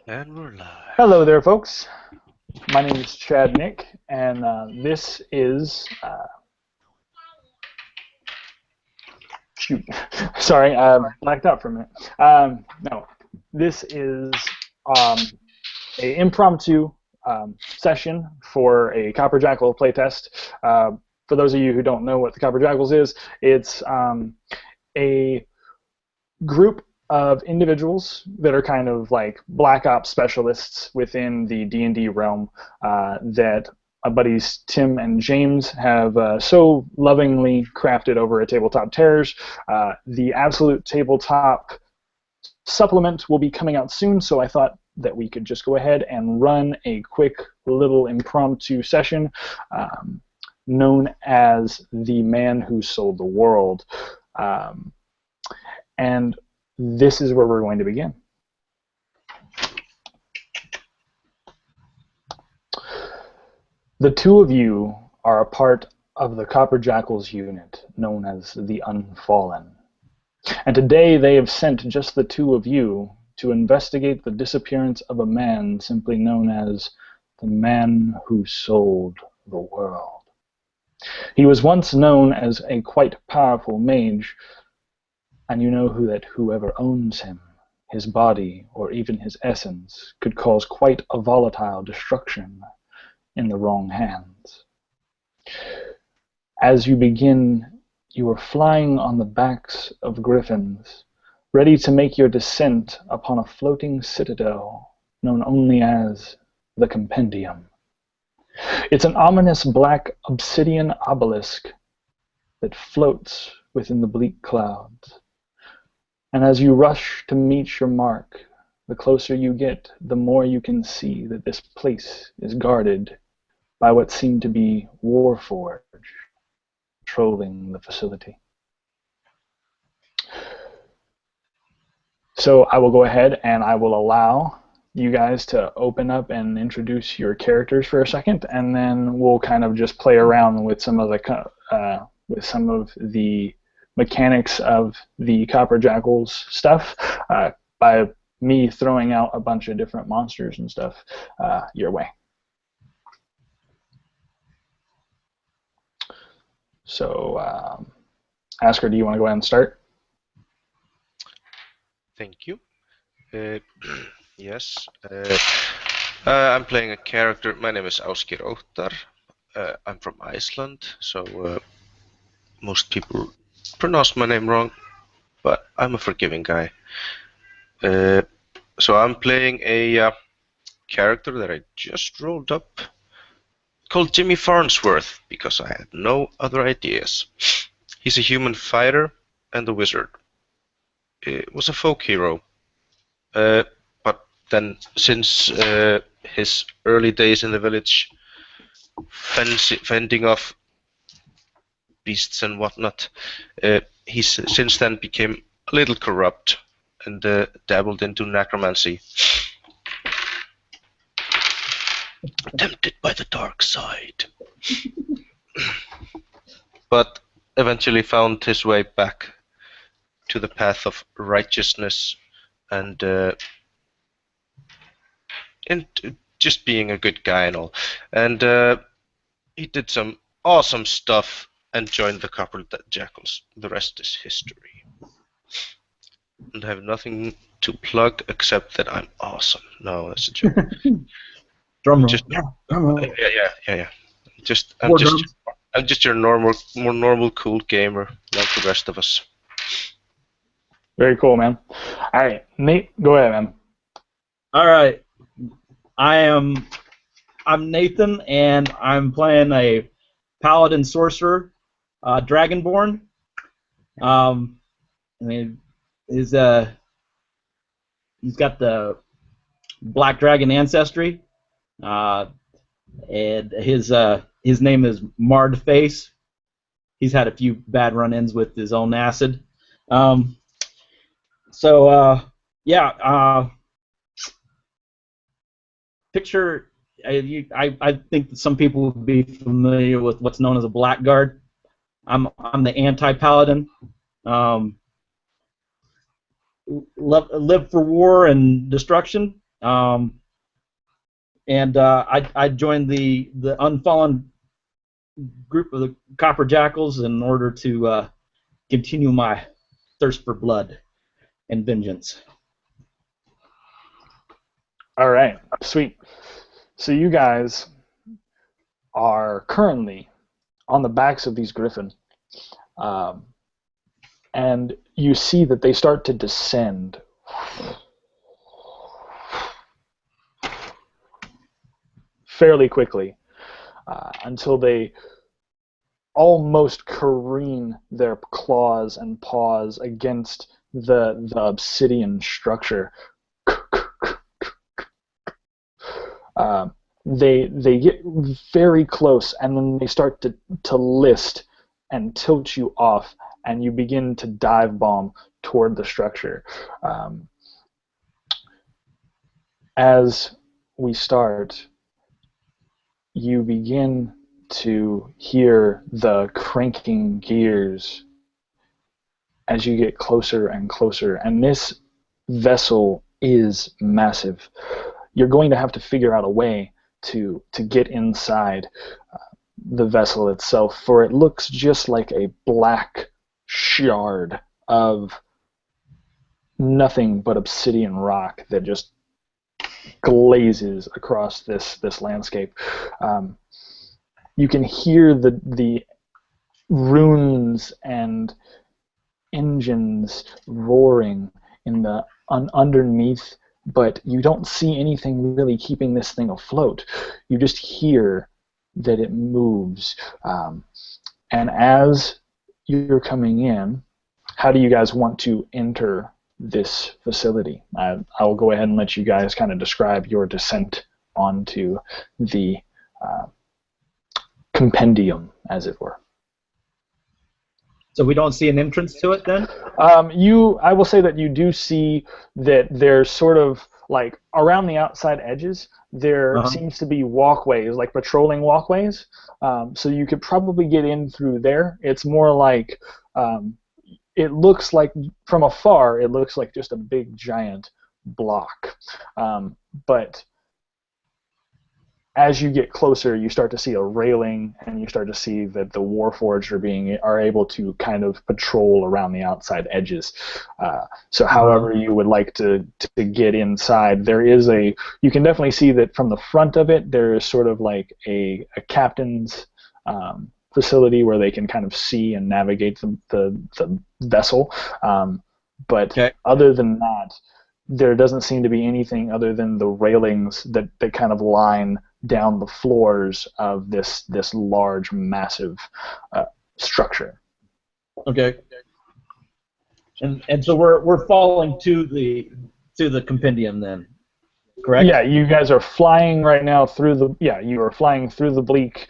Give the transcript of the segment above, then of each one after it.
And we're live. Hello there, folks. My name is Chad Nick, and this is shoot. Sorry, I blacked out for a minute. No, this is a impromptu session for a Copper Jackal playtest. For those of you who don't know what the Copper Jackals is, it's a group of individuals that are kind of like black ops specialists within the D&D realm that my buddies Tim and James have so lovingly crafted over at Tabletop Terrors. The Absolute Tabletop supplement will be coming out soon, so I thought that we could just go ahead and run a quick little impromptu session known as The Man Who Sold the World. And this is where we're going to begin. The two of you are a part of the Copper Jackals unit known as the Unfallen. And today they have sent just the two of you to investigate the disappearance of a man simply known as the Man Who Sold the World. He was once known as a quite powerful mage, and you know that whoever owns him, his body, or even his essence, could cause quite a volatile destruction in the wrong hands. As you begin, you are flying on the backs of griffins, ready to make your descent upon a floating citadel known only as the Compendium. It's an ominous black obsidian obelisk that floats within the bleak clouds. And as you rush to meet your mark, the closer you get, the more you can see that this place is guarded by what seem to be Warforged patrolling the facility. So I will go ahead and I will allow you guys to open up and introduce your characters for a second, and then we'll kind of just play around with some of the mechanics of the Copper Jackals stuff by me throwing out a bunch of different monsters and stuff your way. So, Asker, do you want to go ahead and start? Thank you. Yes. I'm playing a character. My name is Ásgeir Óttar. I'm from Iceland, so most people pronounce my name wrong, but I'm a forgiving guy. So I'm playing a character that I just rolled up called Jimmy Farnsworth because I had no other ideas. He's a human fighter and a wizard. It was a folk hero, but then since his early days in the village, fending off beasts and whatnot, he's since then became a little corrupt and dabbled into necromancy. Tempted by the dark side. But eventually found his way back to the path of righteousness and just being a good guy and all. And he did some awesome stuff and joined the Copper Jackals. The rest is history. And I have nothing to plug except that I'm awesome. No, that's a joke. Drum roll. Yeah. I'm just your more normal, cool gamer like the rest of us. Very cool, man. All right, Nate, go ahead, man. All right. I'm Nathan, and I'm playing a paladin sorcerer, dragonborn. He's got the black dragon ancestry, and his name is Marred Face. He's had a few bad run-ins with his own acid. Picture. I think that some people would be familiar with what's known as a blackguard. I'm the anti-paladin. Live for war and destruction, And I joined the unfallen group of the Copper Jackals in order to continue my thirst for blood and vengeance. All right, sweet. So you guys are currently on the backs of these griffin, and you see that they start to descend fairly quickly until they almost careen their claws and paws against the obsidian structure. They get very close, and then they start to list and tilt you off, and you begin to dive bomb toward the structure. As we start, you begin to hear the cranking gears as you get closer and closer, and this vessel is massive. You're going to have to figure out a way to get inside the vessel itself, for it looks just like a black shard of nothing but obsidian rock that just glazes across this landscape. You can hear the runes and engines roaring in the underneath, but you don't see anything really keeping this thing afloat. You just hear that it moves. And as you're coming in, how do you guys want to enter this facility? I'll go ahead and let you guys kind of describe your descent onto the compendium, as it were. So we don't see an entrance to it then? I will say that you do see that there's sort of like around the outside edges, there seems to be walkways, like patrolling walkways. So you could probably get in through there. It's more like, it looks like, from afar, it looks like just a big giant block. But as you get closer, you start to see a railing, and you start to see that the Warforged are able to kind of patrol around the outside edges. So however you would like to get inside, there is you can definitely see that from the front of it, there is sort of like a captain's facility where they can kind of see and navigate the vessel. But other than that, there doesn't seem to be anything other than the railings that kind of line down the floors of this large, massive structure. Okay. And so we're falling to the compendium then, correct? Yeah, you guys are flying right now through you are flying through the bleak,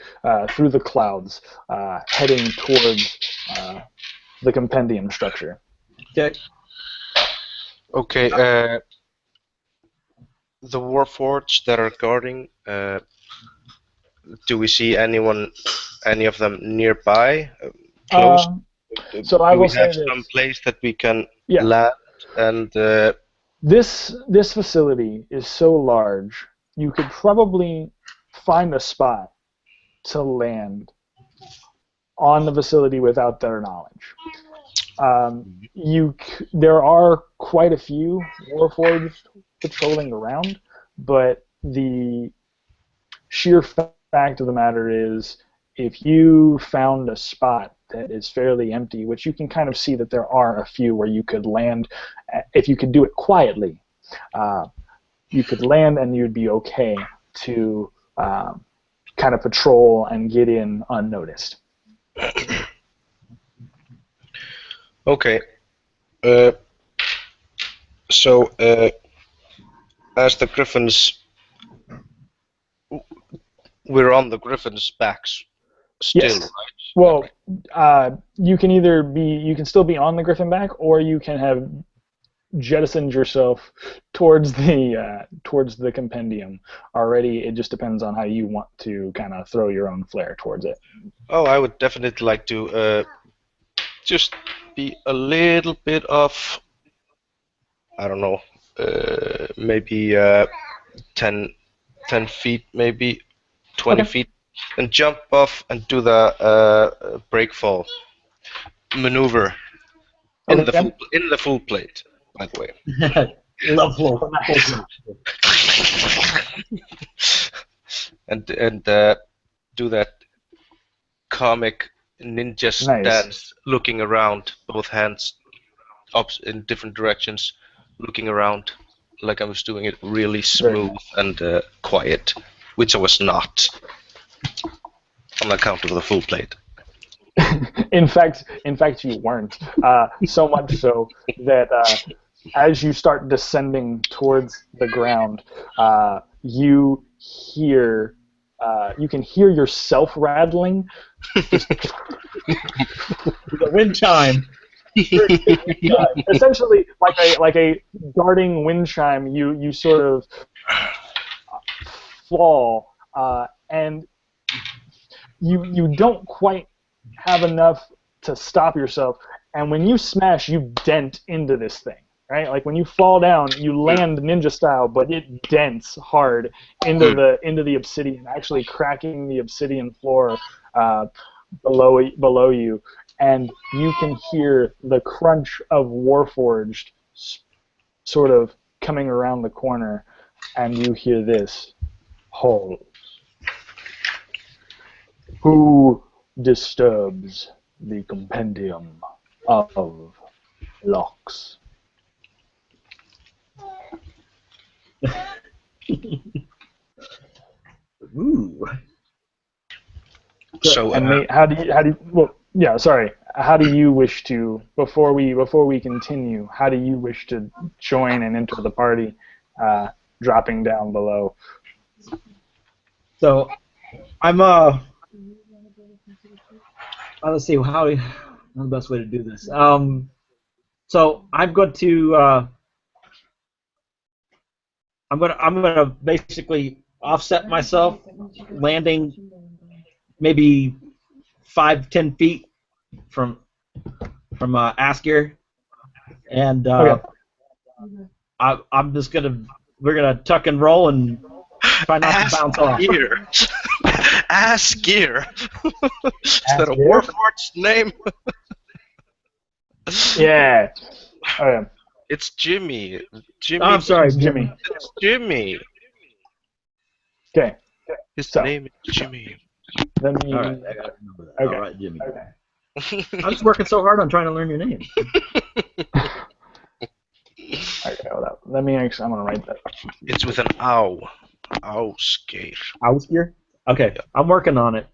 through the clouds, heading towards the compendium structure. Okay. Okay, the Warforged that are guarding, do we see any of them nearby, close? So I will do we have say some this. place that we can land? And this facility is so large, you could probably find a spot to land on the facility without their knowledge. There are quite a few Warforged patrolling around, but the sheer fact of the matter is, if you found a spot that is fairly empty, which you can kind of see that there are a few where you could land, if you could do it quietly, you could land and you'd be okay to kind of patrol and get in unnoticed. okay. So as the griffins, we're on the griffins' backs still, Yes. right? Well, you can still be on the griffin back, or you can have jettisoned yourself towards the compendium already. It just depends on how you want to kind of throw your own flair towards it. Oh, I would definitely like to just be a little bit of, I don't know, maybe 10, 10 feet, maybe 20 Okay. feet, and jump off and do the break fall maneuver in the Okay. full plate, by the way. Love flow. Nice. and do that comic ninja Nice. stance, looking around, both hands up in different directions, looking around like I was doing it really smooth and quiet, which I was not on account of the full plate. In fact, you weren't. So much so that as you start descending towards the ground, you can hear yourself rattling. Just The wind chime. essentially, like a darting wind chime. You sort of fall, and you don't quite have enough to stop yourself, and when you smash, you dent into this thing, right? Like when you fall down, you land ninja style, but it dents hard into the obsidian, actually cracking the obsidian floor below you, and you can hear the crunch of Warforged sort of coming around the corner, and you hear this: "Hold. Who disturbs the compendium of locks?" Ooh. So And Nate, how do you well, yeah, sorry. How do you wish to, before we continue, how do you wish to join and enter the party, dropping down below? So I'm let's see how's the best way to do this. So I'm going to I'm gonna basically offset myself, landing maybe 5-10 feet from Askir, and Okay. we're gonna tuck and roll and try not to bounce off. Gear. Ass Gear. Is that a Gear? Warforged name? Yeah. Okay. It's Jimmy. Jimmy. I'm sorry, Jimmy. It's Jimmy. Okay. His So. name is Jimmy. Let me. All right, I gotta remember that. Okay. All right, Jimmy. Okay. I'm just working so hard on trying to learn your name. Okay, hold up. Let me actually. I'm gonna write that. It's with an ow. Ow, scare. Auskier? Okay, I'm working on it.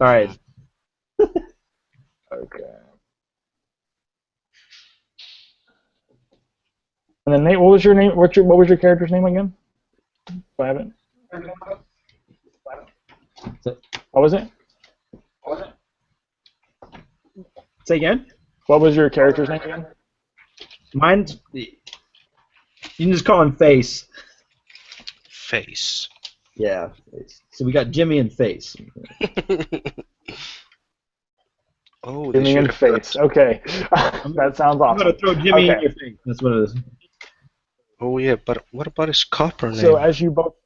All right. Okay. And then Nate, what was your name? What was your character's name again? I haven't. What was it? Say again? What was your character's name again? Mine's. You can just call him Face. Face. Yeah. Face. So we got Jimmy and Face. Oh, they Jimmy should and have Face. Okay. That sounds awesome. I'm gonna throw Jimmy in Okay. your face. That's what it is. Oh yeah, but what about his copper name? So as you both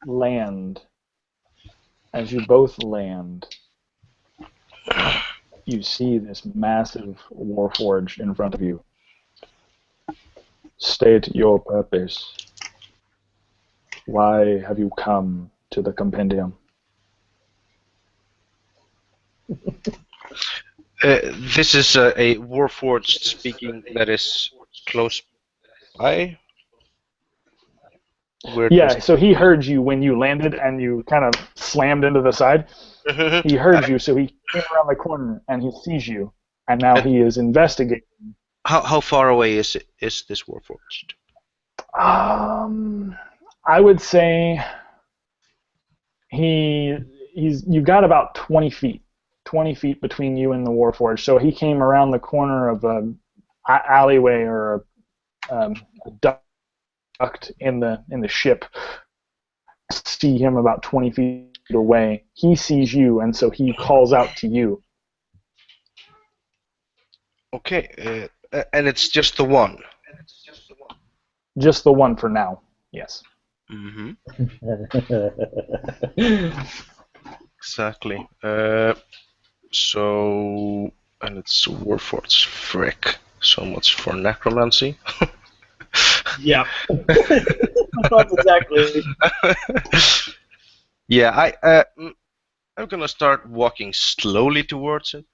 land, you see this massive Warforged in front of you. State your purpose. Why have you come to the Compendium? This is a Warforged speaking that is close by. Yeah, so he heard you when you landed and you kind of slammed into the side. He heard you, so he came around the corner and he sees you, and now he is investigating. How far away is this Warforged? I would say you've got about 20 feet between you and the Warforged. So he came around the corner of a alleyway or a duct in the ship. See him about 20 feet away. He sees you, and so he calls out to you. Okay, and it's just the one. Just the one for now. Yes. Mm-hmm. Exactly. So, and it's Warforged. Frick. So much for necromancy. Yeah. That's exactly. Yeah, I'm gonna start walking slowly towards it.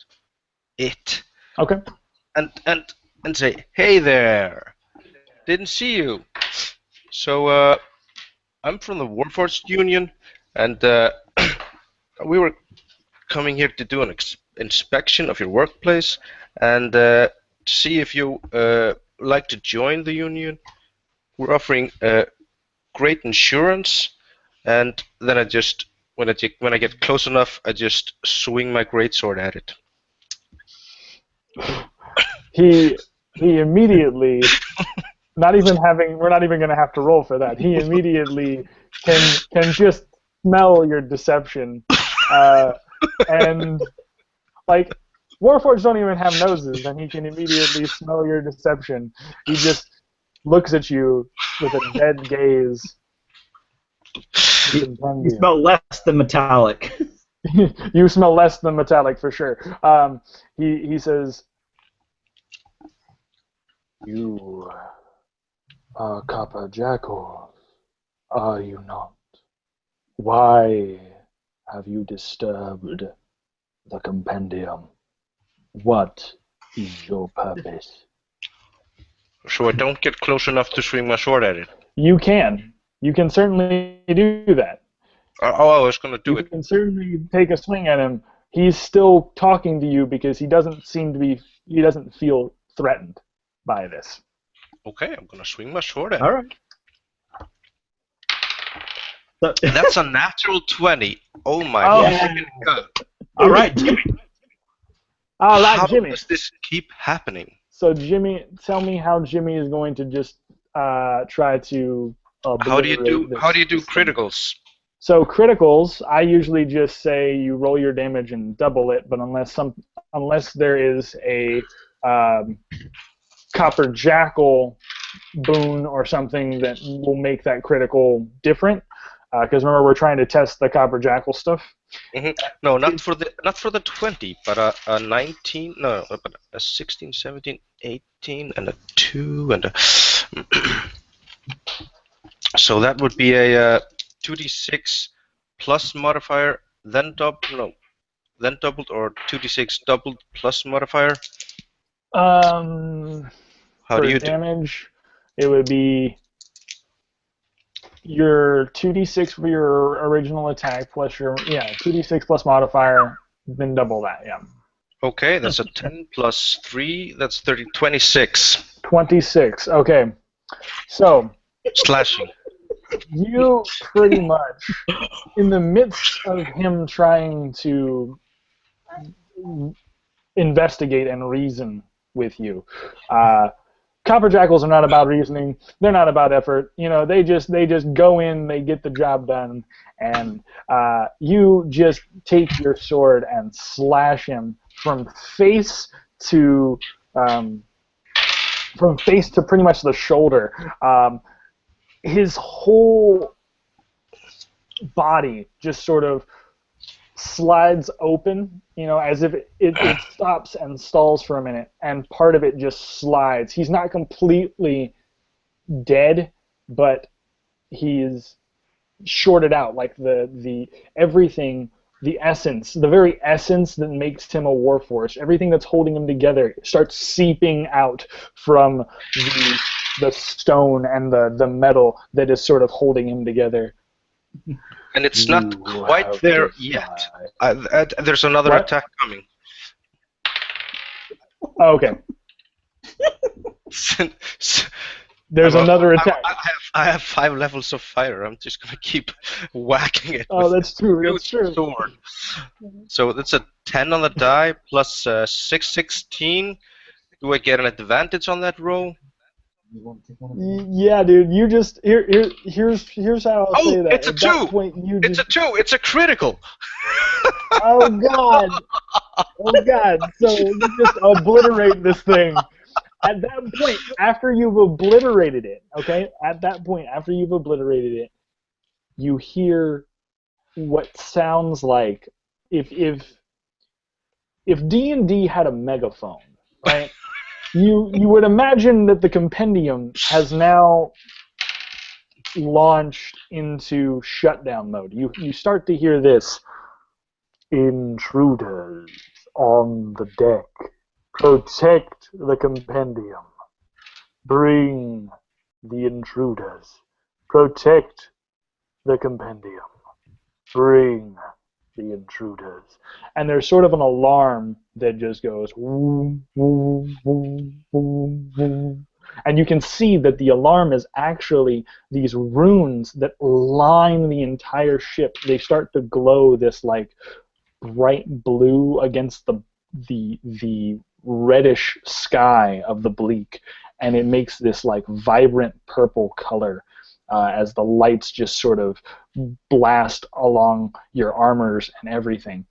Okay. And say, "Hey there! Didn't see you." So, I'm from the Warforged Union, and we were coming here to do an inspection of your workplace and to see if you like to join the union. We're offering great insurance, and then when I get close enough, I just swing my greatsword at it. He immediately, we're not even going to have to roll for that. He immediately can just smell your deception, and like Warforged don't even have noses, and he can immediately smell your deception. He just looks at you with a dead gaze. You smell less than metallic. You smell less than metallic for sure. He says, "You are Copper Jackals, are you not? Why have you disturbed the Compendium? What is your purpose?" So I don't get close enough to swing my sword at it. You can. You can certainly do that. Oh, I was gonna do You it. can certainly take a swing at him. He's still talking to you because he doesn't feel threatened by this. Okay, I'm gonna swing my sword at it. All right. That's a natural 20. Oh my freaking god. All right, Jimmy. All right, How Jimmy. does this keep happening? So Jimmy, tell me how Jimmy is going to just try to. How do you do this thing. criticals? So criticals, I usually just say you roll your damage and double it, but unless there is a Copper Jackal boon or something that will make that critical different. Because remember, we're trying to test the Copper Jackal stuff. Mm-hmm. No, not for the 20, but a 19. No, but a 16, 17, 18, and a 2, and a. So that would be a 2d6 plus modifier, then doubled, or 2d6 doubled plus modifier. How do you damage? It would be your 2d6 for your original attack plus your 2d6 plus modifier, then double that. Yeah. Okay, that's a 10 plus 3. That's 30. 26. 26. Okay. So. Slashing. You pretty much, in the midst of him trying to investigate and reason with you, Copper Jackals are not about reasoning. They're not about effort. You know, they just go in, they get the job done, and you just take your sword and slash him from face to pretty much the shoulder. His whole body just sort of slides open, you know, as if it stops and stalls for a minute, and part of it just slides. He's not completely dead, but he's shorted out, like the everything, the essence, the very essence that makes him a warforged, everything that's holding him together starts seeping out from the stone and the metal that is sort of holding him together. And it's not quite there yet. There's another attack coming. Oh, okay. There's another attack. I have 5 levels of fire. I'm just gonna keep whacking it. Oh, that's true. That's true. Sword. So that's a 10 on the die plus 16. Do I get an advantage on that roll? Yeah, dude. You just here's how I'll say that. It's a 2. It's a 2. It's a critical. Oh god. Oh god. So you just obliterate this thing. At that point, after you've obliterated it, okay? At that point, after you've obliterated it, you hear what sounds like if D&D had a megaphone, right? You would imagine that the Compendium has now launched into shutdown mode. You start to hear this: intruders on the deck, protect the Compendium, bring the intruders, protect the Compendium, bring the intruders. And there's sort of an alarm that just goes woo, woo, woo, woo, woo. And you can see that the alarm is actually these runes that line the entire ship. They start to glow this like bright blue against the reddish sky of the bleak, and it makes this like vibrant purple color as the lights just sort of blast along your armors and everything.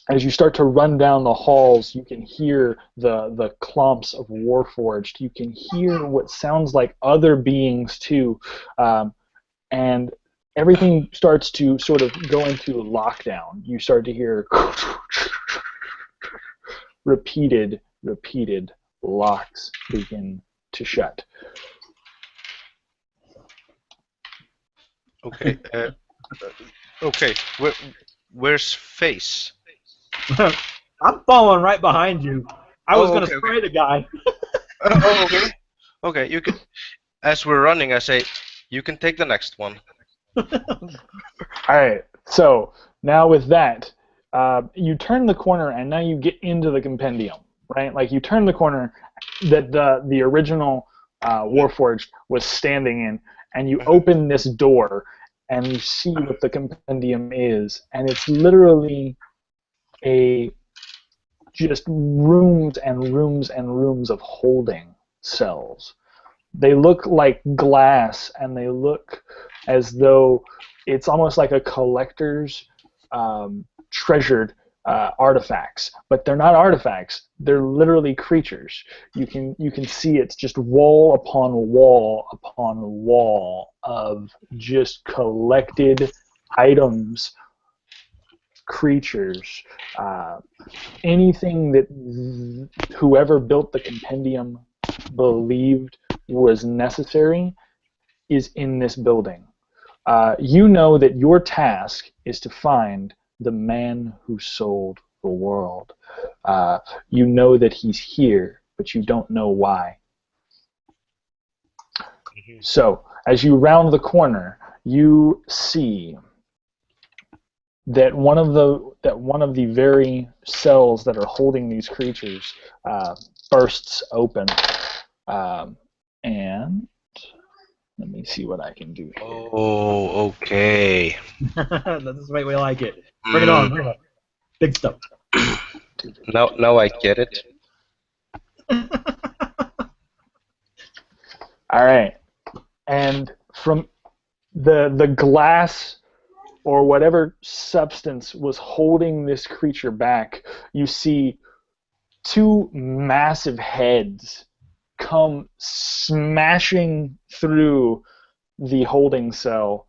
As you start to run down the halls, you can hear the clomps of Warforged. You can hear what sounds like other beings too, and everything starts to sort of go into lockdown. You start to hear repeated locks begin to shut. Okay. Okay. Where's Face? I'm following right behind you. I was going to Okay, spray the guy. Okay. Okay. You can. As we're running, I say, you can take the next one. All right. So now with that, you turn the corner, and now you get into the Compendium, right? Like you turn the corner that the original Warforged was standing in, and you open this door, and you see what the Compendium is, and it's literally just rooms and rooms and rooms of holding cells. They look like glass, and they look as though it's almost like a collector's treasured artifacts, but they're not artifacts. They're literally creatures. You can see it's just wall upon wall upon wall of just collected items, creatures, anything that whoever built the Compendium believed was necessary is in this building. You know that your task is to find the man who sold the world. You know that he's here, but you don't know why. So, as you round the corner, you see that one of the very cells that are holding these creatures bursts open, and let me see what I can do here. Oh, okay. That's the way we like it. Bring it on. Bring it on. Big stuff. Now I get it. All right, and from the glass or whatever substance was holding this creature back, you see two massive heads come smashing through the holding cell.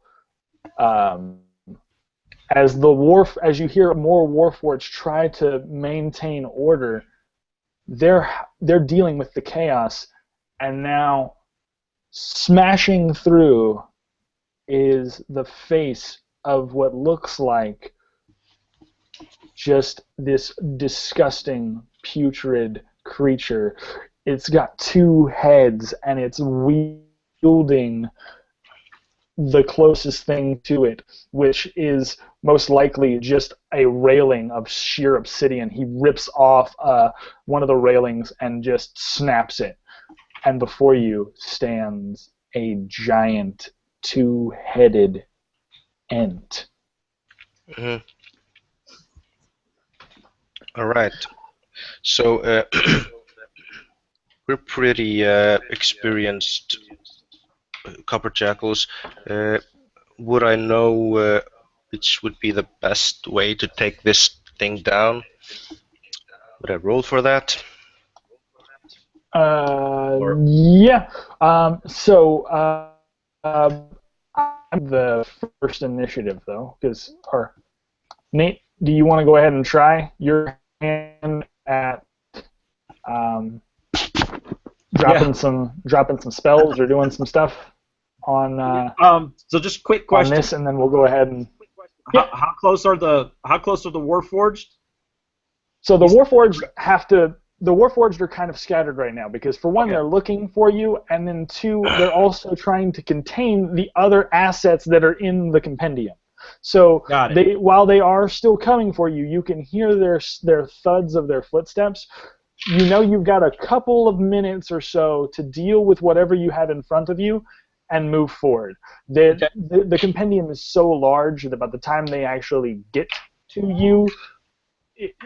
As you hear more Warforged try to maintain order, they're dealing with the chaos, and now smashing through is the face of what looks like just this disgusting, putrid creature. It's got two heads, and it's wielding the closest thing to it, which is most likely just a railing of sheer obsidian. He rips off one of the railings and just snaps it, and before you stands a giant two-headed ent. All right. So we're pretty experienced Copper Jackals. Would I know which would be the best way to take this thing down? Would I roll for that? Yeah. So I the first initiative though, because Nate, do you want to go ahead and try your hand at dropping some spells or doing some stuff on So just quick on question. this, and then we'll go ahead and How close are the Warforged? so the Warforged are kind of scattered right now because for one, they're looking for you, and then two, they're also trying to contain the other assets that are in the Compendium. So while they are still coming for you, you can hear their thuds of their footsteps. You know you've got a couple of minutes or so to deal with whatever you have in front of you and move forward. The Compendium is so large that by the time they actually get to you,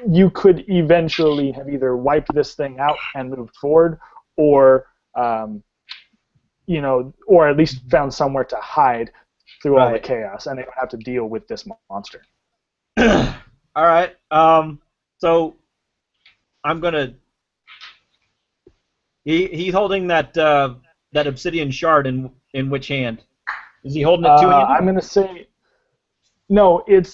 you could eventually have either wiped this thing out and moved forward, or or at least found somewhere to hide through all the chaos, and they would have to deal with this monster. All right. So I'm gonna. He's holding that obsidian shard in which hand? Is he holding it two-handed? I'm gonna say. No, it's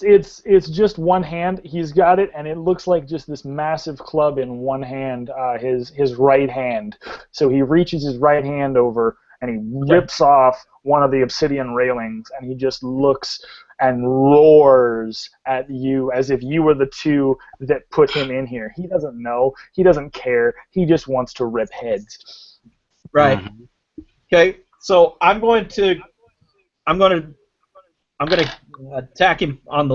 just one hand. He's got it, and it looks like just this massive club in one hand, his right hand. So he reaches his right hand over, and he rips off one of the obsidian railings, and he just looks and roars at you as if you were the two that put him in here. He doesn't know. He doesn't care. He just wants to rip heads. Right. Okay. So I'm going to attack him on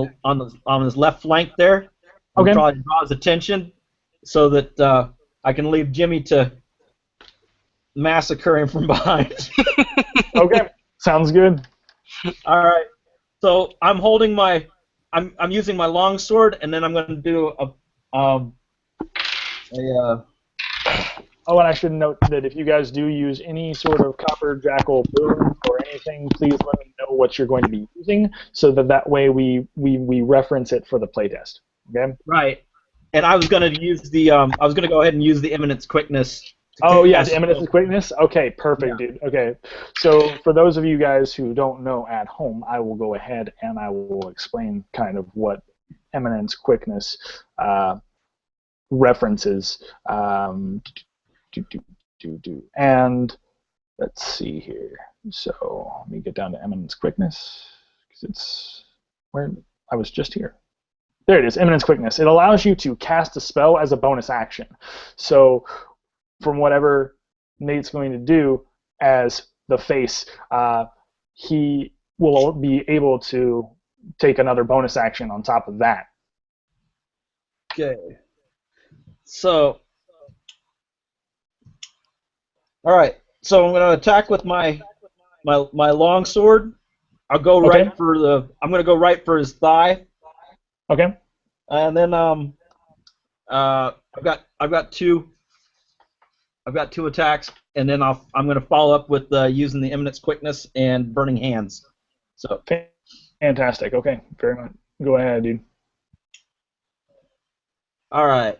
his left flank there. Okay. Try to draw his attention so that I can leave Jimmy to massacre him from behind. Okay. Sounds good. All right. So I'm holding I'm using my long sword, and then I'm going to do Oh, and I should note that if you guys do use any sort of Copper Jackal boon or anything, please let me know what you're going to be using, so that way we reference it for the playtest. Okay. Right. And I was going to use the I was going to go ahead and use the Eminence Quickness. Oh yeah, the Eminence Quickness. Okay, perfect, dude. Okay, so for those of you guys who don't know at home, I will go ahead and I will explain kind of what Eminence Quickness references. And let's see here. So let me get down to Eminence Quickness because it's where I was just here. There it is, Eminence Quickness. It allows you to cast a spell as a bonus action. So from whatever Nate's going to do as the face, he will be able to take another bonus action on top of that. Okay. So, all right. So I'm going to attack with my long sword. I'll go right for I'm going to go right for his thigh. Okay. And then I've got two attacks, and then I'm going to follow up with using the Eminence Quickness and Burning Hands. So fantastic. Okay, very much. Go ahead, dude. All right,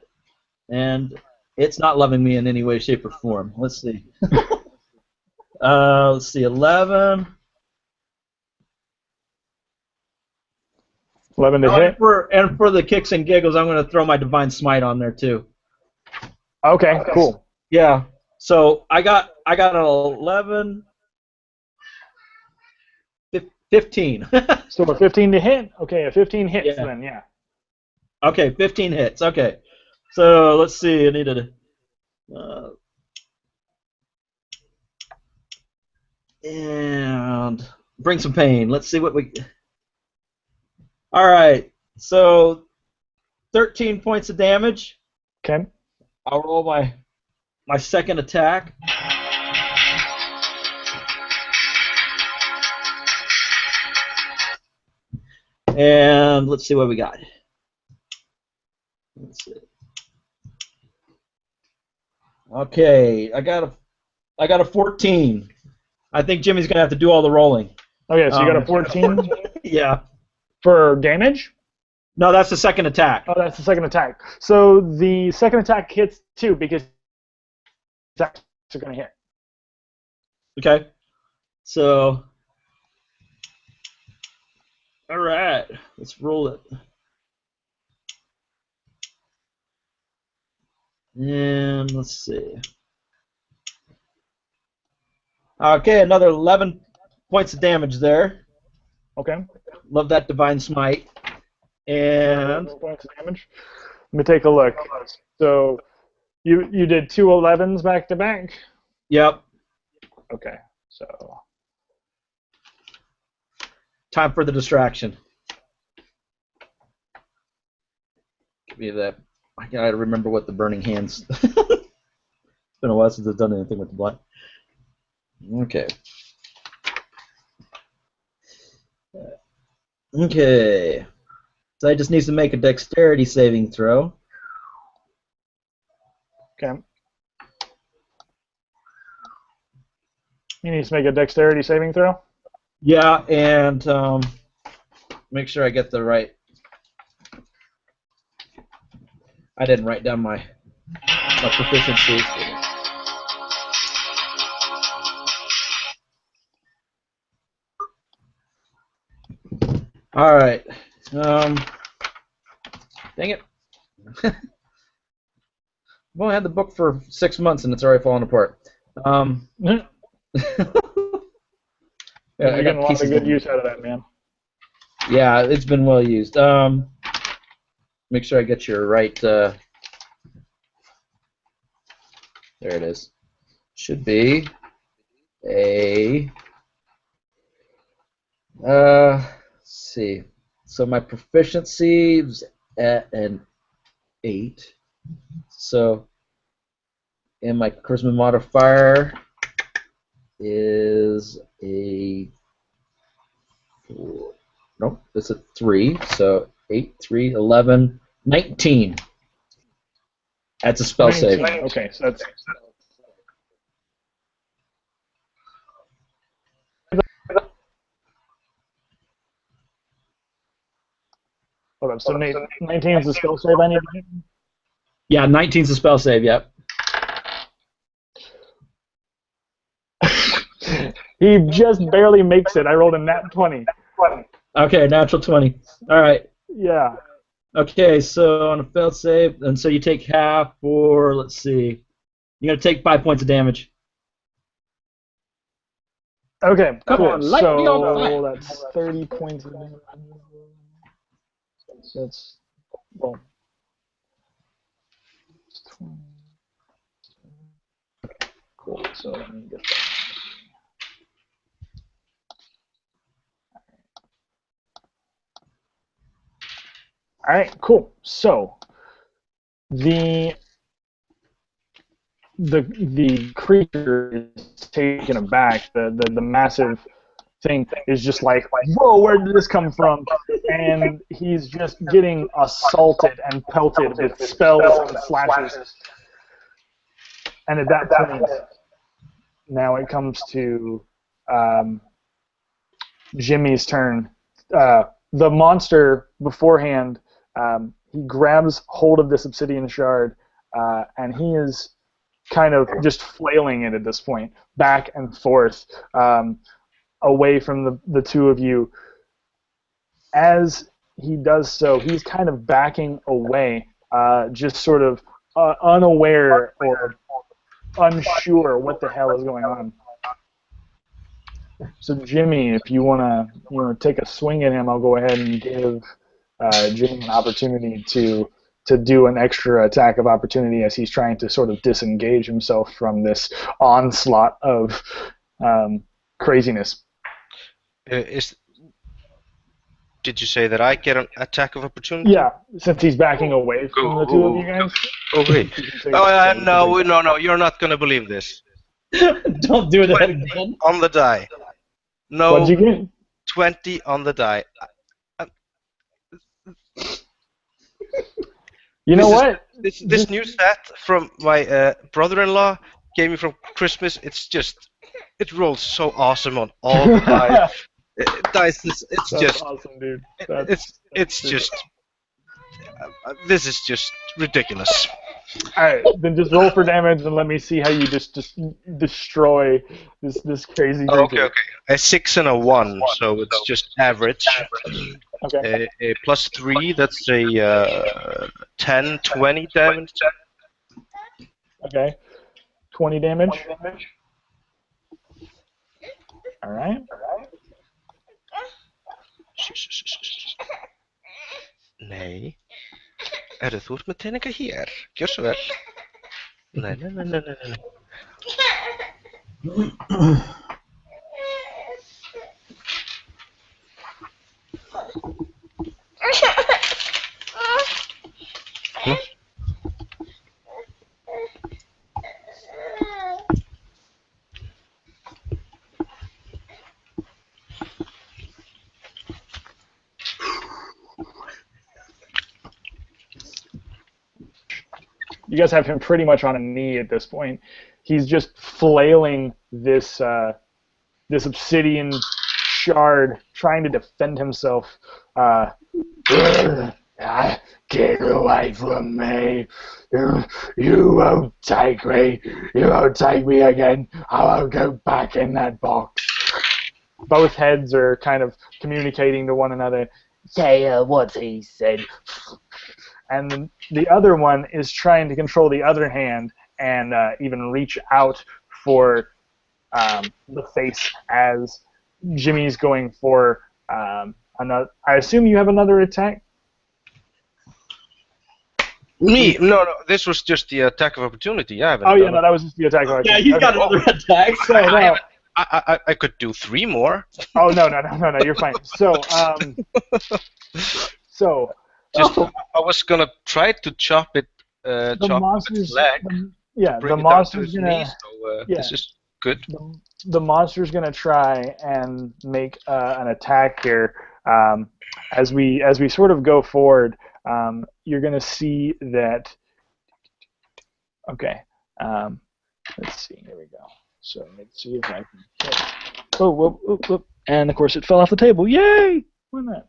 and it's not loving me in any way, shape, or form. Let's see. Let's see, 11. 11 to hit. And for the kicks and giggles, I'm going to throw my Divine Smite on there too. Okay, cool. Yeah. So I got an 11, 15. So a 15 to hit. Okay, a 15 hits then. Yeah. Okay, 15 hits. Okay. So let's see. I needed and bring some pain. Let's see what we. All right. So 13 points of damage. Okay. I'll roll my second attack. And let's see what we got. Let's see. Okay, I got a 14. I think Jimmy's gonna have to do all the rolling. Okay, so you got a 14. Yeah. For damage? No, that's the second attack. Oh, that's the second attack. So the second attack hits too because attacks are gonna hit. Okay. So All right, let's roll it. And let's see. Okay, another 11 points of damage there. Okay. Love that divine smite. And Points of damage. Let me take a look. So you did 2 11s back to back? yep, Okay. So time for the distraction. Give me that. I gotta remember what the burning hands. It's been a while since I've done anything with the blood. Okay. Okay. So I just need to make a dexterity saving throw. okay. You need to make a dexterity saving throw? Yeah, and make sure I get the right. I didn't write down my proficiencies. All right. Dang it. I've only had the book for 6 months and it's already falling apart. You're I getting got a lot pieces of good of- use out of that, man. Yeah, it's been well used. Make sure I get your right. There it is. Should be a. Let's see. So my proficiency is at an 8. So, and my charisma modifier is a 4. Nope, it's a 3. So 8, 3, 11, 19. That's a spell save. Okay, so that's. Hold up, so 19 is the skill save I need to hit? Yeah, 19 is a spell save. Yep. He just barely makes it. I rolled a nat 20. Okay, natural 20. All right. Yeah. Okay, so on a failed save, and so you take half, or let's see, you're gonna take 5 points of damage. Okay, Come cool. on, light me on fire. That's 30 points of damage. So that's, well, it's 20. Cool, so let me get that. All right, cool. So the creature is taken aback. The massive thing is just like, whoa, where did this come from? And he's just getting assaulted and pelted with spells and slashes. And at that point, now it comes to Jimmy's turn. The monster beforehand, he grabs hold of this obsidian shard, and he is kind of just flailing it at this point, back and forth, away from the two of you. As he does so, he's kind of backing away, just sort of unaware or unsure what the hell is going on. So Jimmy, if you wanna take a swing at him, I'll go ahead and give Jimmy an opportunity to do an extra attack of opportunity as he's trying to sort of disengage himself from this onslaught of craziness. Did you say that I get an attack of opportunity? Yeah, since he's backing away from the two of you guys. Okay. No, you're not gonna believe this. Don't do that again. On the die. No. What'd you get? 20 on the die. You know what? This new set from my brother-in-law gave me from Christmas. It rolls so awesome on all the dice. It's That's just awesome, dude. it's just this is just ridiculous. Alright, then just roll for damage and let me see how you just destroy this crazy Oh, creature. okay. A 6 and a 1, so it's just average. Okay. A +3, that's a 10, 20 damage. Okay. 20 damage. Alright. Nej. Þú ert með teninga hér. Gjör svo vel. Nei. You guys have him pretty much on a knee at this point. He's just flailing this this obsidian shard, trying to defend himself. Get away from me! You won't take me! You won't take me again! I won't go back in that box! Both heads are kind of communicating to one another. Say what he said. And the other one is trying to control the other hand and even reach out for the face as Jimmy's going for another. I assume you have another attack? Me? No. This was just the attack of opportunity. I haven't Oh, done yeah, no, that was just the attack of Yeah, opportunity. he's got another attack. So, no. I could do 3 more. Oh, no, you're fine. So, Just I was gonna try to chop it. the Chop monster's its leg. the Bring it down to monster's its gonna knees. So yeah. this is good. the monster's gonna try and make an attack here. As we sort of go forward, you're gonna see that. Okay. Let's see. Here we go. So let's see if I can hit. Oh, whoop. And of course it fell off the table. Yay! Why not?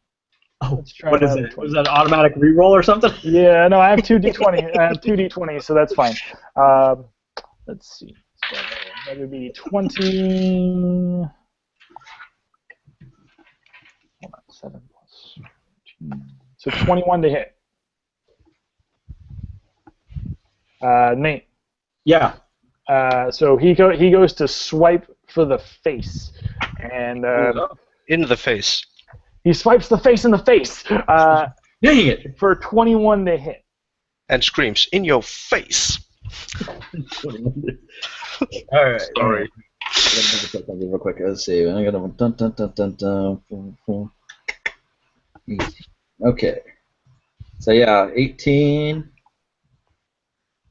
Oh, Let's try what is another it? 20. Was that an automatic reroll or something? Yeah, no, I have 2d20. I have 2d20, so that's fine. Let's see. So that would be 20. Hold on, 7 plus 2. So 21 to hit. Nate. Yeah. So he goes to swipe for the face, and In the face. he swipes the face in the face. Dang it! For 21 to hit. And screams, in your face! All right. Sorry. Real quick. Let's see. I got dun. Okay. So yeah, 18.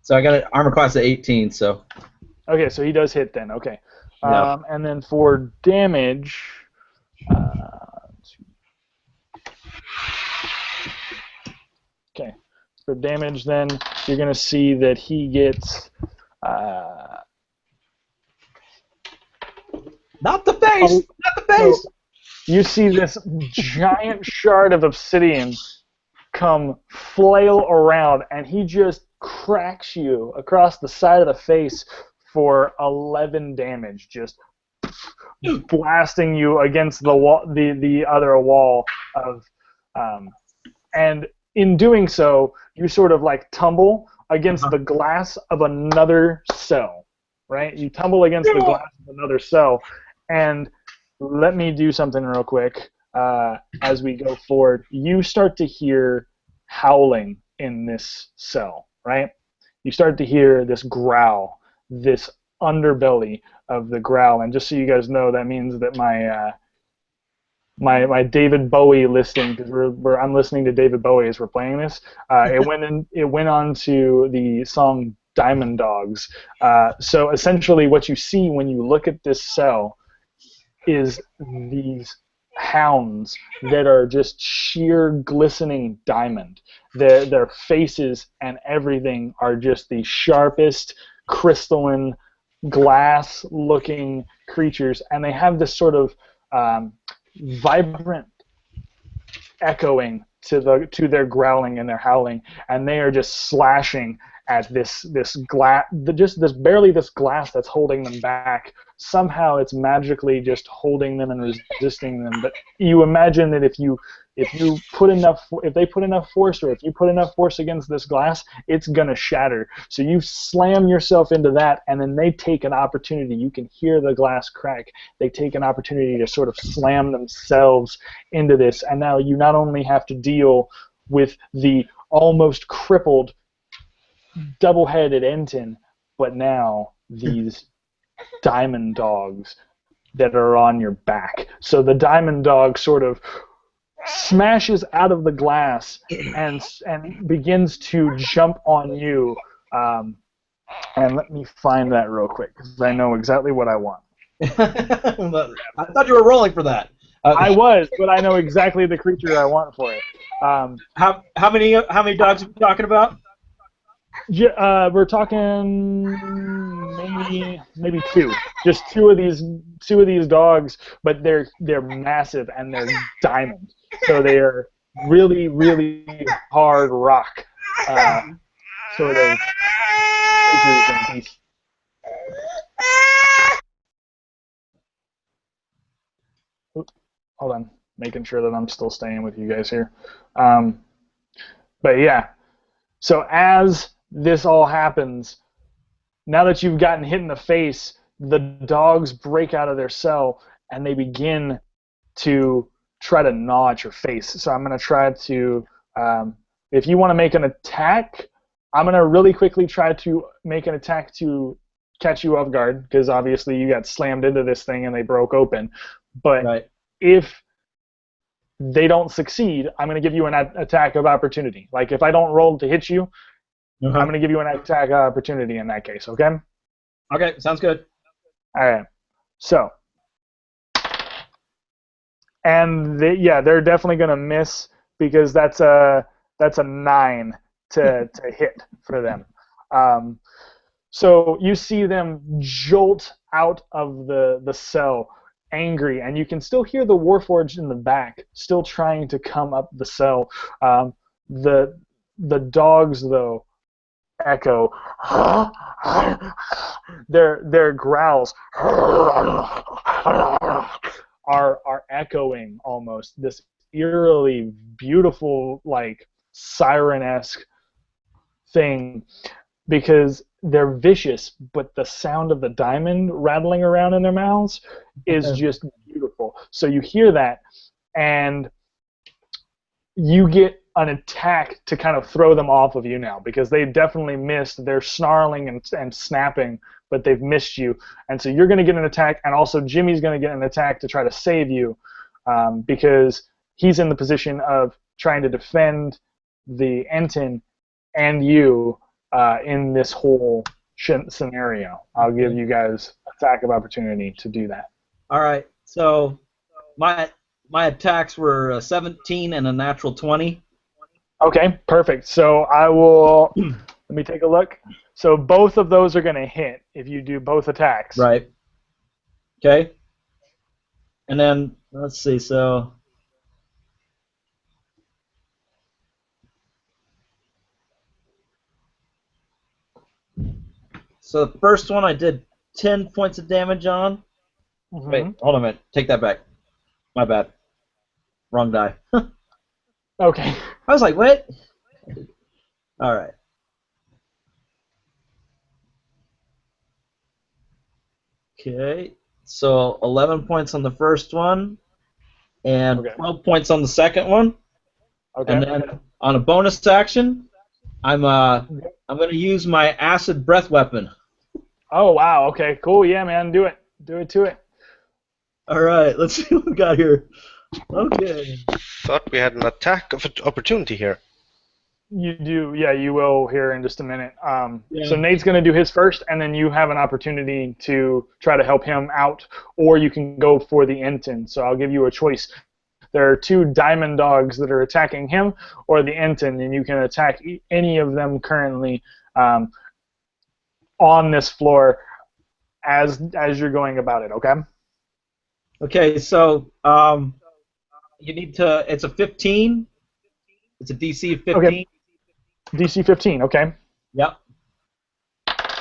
So I got an armor class of 18. So. Okay, so he does hit then. Okay. Yeah. And then for damage. Okay. For damage, then you're gonna see that he gets. Not the face! Not the face! So you see this giant shard of obsidian come flail around, and he just cracks you across the side of the face for 11 damage, just blasting you against the wall, the other wall of, and in doing so, you sort of like tumble against the glass of another cell, right? You tumble against the glass of another cell, and let me do something real quick as we go forward. You start to hear howling in this cell, right? You start to hear this growl, this underbelly of the growl, and just so you guys know, that means that my David Bowie listing, because I'm listening to David Bowie as we're playing this. It went on to the song Diamond Dogs. So essentially, what you see when you look at this cell is these hounds that are just sheer glistening diamond. Their faces and everything are just the sharpest crystalline glass-looking creatures, and they have this sort of vibrant echoing to their growling and their howling, and they are just slashing at this glass, just this glass that's holding them back. Somehow it's magically just holding them and resisting them. But you imagine that if they put enough force, or if you put enough force against this glass, it's gonna shatter. So you slam yourself into that, and then they take an opportunity. You can hear the glass crack. They take an opportunity to sort of slam themselves into this, and now you not only have to deal with the almost crippled, double-headed Enton, but now these diamond dogs that are on your back. So the diamond dog sort of smashes out of the glass and begins to jump on you. And let me find that real quick, because I know exactly what I want. I thought you were rolling for that. I was, but I know exactly the creature I want for it. How many dogs are we talking about? We're talking maybe two. Just two of these dogs, but they're massive and they're diamond. So they are really, really hard rock sort of creatures and beasts. Hold on, making sure that I'm still staying with you guys here. But yeah, so as this all happens, now that you've gotten hit in the face, the dogs break out of their cell and they begin to try to gnaw at your face. So I'm going to try to, if you want to make an attack, I'm going to really quickly try to make an attack to catch you off guard, because obviously you got slammed into this thing and they broke open. But right. If they don't succeed, I'm going to give you an attack of opportunity. Like if I don't roll to hit you, I'm going to give you an attack opportunity in that case, okay? Okay, sounds good. All right. So, and they're definitely going to miss, because that's a 9 to hit for them. So you see them jolt out of the cell, angry, and you can still hear the Warforged in the back still trying to come up the cell. The dogs, though, echo. Their growls are echoing almost this eerily beautiful, like siren-esque thing, because they're vicious, but the sound of the diamond rattling around in their mouths is just beautiful. So you hear that, and you get an attack to kind of throw them off of you now, because they definitely missed. They're snarling and snapping, but they've missed you. And so you're going to get an attack, and also Jimmy's going to get an attack to try to save you, because he's in the position of trying to defend the Enton and you in this whole scenario. I'll give you guys attack of opportunity to do that. All right. So my attacks were a 17 and a natural 20. Okay, perfect. So I will let me take a look. So both of those are going to hit if you do both attacks. Right. Okay. And then let's see. So the first one I did 10 points of damage on. Mm-hmm. Wait, hold on a minute. Take that back. My bad. Wrong die. Okay. I was like, what? All right. Okay. So 11 points on the first one, and 12 points on the second one. Okay. And then on a bonus action, I'm going to use my acid breath weapon. Oh wow. Okay. Cool. Yeah, man. Do it. Do it to it. All right. Let's see what we got here. Okay. Thought we had an attack of opportunity here. You do, yeah. You will here in just a minute. So Nate's going to do his first, and then you have an opportunity to try to help him out, or you can go for the Enton. So I'll give you a choice. There are two diamond dogs that are attacking him, or the Enton, and you can attack any of them currently on this floor as you're going about it. Okay. Okay. So you need to. It's a 15. It's a DC 15. Okay. DC 15. Okay. Yep.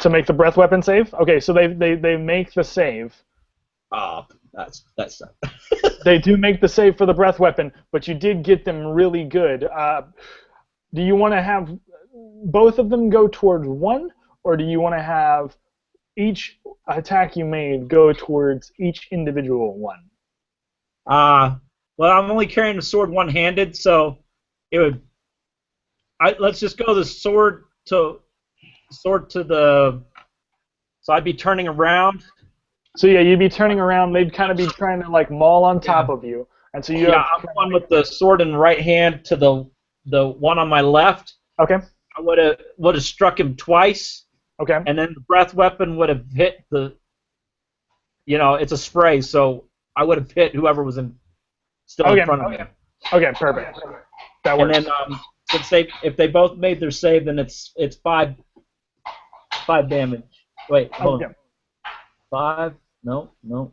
To make the breath weapon save? Okay, so they make the save. Oh, that's not. They do make the save for the breath weapon, but you did get them really good. Do you want to have both of them go towards one, or do you want to have each attack you made go towards each individual one? Well, I'm only carrying the sword one-handed, so it would. Let's just go the sword to the. So I'd be turning around. So yeah, you'd be turning around. They'd kind of be trying to like maul on top of you, and so you. Yeah, I'm going with the sword in the right hand to the one on my left. Okay. I would have struck him twice. Okay. And then the breath weapon would have hit the. It's a spray, so I would have hit whoever was still in front of me. Okay, perfect. That works. And then if they both made their save, then it's 5 damage. Wait, hold on. 5? No. Oh,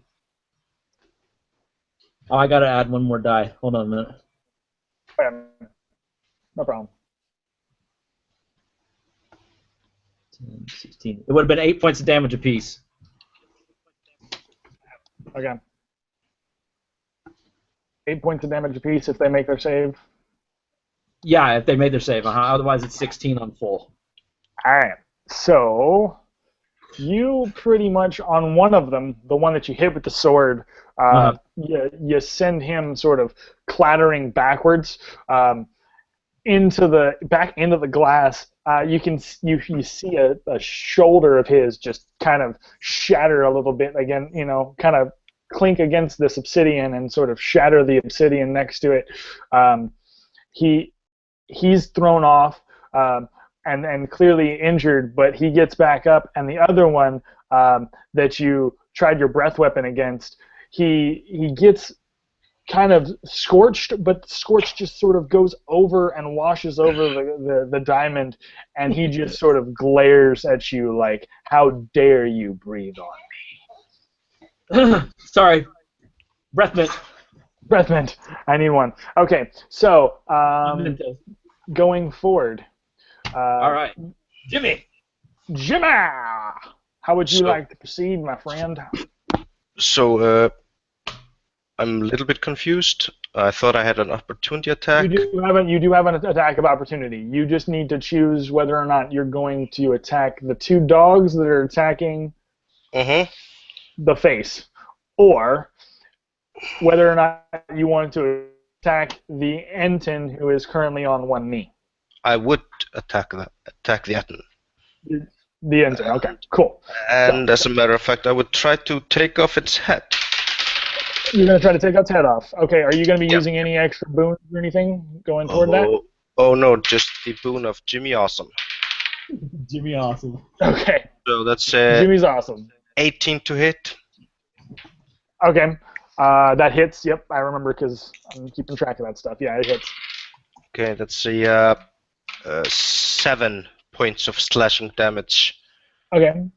I gotta add one more die. Hold on a minute. Okay. No problem. 10, 16. It would have been 8 points of damage apiece. Okay. 8 points of damage apiece if they make their save. Yeah, if they made their save. Otherwise, it's 16 on full. All right. So you pretty much on one of them, the one that you hit with the sword, you send him sort of clattering backwards into the glass. You see a shoulder of his just kind of shatter a little bit again. Kind of clink against this obsidian and sort of shatter the obsidian next to it. He's thrown off. And clearly injured, but he gets back up, and the other one that you tried your breath weapon against, he gets kind of scorched, but scorched just sort of goes over and washes over the diamond, and he just sort of glares at you like, how dare you breathe on me? Sorry. Breath mint. Breath mint. I need one. Okay, so going forward. All right. Jimmy, how would you like to proceed, my friend? So, I'm a little bit confused. I thought I had an opportunity attack. You do have an attack of opportunity. You just need to choose whether or not you're going to attack the two dogs that are attacking the face, or whether or not you want to attack the Enton who is currently on one knee. I would attack the Enton. The Enton, okay, cool. And as a matter of fact, I would try to take off its head. You're going to try to take its head off. Okay, are you going to be using any extra boons or anything going toward that? Oh no, just the boon of Jimmy Awesome. Jimmy Awesome. Okay. So that's Jimmy's awesome. 18 to hit. Okay, that hits. Yep, I remember because I'm keeping track of that stuff. Yeah, it hits. Okay, that's a 7 points of slashing damage. Okay,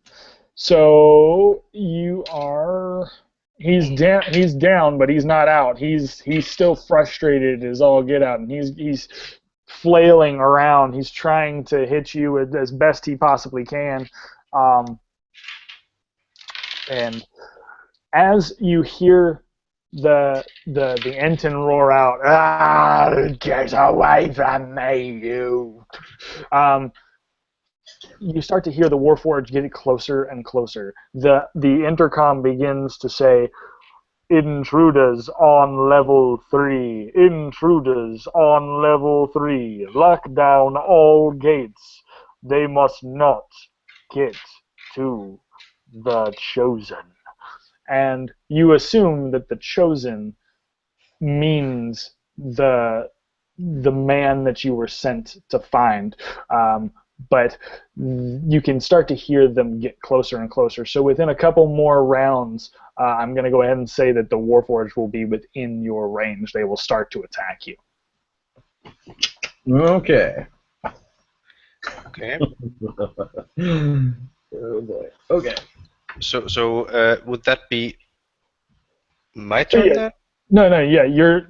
so you are. He's down, but he's not out. He's still frustrated as all get out, and he's flailing around. He's trying to hit you as best he possibly can. And as you hear the Enton roar out, get away from me, you! You start to hear the Warforged get closer and closer. The intercom begins to say, "Intruders on level 3. Intruders on level 3. Lock down all gates. They must not get to the Chosen." And you assume that the Chosen means the man that you were sent to find. But you can start to hear them get closer and closer. So within a couple more rounds, I'm going to go ahead and say that the Warforged will be within your range. They will start to attack you. Okay. Okay. Oh boy. Okay. So would that be my turn then? No, yeah, you're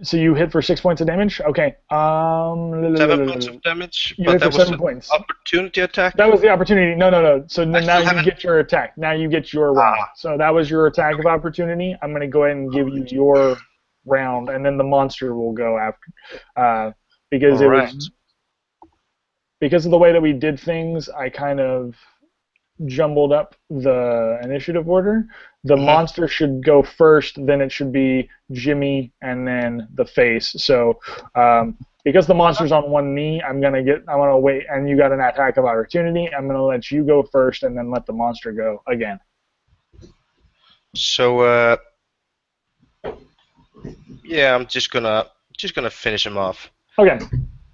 so you hit for 6 points of damage. Okay. 7 points of damage, You but hit that for was 7 an points. opportunity attack. That was the opportunity. No. So I now still you haven't. get your attack. Now you get your round. So that was your attack of opportunity. I'm going to go ahead and give you your round, and then the monster will go after. Because All it right. was because of the way that we did things, I kind of jumbled up the initiative order. The monster should go first, then it should be Jimmy, and then the face. So because the monster's on one knee, I'm gonna wait, and you got an attack of opportunity. I'm gonna let you go first, and then let the monster go again. So yeah, I'm just gonna finish him off. Okay,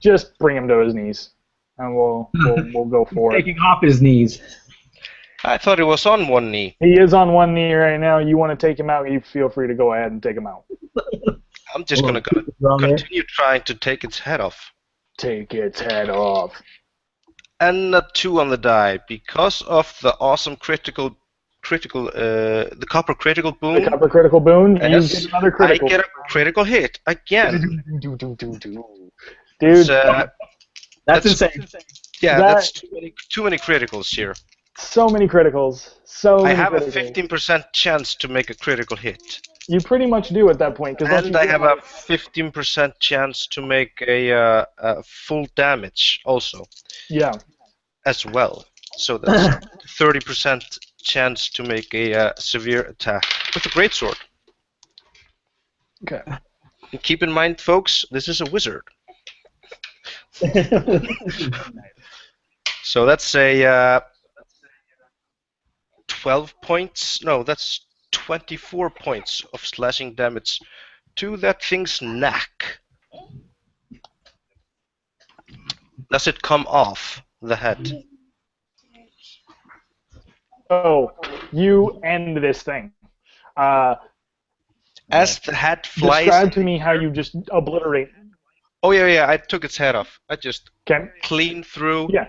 just bring him to his knees, and we'll go for it. Taking off his knees. I thought he was on one knee. He is on one knee right now. You want to take him out? You feel free to go ahead and take him out. I'm just gonna continue trying to take its head off. Take its head off. And a 2 on the die because of the awesome critical, the copper critical boon. The copper critical boon. Yes, You get another critical. I get a critical hit again. Dude, That's insane. Yeah, that's too many criticals here. So many criticals. I have a 15% chance to make a critical hit. You pretty much do at that point. And I have a 15% chance to make a full damage also. Yeah. As well. So that's 30% chance to make a severe attack with a greatsword. Okay. And keep in mind, folks, this is a wizard. So that's a 12 points. No, that's 24 points of slashing damage to that thing's neck. Does it come off the head? Oh, you end this thing. As the head flies. Describe to me how you just obliterate. Oh yeah, I took its head off. I just clean through. Yeah.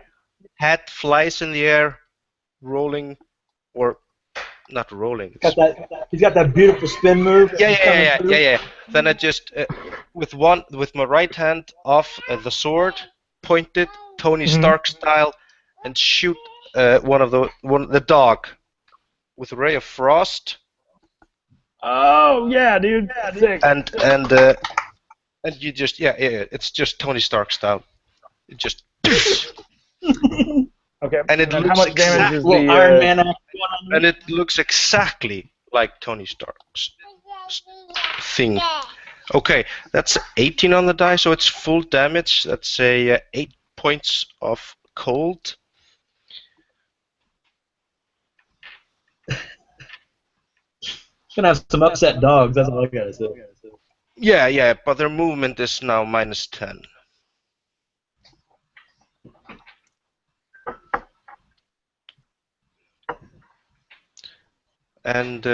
Head flies in the air, rolling, or not rolling. He's got that beautiful spin move. Yeah. Then I just with my right hand off the sword, point it Tony Stark style, and shoot the dog with a ray of frost. Oh yeah, dude. Sick. And you just it's just Tony Stark style. It just. Okay. And it looks how much damage is exactly the Iron Man and it looks exactly like Tony Stark's thing. Okay, that's 18 on the die, so it's full damage. That's a 8 points of cold. Gonna have some upset dogs. That's all I gotta say. Yeah, but their movement is now -10. And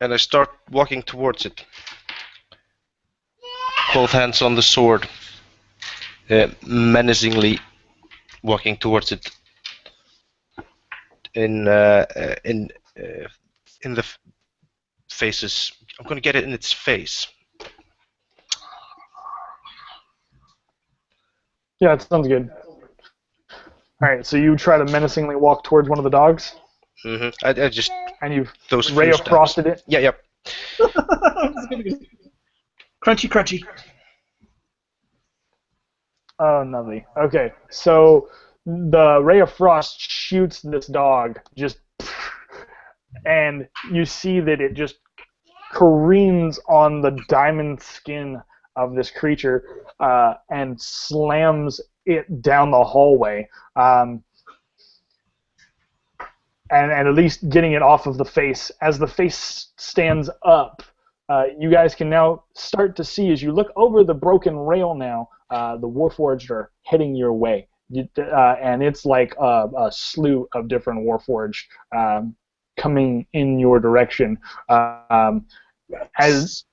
I start walking towards it. Both hands on the sword, menacingly walking towards it. In the faces. I'm gonna get it in its face. Yeah, it sounds good. Alright, so you try to menacingly walk towards one of the dogs? Mm-hmm. I just... And you've those ray of frosted it? Yeah, yep. Crunchy. Oh, lovely. Okay, so the ray of frost shoots this dog, and you see that it just careens on the diamond skin of this creature and slams it down the hallway. And at least getting it off of the face. As the face stands up, you guys can now start to see, as you look over the broken rail now, the Warforged are heading your way. And it's like a slew of different Warforged coming in your direction.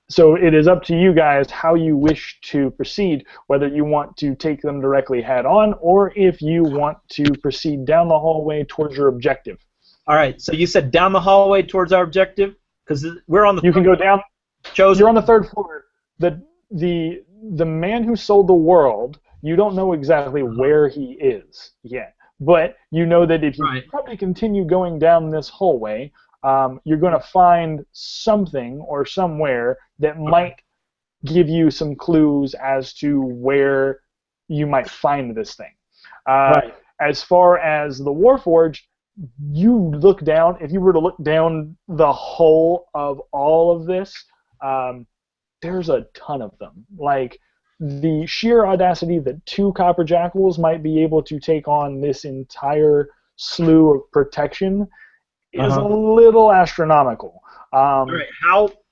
So it is up to you guys how you wish to proceed, whether you want to take them directly head on, or if you want to proceed down the hallway towards your objective. All right, so you said down the hallway towards our objective? Because we're on the. You can go down. Chosen. You're on the third floor. The man who sold the world. You don't know exactly where he is yet, but you know that if you probably continue going down this hallway, you're going to find something or somewhere that might give you some clues as to where you might find this thing. As far as the Warforged, you look down. If you were to look down the whole of all of this, there's a ton of them. Like, the sheer audacity that 2 Copper Jackals might be able to take on this entire slew of protection is a little astronomical. Right.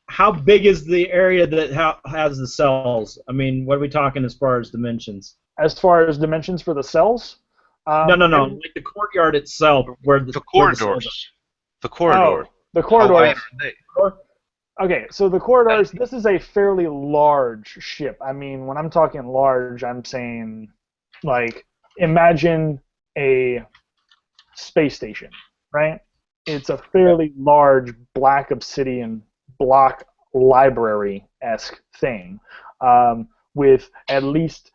How big is the area that has the cells? I mean, what are we talking as far as dimensions? As far as dimensions for the cells? No. Like the courtyard itself, where the corridors. The corridor. Oh, the corridor. Okay, so the corridors, this is a fairly large ship. I mean, when I'm talking large, I'm saying, like, imagine a space station, right? It's a fairly large black obsidian block library-esque thing, with at least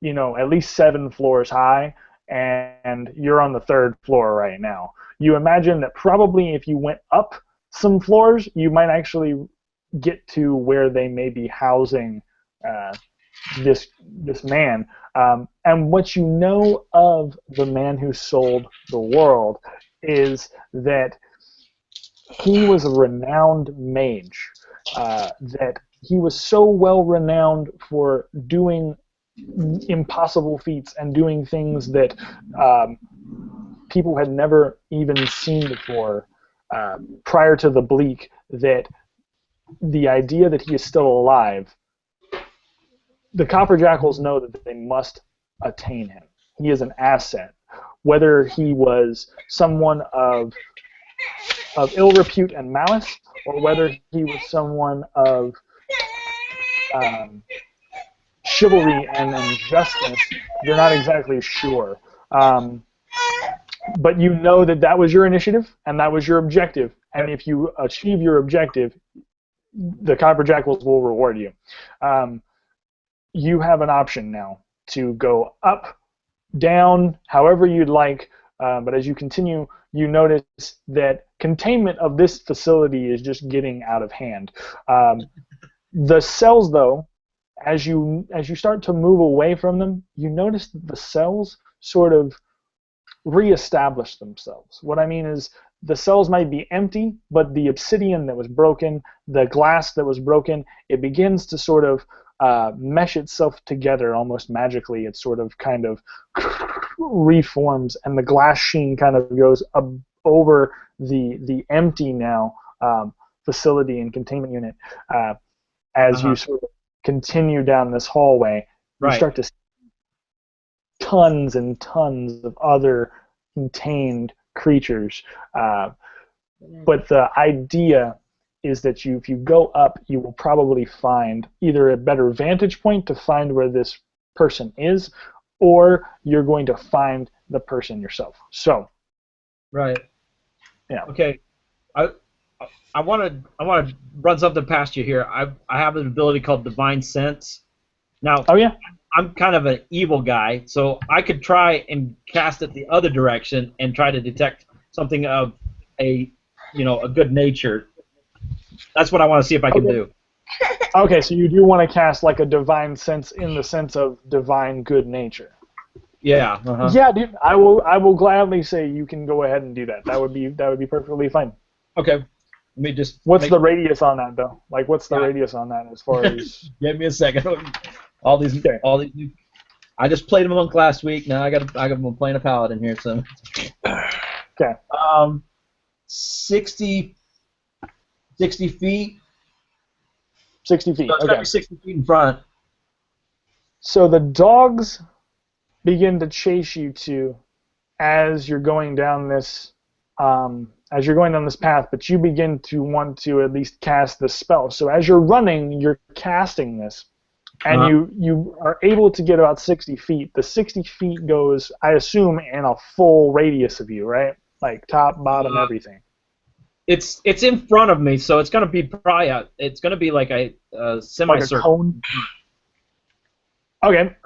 7 floors high, and you're on the 3rd floor right now. You imagine that probably if you went up some floors, you might actually get to where they may be housing this man. And what you know of the man who sold the world is that he was a renowned mage. That he was so well renowned for doing impossible feats and doing things that people had never even seen before. Prior to the Bleak, that the idea that he is still alive, the Copper Jackals know that they must attain him. He is an asset. Whether he was someone of ill repute and malice, or whether he was someone of chivalry and justice, you're not exactly sure. But you know that was your initiative, and that was your objective. And if you achieve your objective, the Copper Jackals will reward you. You have an option now to go up, down, however you'd like. But as you continue, you notice that containment of this facility is just getting out of hand. The cells, though, as you start to move away from them, you notice that the cells sort of reestablish themselves. What I mean is, the cells might be empty, but the obsidian that was broken, the glass that was broken, it begins to sort of mesh itself together almost magically. It sort of kind of reforms, and the glass sheen kind of goes over the empty now facility and containment unit. As you sort of continue down this hallway, you start to see tons and tons of other contained creatures. But the idea is that if you go up, you will probably find either a better vantage point to find where this person is, or you're going to find the person yourself. So. Right. Yeah. Okay. I want to run something past you here. I have an ability called Divine Sense. Now. Oh yeah. I'm kind of an evil guy, so I could try and cast it the other direction and try to detect something of a good nature. That's what I want to see if I can do. Okay, so you do want to cast like a divine sense in the sense of divine good nature. Yeah. Yeah, dude. I will gladly say you can go ahead and do that. That would be perfectly fine. Okay. Let me just. What's the radius on that though? Like, what's the radius on that as far as? Give me a second. All these new. I just played a monk last week. Now I'm playing a paladin here. So. Okay. 60 feet. 60 feet. So it's okay. got to be 60 feet in front. So the dogs begin to chase you two as you're going down this path, but you begin to want to at least cast the spell. So as you're running, you're casting this, and you are able to get about 60 feet. The 60 feet goes, I assume, in a full radius of you, right? Like top, bottom, everything. It's in front of me, so it's gonna be probably it's gonna be like a Like a semicircle. cone. Okay.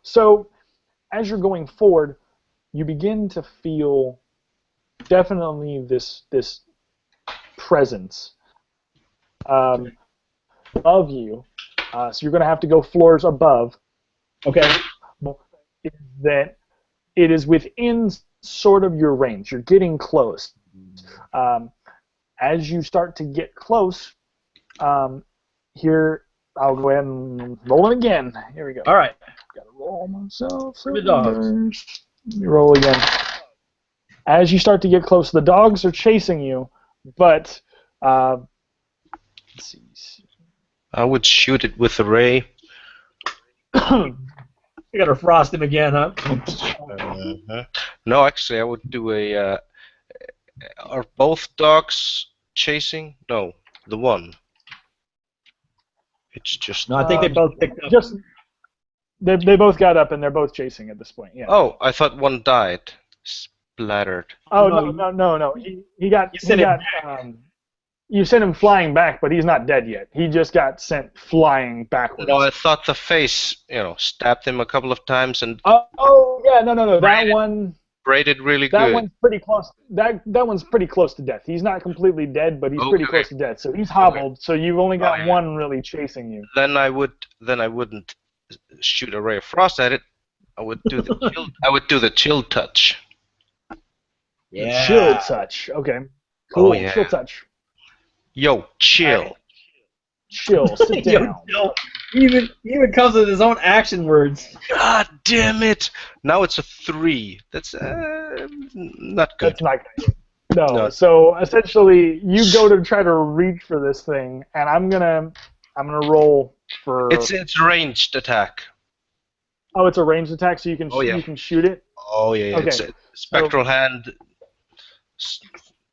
So as you're going forward, you begin to feel definitely this presence above you. So you're going to have to go floors above. Okay. Is that it is within sort of your range. You're getting close. As you start to get close, here I'll go ahead and roll it again. Here we go. All right. Gotta roll myself. The dogs. Let me roll again. As you start to get close, the dogs are chasing you, but let's see. I would shoot it with a ray. We gotta frost him again, huh? No, actually, I would do a. Are both dogs chasing? No, the one. It's just. No, I think they both picked up. Just they both got up and they're both chasing at this point. Yeah. Oh, I thought one died. Splattered. Oh No, no. He got. You sent him You sent him flying back, but he's not dead yet. He just got sent flying backwards. No, I thought the face, stabbed him a couple of times and Oh yeah, no. That Braided. one. braided really That good. one's pretty close. That one's pretty close to death. He's not completely dead, but he's pretty Okay. close to death. So he's hobbled. So you've only got yeah. one really chasing you. Then I wouldn't shoot a ray of frost at it. I would do the chill touch. Yeah. Chill touch. Okay. Cool. Oh, yeah. Chill touch. Yo, chill. Chill. Sit down. Yo, he even comes with his own action words. God damn it! Now it's a 3. That's not good. That's not good. No. No. So essentially, you go to try to reach for this thing, and I'm gonna roll for. It's a ranged attack. Oh, it's a ranged attack, so you can Oh, yeah. you can shoot it. Oh yeah, Okay. it's a spectral hand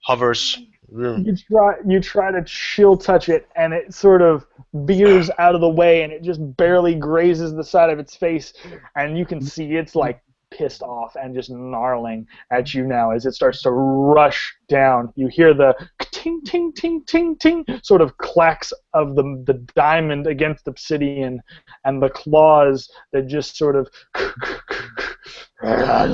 hovers. You try to chill touch it, and it sort of veers out of the way, and it just barely grazes the side of its face, and you can see it's like pissed off and just gnarling at you now as it starts to rush down. You hear the ting ting ting ting ting sort of clacks of the diamond against obsidian, and the claws that just sort of I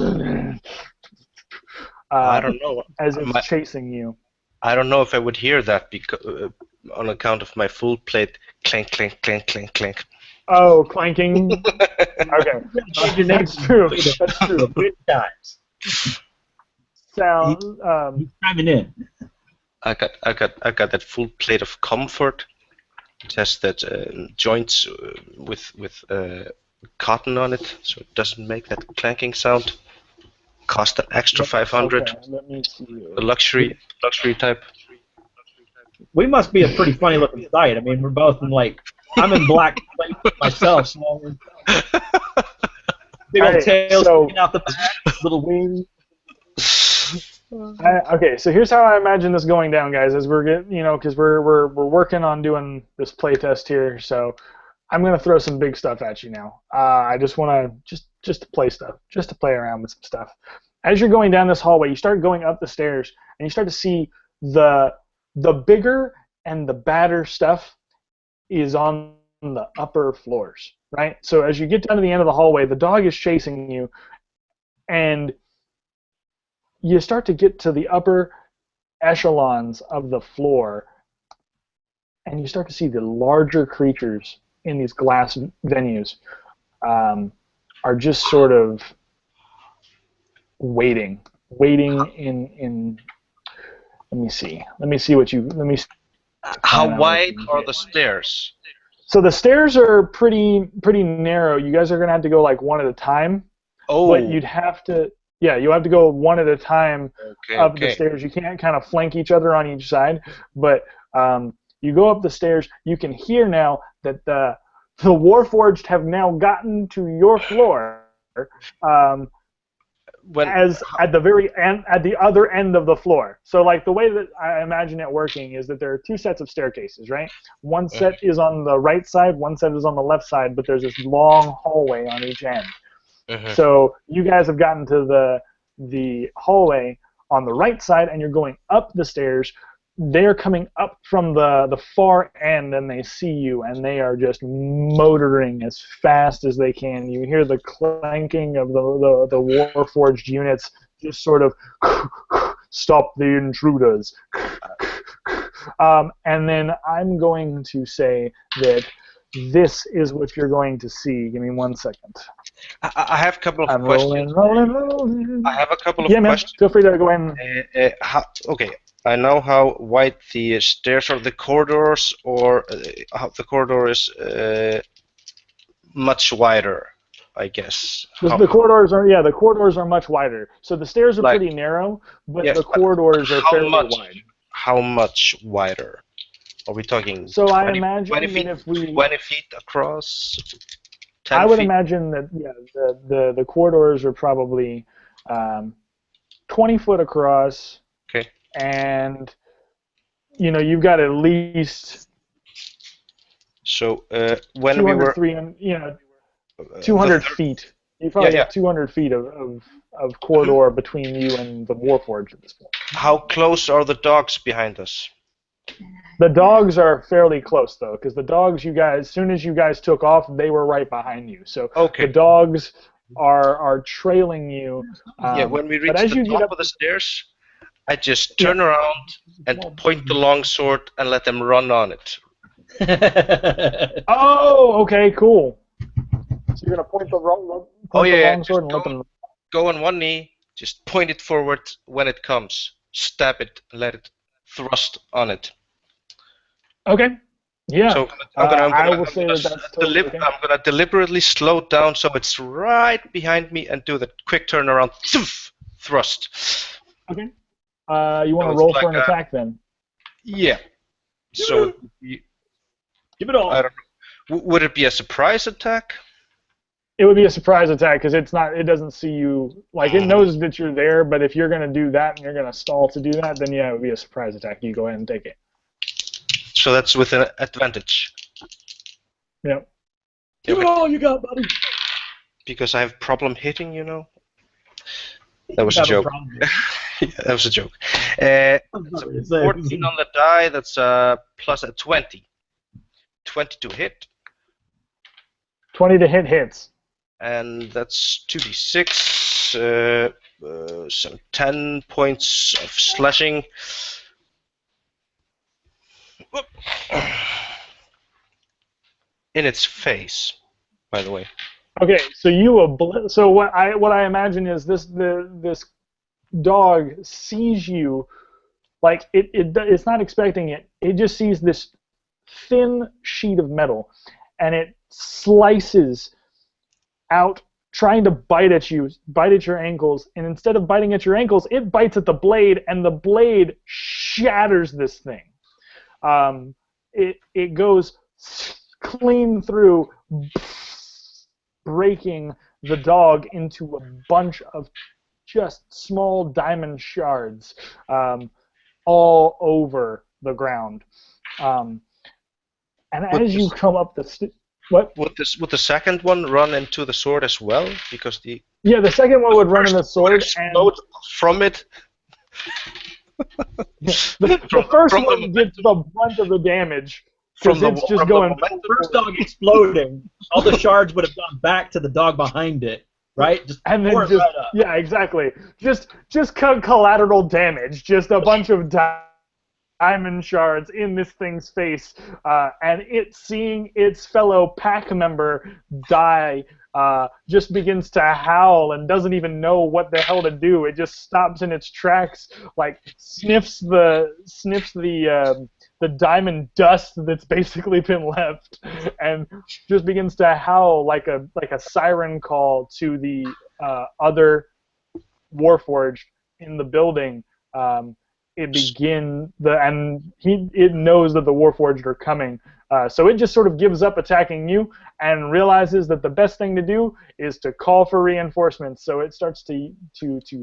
don't know. as it's chasing you. I don't know if I would hear that because on account of my full plate clank clank clank clank clank. Oh, clanking. Okay, that's true. That's true. Good times. Sound. He's chiming in. I got that full plate of comfort. It has that joints with cotton on it, so it doesn't make that clanking sound. Cost an extra 500. Okay, let me see. The luxury type. We must be a pretty funny looking sight. I mean, we're both in I'm in black myself, so big old Hey, tails so- sticking out the back, little wings. Okay, so here's how I imagine this going down, guys. As we're getting, because we're working on doing this playtest here. So I'm gonna throw some big stuff at you now. I just want to just to play stuff, just to play around with some stuff. As you're going down this hallway, you start going up the stairs, and you start to see the bigger and the badder stuff is on the upper floors, right? So as you get down to the end of the hallway, the dog is chasing you, and you start to get to the upper echelons of the floor, and you start to see the larger creatures in these glass venues are just sort of waiting in. Let me see what you. How wide are the stairs? So the stairs are pretty narrow. You guys are gonna have to go like one at a time. Oh. But you'd have to. Yeah, you have to go one at a time up the Okay. stairs. You can't kind of flank each other on each side, but you go up the stairs. You can hear now that the Warforged have now gotten to your floor, as at the very end, at the other end of the floor. So like the way that I imagine it working is that there are two sets of staircases, right? One set is on the right side, one set is on the left side, but there's this long hallway on each end. Mhm. So you guys have gotten to the hallway on the right side and you're going up the stairs, they're coming up from the far end and they see you and they are just motoring as fast as they can. You hear the clanking of the Warforged units just sort of stop the intruders. And then I'm going to say that this is what you're going to see. Give me 1 second. I have a couple of I'm questions. rolling. I have a couple of Yeah, man. questions. Feel free to go in. Okay, I know how wide the stairs are, the corridors, or how the corridor is much wider, I guess. The corridors are much wider. So the stairs are pretty narrow, but yeah, the corridors are fairly wide. How much wider? Are we talking? So 20, I imagine 20 feet, that if we 20 feet across. 10 I would feet? imagine that the corridors are probably 20 foot across. Okay. And you've got at least So when we were 200 feet. You probably have 200 feet of corridor between you and the Warforged at this point. How close are the dogs behind us? The dogs are fairly close though, because the dogs as soon as you guys took off, they were right behind you. So the dogs are trailing you. When we reach the top of the stairs, I just turn around and point the longsword and let them run on it. Oh, okay, cool. So you're gonna point the longsword and let them go on one knee, just point it forward when it comes, stab it, let it thrust on it. Okay. Yeah. So I'm gonna deliberately slow down so it's right behind me and do the quick turnaround, thrust. Okay. You want to roll for an attack then? Yeah. So give it all. I don't know. Would it be a surprise attack? It would be a surprise attack because it doesn't see you. Like, it knows that you're there, but if you're going to do that and you're going to stall to do that, then yeah, it would be a surprise attack. You go ahead and take it. So that's with an advantage. Yep. Give it all you got, buddy. Because I have problem hitting, That was a joke. That was a joke. It's a 14 on the die. That's plus a 20. 20 to hit. 20 to hit hits. And that's 2d6. So 10 points of slashing. In its face, by the way. Okay, so what I imagine is this dog sees you, like it's not expecting it. It just sees this thin sheet of metal, and it slices out, trying to bite at your ankles. And instead of biting at your ankles, it bites at the blade, and the blade shatters this thing. It goes clean through, breaking the dog into a bunch of just small diamond shards all over the ground. And as you come up the what? Would the second one run into the sword as well? Because the second one would run in the sword and from it. the first one gets the brunt of the damage. Because it's just going. The first dog exploding, all the shards would have gone back to the dog behind it, right? And then just right up. Yeah, exactly. Just collateral damage. Just a bunch of diamond shards in this thing's face, and it seeing its fellow pack member die. Just begins to howl and doesn't even know what the hell to do. It just stops in its tracks, like sniffs the diamond dust that's basically been left, and just begins to howl like a siren call to the other Warforged in the building. It knows that the Warforged are coming. So it just sort of gives up attacking you and realizes that the best thing to do is to call for reinforcements. So it starts to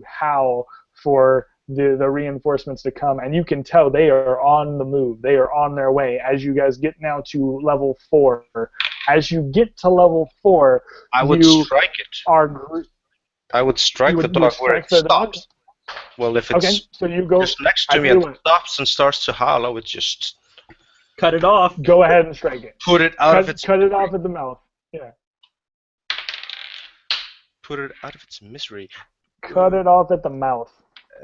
howl for the reinforcements to come, and you can tell they are on the move. They are on their way as you guys get now to level 4. As you get to level 4, I would strike it. I would strike the dog where it stops. Well, if Okay, it's so you go. just next I to me tell you and what, stops and starts to howl, I would just Cut it off. go ahead and strike it. put it out of its Cut it off at the mouth. Yeah. put it out of its misery. Cut it off at the mouth.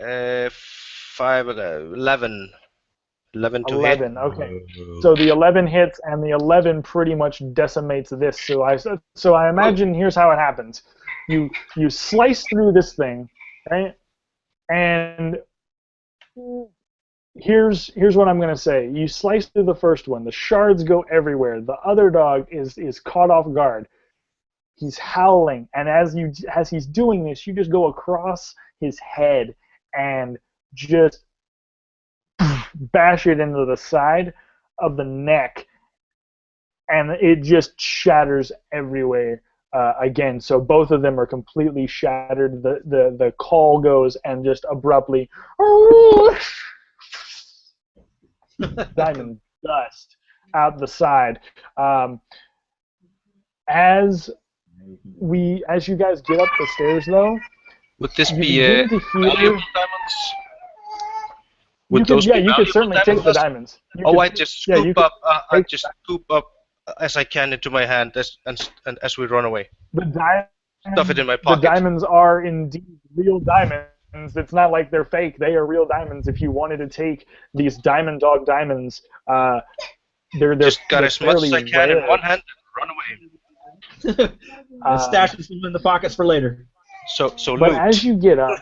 5 and 11. 11 to hit. 11. Okay. So the 11 hits, and the 11 pretty much decimates this. So I imagine here's how it happens. You slice through this thing, right? And here's what I'm gonna say. You slice through the first one. The shards go everywhere. The other dog is caught off guard. He's howling, and as he's doing this, you just go across his head and just bash it into the side of the neck, and it just shatters everywhere again. So both of them are completely shattered. The call goes, and just abruptly, diamond dust out the side. As you guys get up the stairs, though, Would this you be begin to hear. valuable diamonds? You Would could, those yeah, be you could valuable certainly take the diamonds? diamonds. You Oh, could- I just yeah, you scoop could up. I take just scoop up as I can into my hand as we run away. Stuff it in my The pocket. diamonds are indeed real diamonds. It's not like they're fake. They are real diamonds. If you wanted to take these diamond dog diamonds, they're Just got they're as much as I fairly can in rare. one hand and run away. And stash them in the pockets for later. So But loot. as you get up,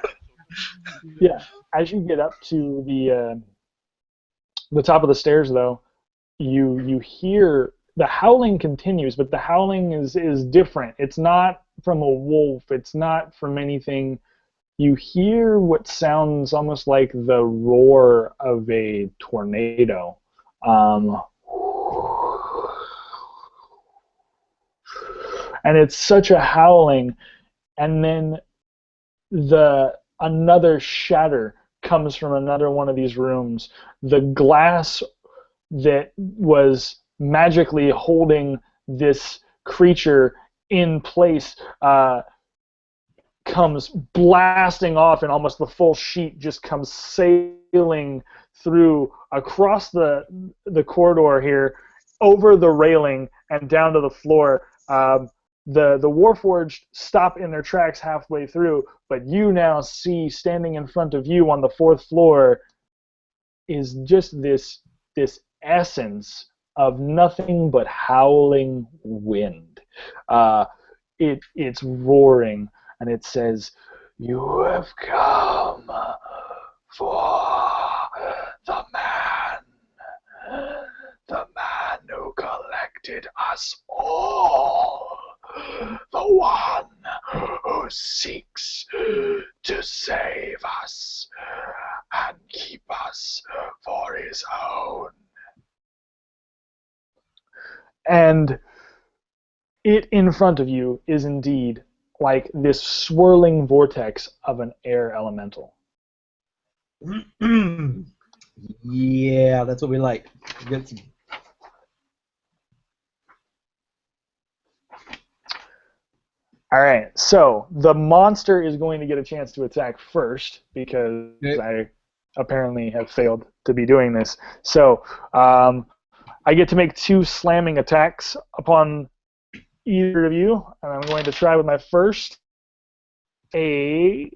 as you get up to the top of the stairs, though, you hear the howling continues, but the howling is different. It's not from a wolf. It's not from anything. You hear what sounds almost like the roar of a tornado. And it's such a howling, and then another shatter comes from another one of these rooms. The glass that was magically holding this creature in place comes blasting off, and almost the full sheet just comes sailing through across the corridor here, over the railing and down to the floor. The Warforged stop in their tracks halfway through, but you now see standing in front of you on the 4th floor is just this essence of nothing but howling wind. It's roaring, and it says, "You have come for the man who collected us all, the one who seeks to save us and keep us for his own." And it in front of you is indeed like this swirling vortex of an air elemental. Yeah, that's what we like. Get some. All right, so the monster is going to get a chance to attack first because I apparently have failed to be doing this. So I get to make 2 slamming attacks upon either of you, and I'm going to try with my first. A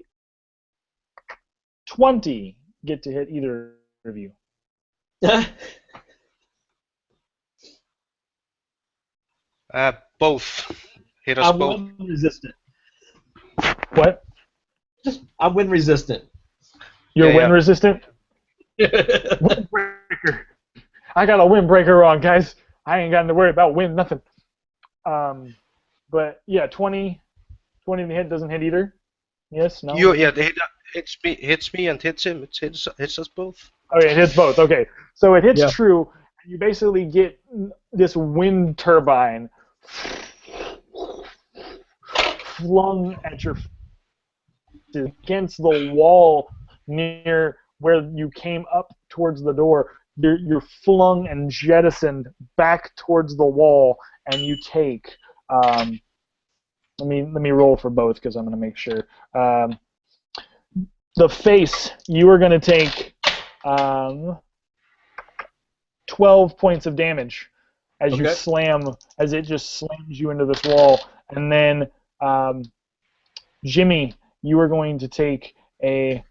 20 get to hit either of you. Both. Hit us I'm both. wind resistant. What? I'm wind resistant. You're Yeah, wind resistant? Windbreaker. I got a windbreaker on, guys. I ain't got to worry about wind, nothing. But yeah, 20 to hit doesn't hit either. Yes, no. The hit hits me and hits him. It hits us both. Okay, it hits both. Okay, so it hits Yeah. true. And you basically get this wind turbine flung at your against the wall near where you came up towards the door. You're flung and jettisoned back towards the wall, and you take. Let me roll for both because I'm going to make sure. the face, you are going to take 12 points of damage as you as it just slams you into this wall. And then Jimmy, you are going to take a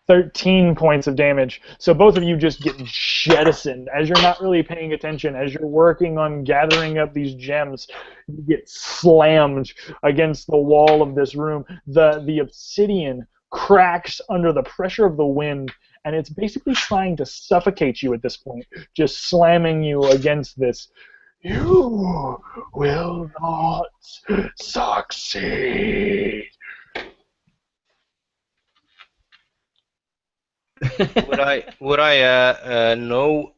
13 points of damage. So both of you just get jettisoned as you're not really paying attention. As you're working on gathering up these gems, you get slammed against the wall of this room. The obsidian cracks under the pressure of the wind, and it's basically trying to suffocate you at this point, just slamming you against this. You will not succeed. Would I know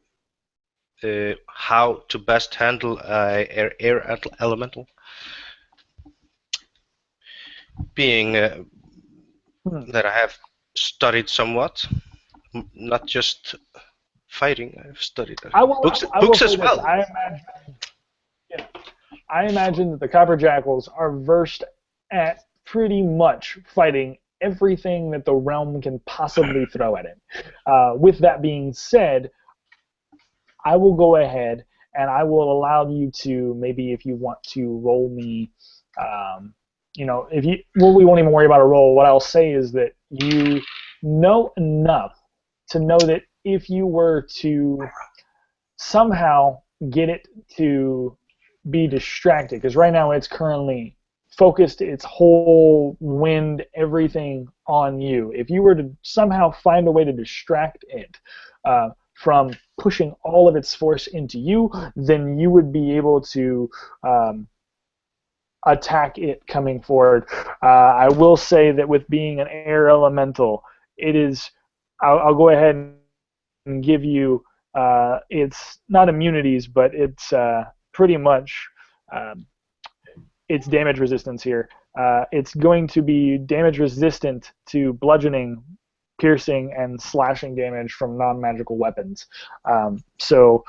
how to best handle air elemental? Being that I have studied somewhat, not just fighting. I've studied books as well. I imagine that the Copper Jackals are versed at pretty much fighting everything that the realm can possibly throw at it. With that being said, I will go ahead and I will allow you to, maybe if you want to roll me, we won't even worry about a roll. What I'll say is that you know enough to know that if you were to somehow get it to be distracted, because right now it's currently focused its whole wind, everything on you. If you were to somehow find a way to distract it from pushing all of its force into you, then you would be able to attack it coming forward. I will say that with being an air elemental, it is. I'll go ahead and give you. It's not immunities, but it's pretty much. It's damage resistance here. It's going to be damage resistant to bludgeoning, piercing, and slashing damage from non-magical weapons. So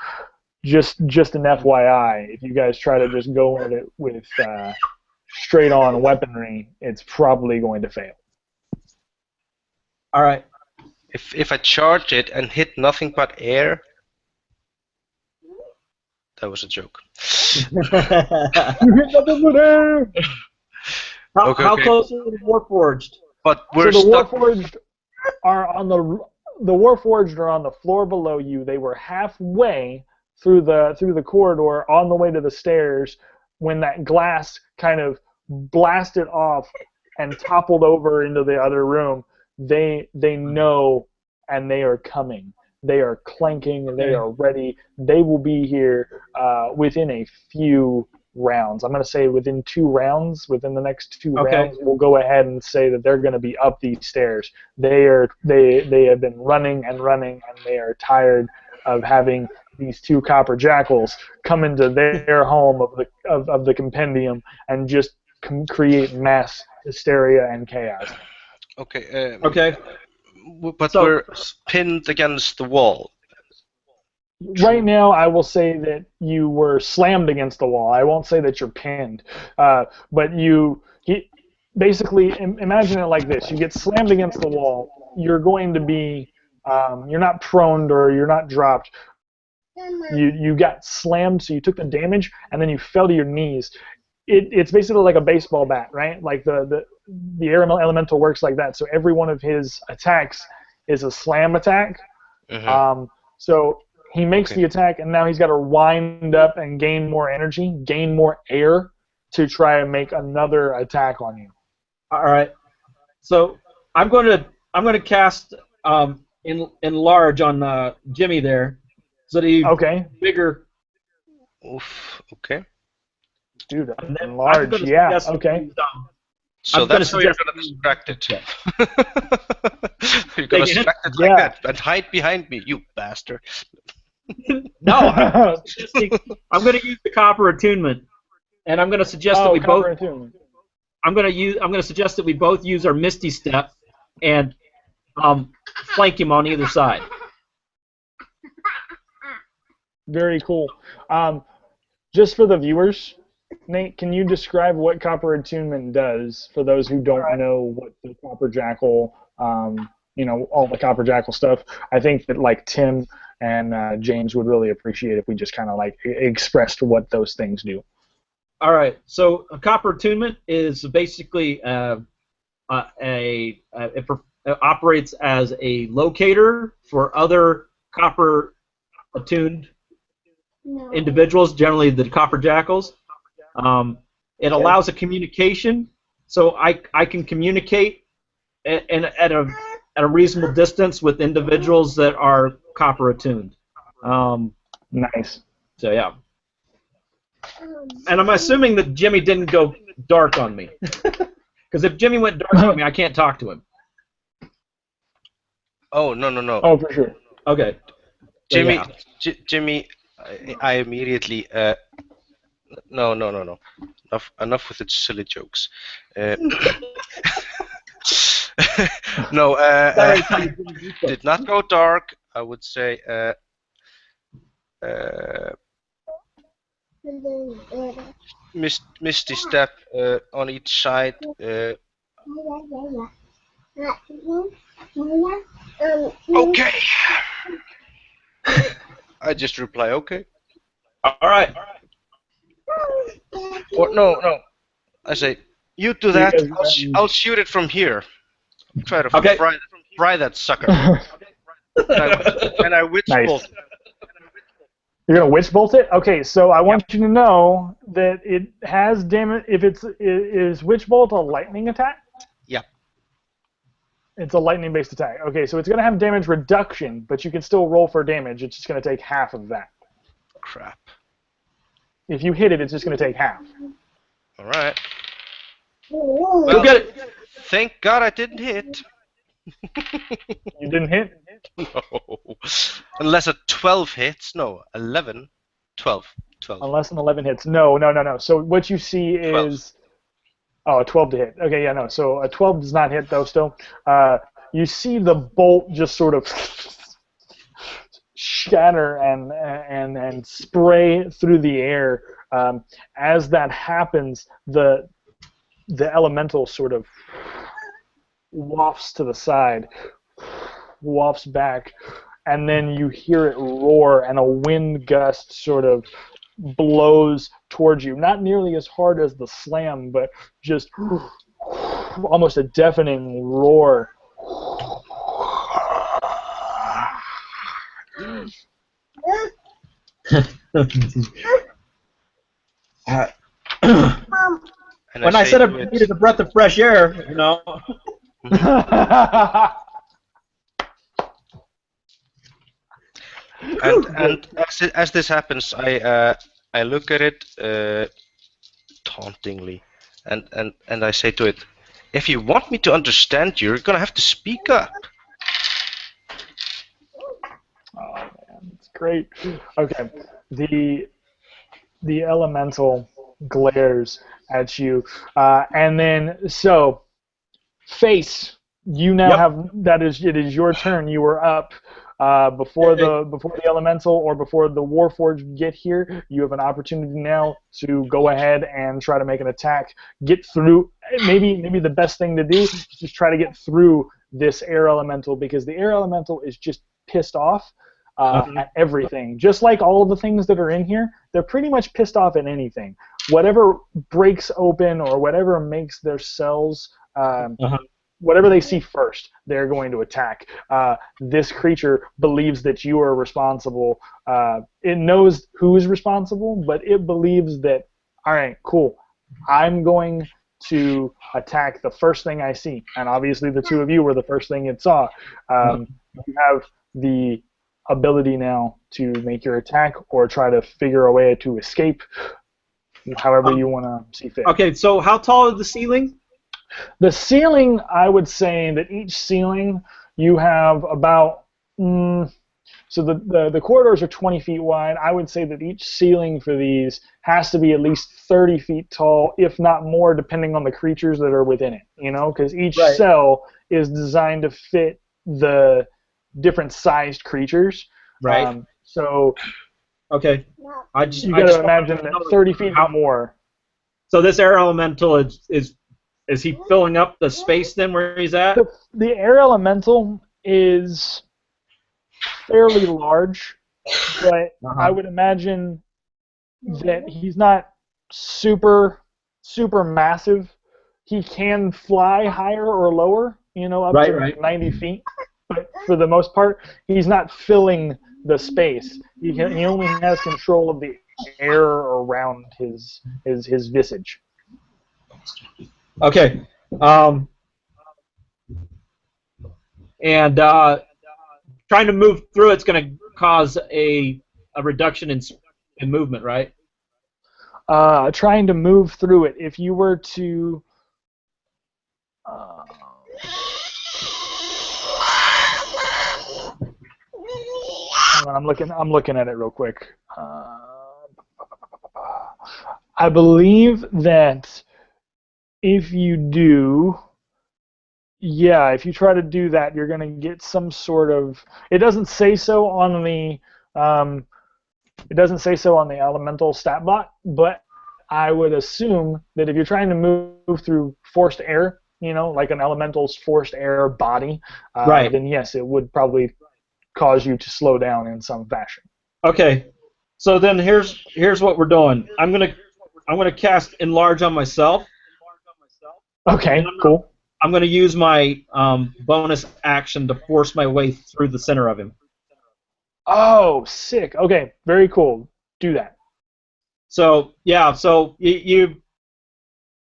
just an FYI, if you guys try to just go at it with straight-on weaponry, it's probably going to fail. All right. If I charge it and hit nothing but air, that was a joke. How close are the Warforged? But we're so the stuck. Warforged are on the Warforged are on the floor below you. They were halfway through the corridor on the way to the stairs when that glass kind of blasted off and toppled over into the other room. They know, and they are coming. They are clanking, and they are ready. They will be here within a few rounds. I'm going to say within 2 rounds, within the next 2 rounds, we'll go ahead and say that they're going to be up these stairs. They have been running, and they are tired of having these 2 Copper Jackals come into their home of the Compendium and just create mass hysteria and chaos. Okay. But So, we're pinned against the wall. Right now, I will say that you were slammed against the wall. I won't say that you're pinned, but basically imagine it like this: you get slammed against the wall. You're going to be, you're not prone or you're not dropped. You got slammed, so you took the damage, and then you fell to your knees. It's basically like a baseball bat, right? Like the air elemental works like that. So every one of his attacks is a slam attack. Mm-hmm. So he makes the attack, and now he's got to wind up and gain more energy, gain more air to try and make another attack on you. All right. So I'm going to cast enlarge on Jimmy there, so that he's bigger. Oof. Okay. Dude, enlarge. Yeah. Okay. So that's how you're going to distract it. You're going to distract it like that and hide behind me, you bastard. No, I'm going to use the copper attunement, and I'm going to suggest that we both. Attunement. I'm going to suggest that we both use our Misty Step and flank him on either side. Very cool. Just for the viewers, Nate, can you describe what copper attunement does for those who don't know what the Copper Jackal, all the Copper Jackal stuff? I think that like Tim and James would really appreciate if we just kind of like expressed what those things do. All right. So a copper attunement is basically it operates as a locator for other copper attuned individuals, generally the Copper Jackals. It allows a communication, so I can communicate at a reasonable distance with individuals that are copper attuned. Nice. So yeah. And I'm assuming that Jimmy didn't go dark on me, because if Jimmy went dark on me, I can't talk to him. Oh, no. Oh, for sure. Okay. Jimmy, Yeah. Jimmy, I immediately. No. Enough with the silly jokes. No, did not go dark. I would say. Misty step on each side. Okay. I just reply okay. All right. Or no. I say you do that. I'll shoot it from here. Try to fry that sucker. and I witch bolt. You're gonna witch bolt it? Okay, so I want you to know that it has damage. If is witch bolt a lightning attack? Yeah. It's a lightning-based attack. Okay, so it's gonna have damage reduction, but you can still roll for damage. It's just gonna take half of that. Crap. If you hit it, it's just gonna take half. All right. Go Well, get it. thank God I didn't hit. You didn't hit? No. Unless a 12 hits. No, 11. 12. Unless an 11 hits. No. So what you see 12. is... Oh, a 12 to hit. Okay, yeah, no. So a 12 does not hit, though, still. You see the bolt just sort of shatter and spray through the air. As that happens, the elemental sort of wafts to the side, wafts back, and then you hear it roar, and a wind gust sort of blows towards you. Not nearly as hard as the slam, but just almost a deafening roar. When I said I needed a breath of fresh air, and as this happens, I look at it tauntingly, and I say to it, "If you want me to understand you, you're gonna have to speak up." Oh man, it's great. Okay, the elemental glares at you, and then so face. You now have it is your turn. You were up before the elemental or before the Warforged get here. You have an opportunity now to go ahead and try to make an attack. Get through. Maybe the best thing to do is just try to get through this air elemental, because the air elemental is just pissed off at everything. Just like all of the things that are in here, they're pretty much pissed off at anything. Whatever breaks open or whatever makes their cells. Whatever they see first, they're going to attack. This creature believes that you are responsible. It knows who's responsible, but it believes that, all right, cool, I'm going to attack the first thing I see. And obviously the two of you were the first thing it saw. You have the ability now to make your attack or try to figure a way to escape, however you want to see fit. Okay, so how tall is the ceiling? The ceiling, I would say that each ceiling you have about, so the corridors are 20 feet wide. I would say that each ceiling for these has to be at least 30 feet tall, if not more, depending on the creatures that are within it, because each cell is designed to fit the different sized creatures. Right. So okay. You got to imagine that 30 feet or more. So this air elemental is he filling up the space then where he's at? The air elemental is fairly large, but I would imagine that he's not super massive. He can fly higher or lower, up to 90 feet. But for the most part, he's not filling the space. He only has control of the air around his visage. Okay. And trying to move through it's going to cause a reduction in movement, right? Trying to move through it. If you were to I'm looking at it real quick. I believe that if you do, if you try to do that, you're going to get some sort of. It doesn't say so on the. It doesn't say so on the elemental stat block, but I would assume that if you're trying to move through forced air, like an elemental's forced air body, then yes, it would probably cause you to slow down in some fashion. Okay, so then here's what we're doing. I'm gonna cast enlarge on myself. Okay, cool. I'm gonna use my bonus action to force my way through the center of him. Oh, sick. Okay, very cool. Do that. So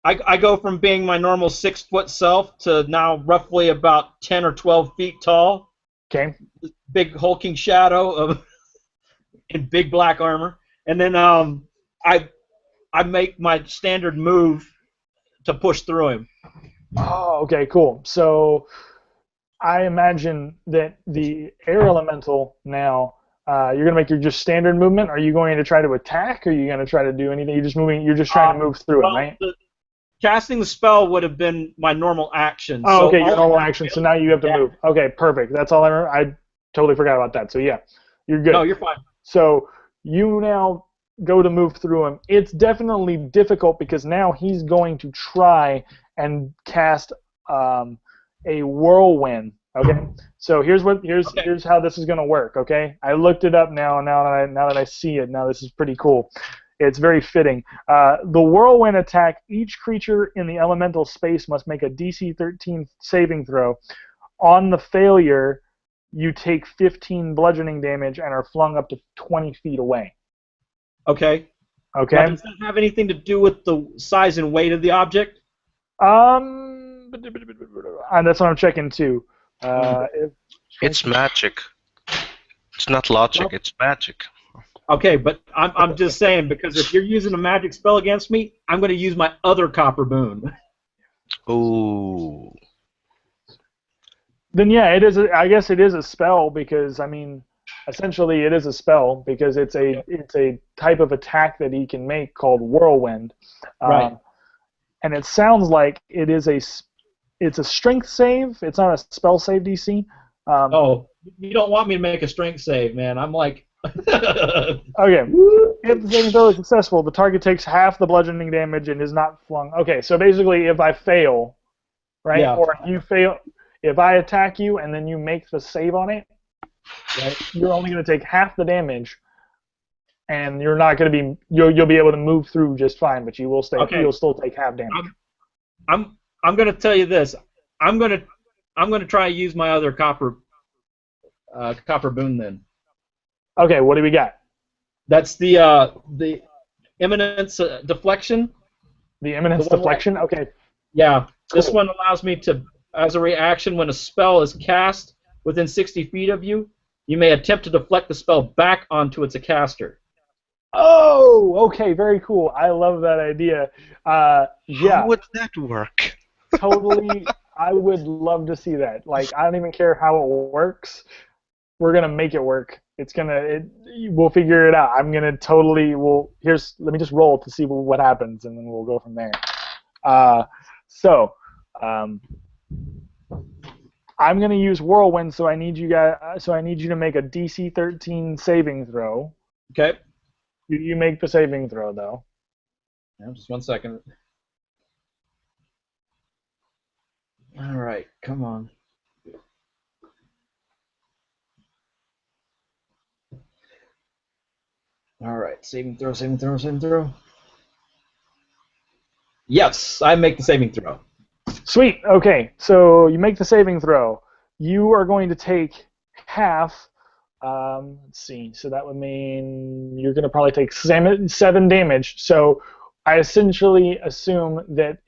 I go from being my normal 6-foot self to now roughly about 10 or 12 feet tall. Okay. Big hulking shadow in big black armor, and then I make my standard move to push through him. Oh, okay, cool. So I imagine that the air elemental now, you're gonna make your just standard movement. Are you going to try to attack? Or are you gonna try to do anything? You're just trying to move through it, right? Casting the spell would have been my normal action. Oh, okay, your normal action. So now you have to move. Okay, perfect. That's all I remember. I totally forgot about that. So yeah, you're good. No, you're fine. So you now go to move through him. It's definitely difficult because now he's going to try and cast a whirlwind. Okay, so here's how this is going to work. Okay, I looked it up now. Now that I see it, now this is pretty cool. It's very fitting. The whirlwind attack. Each creature in the elemental space must make a DC 13 saving throw. On the failure, you take 15 bludgeoning damage and are flung up to 20 feet away. Okay. Okay. Now, does that have anything to do with the size and weight of the object? And that's what I'm checking too. It's magic. It's not logic. It's magic. Okay, but I'm just saying, because if you're using a magic spell against me, I'm going to use my other copper boon. Ooh. Then yeah, it is. I guess it is a spell because essentially it is a spell because it's a type of attack that he can make called whirlwind. Right. And it sounds like it's a strength save. It's not a spell save DC. You don't want me to make a strength save, man. I'm like. Okay. If the saving throw is successful, the target takes half the bludgeoning damage and is not flung. Okay, so basically, if I fail, right, or you fail, if I attack you and then you make the save on it, right, you're only going to take half the damage, and you're not going to be you'll be able to move through just fine, but you will stay. Okay. You'll still take half damage. I'm going to tell you this. I'm going to try to use my other copper boon then. Okay, what do we got? That's the eminence deflection. The eminence deflection? Okay. Yeah. Cool. This one allows me to, as a reaction, when a spell is cast within 60 feet of you, you may attempt to deflect the spell back onto its caster. Oh, okay, very cool. I love that idea. Yeah. How would that work? Totally. I would love to see that. Like, I don't even care how it works. We're gonna make it work. We'll figure it out. I'm gonna totally. Let me just roll to see what happens, and then we'll go from there. I'm gonna use whirlwind. So I need you to make a DC 13 saving throw. Okay. You make the saving throw though. Yeah, just 1 second. All right, come on. All right, saving throw, saving throw, saving throw. Yes, I make the saving throw. Sweet. Okay, so you make the saving throw. You are going to take half. Let's see. So that would mean you're going to probably take 7 damage. So I essentially assume that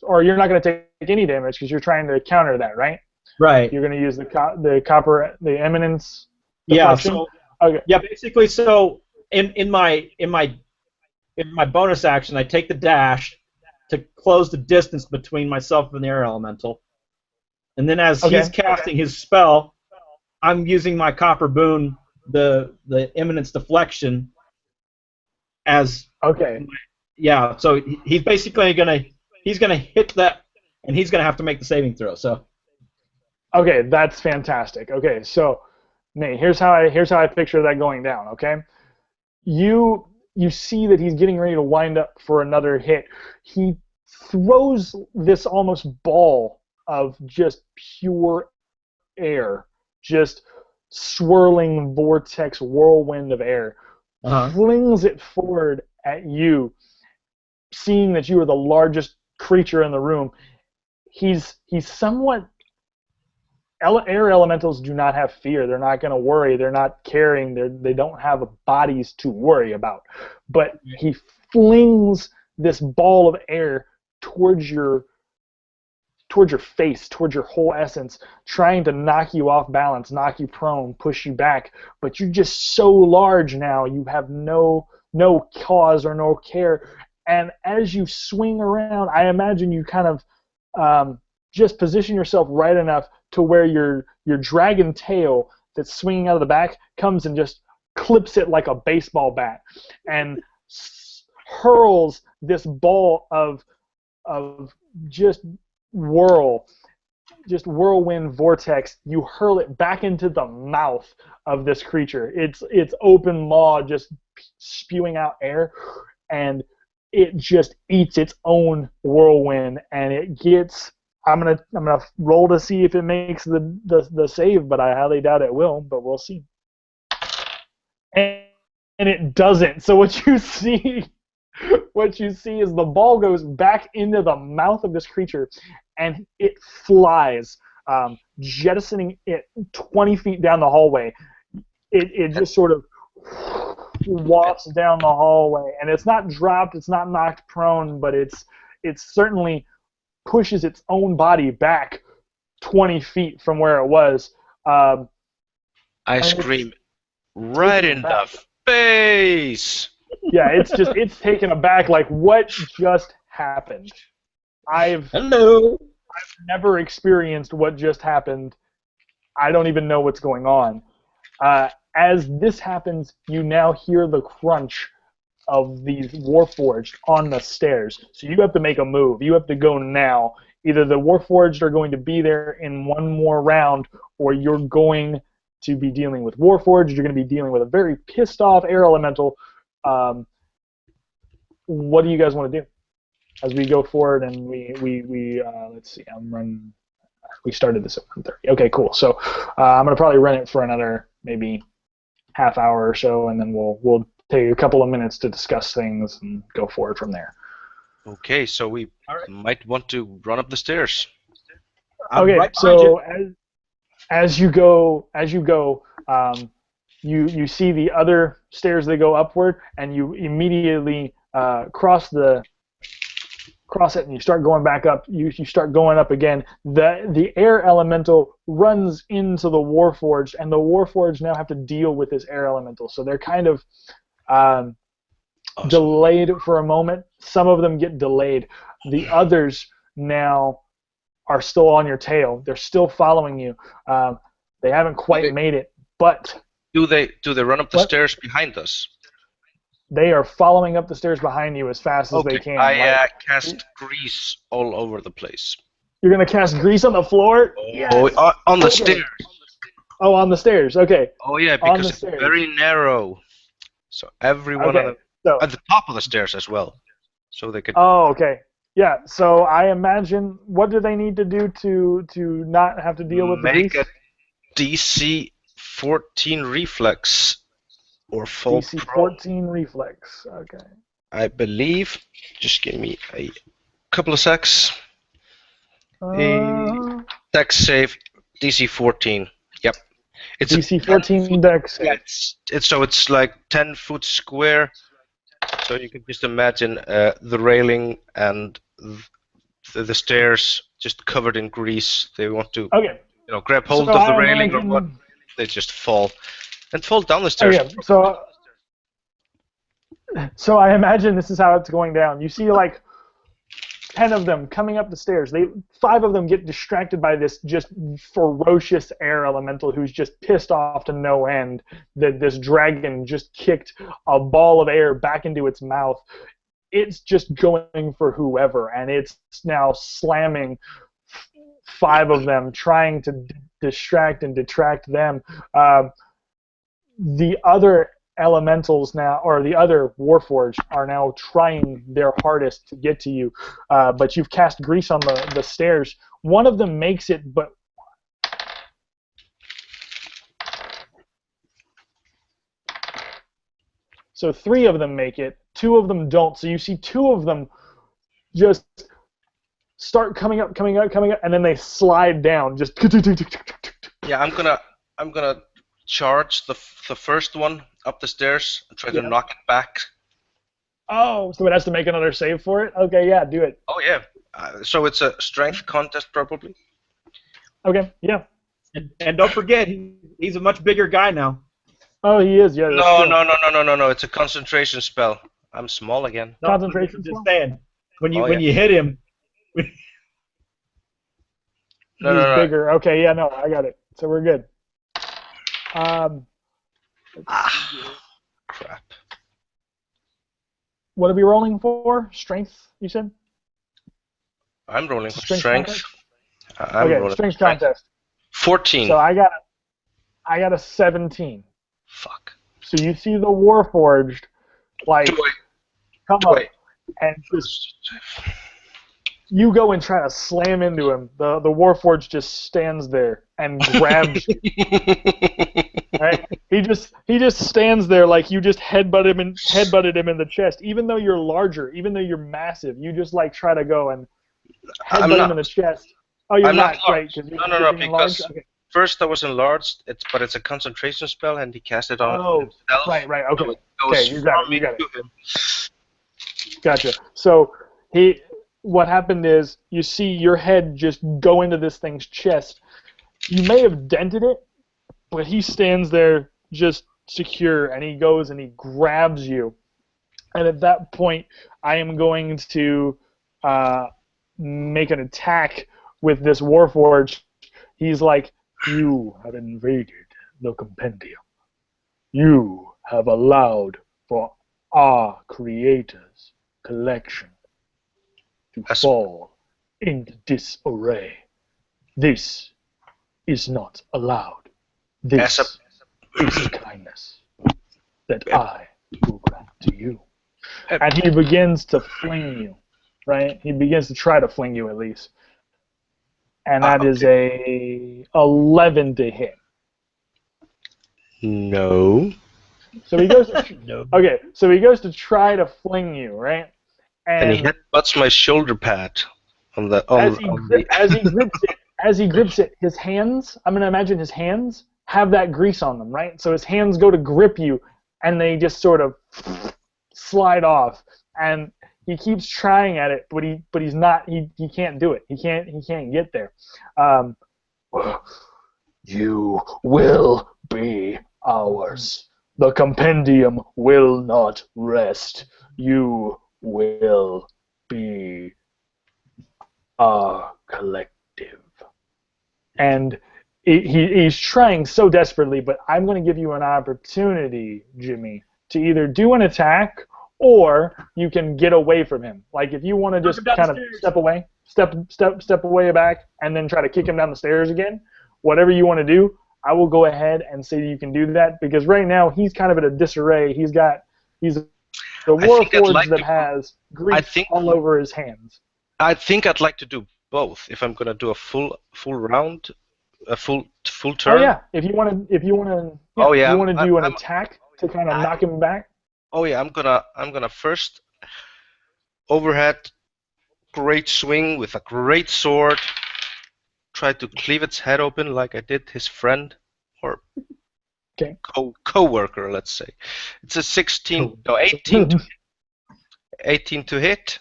or you're not going to take any damage because you're trying to counter that, right? Right. You're going to use the eminence. Yeah. Deflection? So Okay. yeah, basically, so in my bonus action, I take the dash to close the distance between myself and the air elemental, and then as he's casting his spell, I'm using my copper boon, the eminence deflection, as yeah. So he's basically gonna hit that, and he's gonna have to make the saving throw. So okay, that's fantastic. Okay, so Nate, here's how I picture that going down. Okay, you see that he's getting ready to wind up for another hit. He throws this almost ball of just pure air, just swirling vortex whirlwind of air, flings it forward at you. Seeing that you are the largest creature in the room, he's somewhat. Air elementals do not have fear. They're not going to worry. They're not caring. They don't have bodies to worry about. But he flings this ball of air towards your face, towards your whole essence, trying to knock you off balance, knock you prone, push you back. But you're just so large now, you have no cause or no care. And as you swing around, I imagine you kind of just position yourself right enough to where your dragon tail that's swinging out of the back comes and just clips it like a baseball bat and hurls this ball of just whirlwind vortex. You hurl it back into the mouth of this creature. It's open maw just spewing out air, and it just eats its own whirlwind, and it gets. I'm gonna roll to see if it makes the save, but I highly doubt it will. But we'll see. And it doesn't. So what you see is the ball goes back into the mouth of this creature, and it flies, jettisoning it 20 feet down the hallway. It just sort of wafts down the hallway, and it's not dropped, it's not knocked prone, but it's certainly pushes its own body back 20 feet from where it was. I scream, right in the face! Yeah, it's taken aback, like, what just happened? I've never experienced what just happened. I don't even know what's going on. As this happens, you now hear the crunch of these Warforged on the stairs. So you have to make a move. You have to go now. Either the Warforged are going to be there in one more round, or you're going to be dealing with Warforged. You're going to be dealing with a very pissed off air elemental. What do you guys want to do as we go forward? And we let's see. We started this at 1:30. Okay, cool. So I'm going to probably run it for another maybe half hour or so, and then we'll take a couple of minutes to discuss things and go forward from there. Okay, so we might want to run up the stairs. Okay, right so as you go, you see the other stairs that go upward, and you immediately cross it, and you start going back up. You start going up again. The air elemental runs into the Warforged, and the Warforged now have to deal with this air elemental. So they're kind of awesome. Delayed for a moment. Some of them get delayed. The others now are still on your tail. They're still following you. They haven't quite made it, but do they run up the stairs behind us? They are following up the stairs behind you as fast as they can. I cast grease all over the place. You're gonna cast grease on the floor? Yes. On the stairs. Oh, on the stairs. Okay. Oh yeah, because it's very narrow. So everyone at the top of the stairs as well. so they could Oh, okay. Yeah. So I imagine, what do they need to do to not have to deal with the make grease? a DC 14 reflex or fall DC prone. 14 reflex. Okay. I believe. Just give me a couple of secs. Uh, Dex save DC 14. Yep. It's a DC 10 14 foot, dex. yeah, it's like 10-foot square. So you can just imagine the railing and the stairs just covered in grease. They want to, Okay. grab hold So of the I railing or imagine. what? They just fall and fall down the stairs. Okay. So I imagine this is how it's going down. You see like 10 of them coming up the stairs. 5 of them get distracted by this just ferocious air elemental who's just pissed off to no end that this dragon just kicked a ball of air back into its mouth. It's just going for whoever, and it's now slamming 5 of them, trying to distract and detract them. The other elementals now, or the other Warforged, are now trying their hardest to get to you, but you've cast grease on the stairs. One of them makes it, but so 3 of them make it, 2 of them don't. So you see 2 of them just start coming up, and then they slide down. Just Yeah, I'm gonna charge the first one up the stairs and try to knock it back. Oh, so it has to make another save for it? Okay, yeah, do it. Oh yeah. So it's a strength contest probably. Okay, yeah. And don't forget, he's a much bigger guy now. Oh, he is, yeah. No. It's a concentration spell. I'm small again. No, Concentration I'm just spell? saying, when you Oh, when yeah. you hit him, He's bigger. Okay, yeah, no, I got it. So we're good. Crap. What are we rolling for? Strength, you said? I'm rolling for Strength strength. contest? I'm Okay, rolling strength for strength. contest. 14. So I got a 17. Fuck. So you see the Warforged, like, come up and just, you go and try to slam into him. The Warforged just stands there and grabs you. Right? He just stands there like you just headbutted him in the chest. Even though you're larger, even though you're massive, you just like try to go and headbutt him in the chest. Oh, you're I'm not, not right? No, Because because okay. first I was enlarged, but it's a concentration spell and he cast it on himself. Right, okay. So it goes Okay, you got from it. me to him. Gotcha. So what happened is you see your head just go into this thing's chest. You may have dented it, but he stands there just secure, and he goes and he grabs you. And at that point, I am going to make an attack with this Warforged. He's like, you have invaded the Compendium. You have allowed for our Creator's collection to fall into disarray. This is not allowed. This is kindness that I will grant to you. And he begins to fling you, right? He begins to try to fling you at least. And that is a 11 to hit. No. So he goes to, okay, so he goes to try to fling you, right? And he headbutts my shoulder pad on the as he grips it, his hands, I'm gonna imagine his hands have that grease on them, right? So his hands go to grip you and they just sort of slide off. And he keeps trying at it, but he's not, he can't do it. He can't get there. You will be ours. The Compendium will not rest. You will be our collective. And he's trying so desperately, but I'm going to give you an opportunity, Jimmy, to either do an attack or you can get away from him. Like if you want to just kind of step away, step away back, and then try to kick him down the stairs again, whatever you want to do, I will go ahead and say you can do that, because right now he's kind of in a disarray. The I think I'd Warforged like that to. has I grease think all over his hands. I'd like to do both. If I'm gonna do a full round, a full Oh turn. yeah, if you want to, yeah, Oh if yeah, you want to do an attack to kind of I'm knock him back. oh yeah, I'm gonna first overhead great swing with a great sword. Try to cleave its head open like I did his friend or Okay. co-worker, let's say. It's a 18 to hit.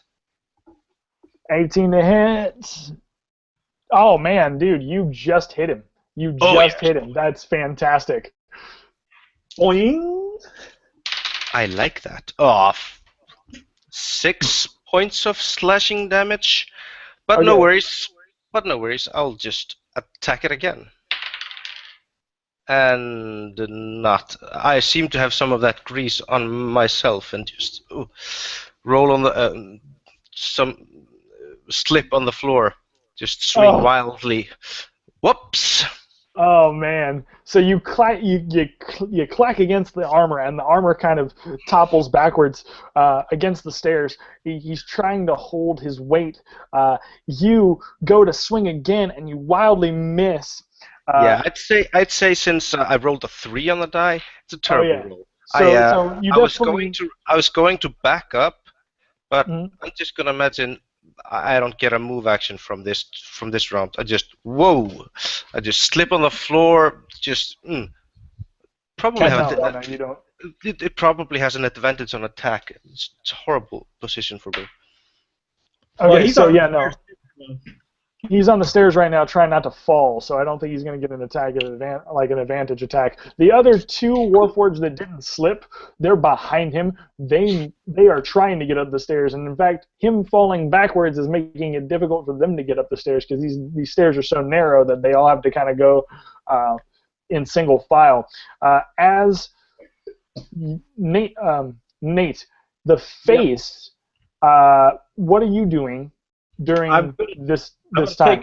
18 to hit. Oh man, dude, you just hit him. You Oh, just yeah. hit him. That's fantastic. Boing. I like that. Oh, 6 points of slashing damage. But no Okay. worries. But no worries. I'll just attack it again. And not. I seem to have some of that grease on myself and just roll on the some slip on the floor. Just swing wildly. Whoops! Oh man! So you clack, you clack against the armor, and the armor kind of topples backwards against the stairs. He's trying to hold his weight. You go to swing again, and you wildly miss. Yeah, I'd say since I rolled a 3 on the die, it's a terrible roll. So you definitely. I was going to back up, but Mhm. I'm just gonna imagine I don't get a move action from this round. I just slip on the floor. Just probably have No, you don't. it probably has an advantage on attack. It's a horrible position for me. Okay, well, he's so on yeah, no. He's on the stairs right now, trying not to fall. So I don't think he's going to get an attack like an advantage attack. The other two Warforged that didn't slip, they're behind him. They are trying to get up the stairs, and in fact, him falling backwards is making it difficult for them to get up the stairs because these stairs are so narrow that they all have to kind of go in single file. As Nate, the face. What are you doing during this time?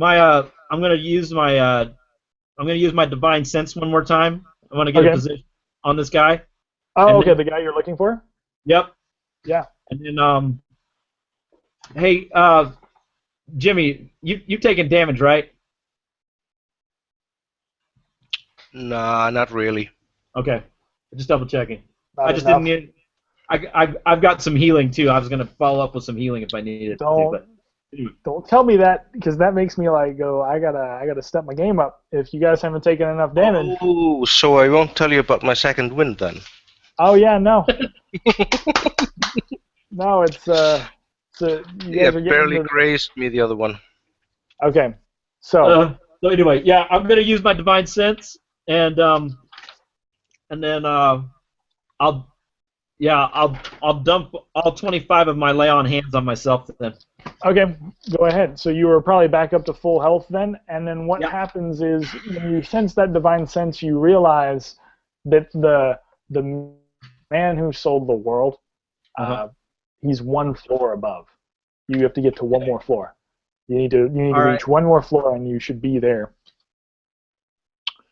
I'm gonna use my divine sense one more time. I want to get a position on this guy. Oh, okay, the guy you're looking for? Yep. Yeah. And then hey, Jimmy, you taking damage, right? Nah, not really. Okay. Just double checking. Not I just enough. didn't need. I've got some healing too. I was gonna follow up with some healing if I needed to, but. Don't tell me that, because that makes me like go. I gotta step my game up. If you guys haven't taken enough damage. Oh, so I won't tell you about my second wind then. Oh yeah, no. No, it's you guys are barely grazed me the other one. Okay, so. So anyway, yeah, I'm gonna use my divine sense, and then I'll dump all 25 of my lay on hands on myself then. Okay, go ahead. So you were probably back up to full health then, and then what happens is when you sense that divine sense, you realize that the man who sold the world, he's one floor above. You have to get to one more floor. You need to reach one more floor, and you should be there.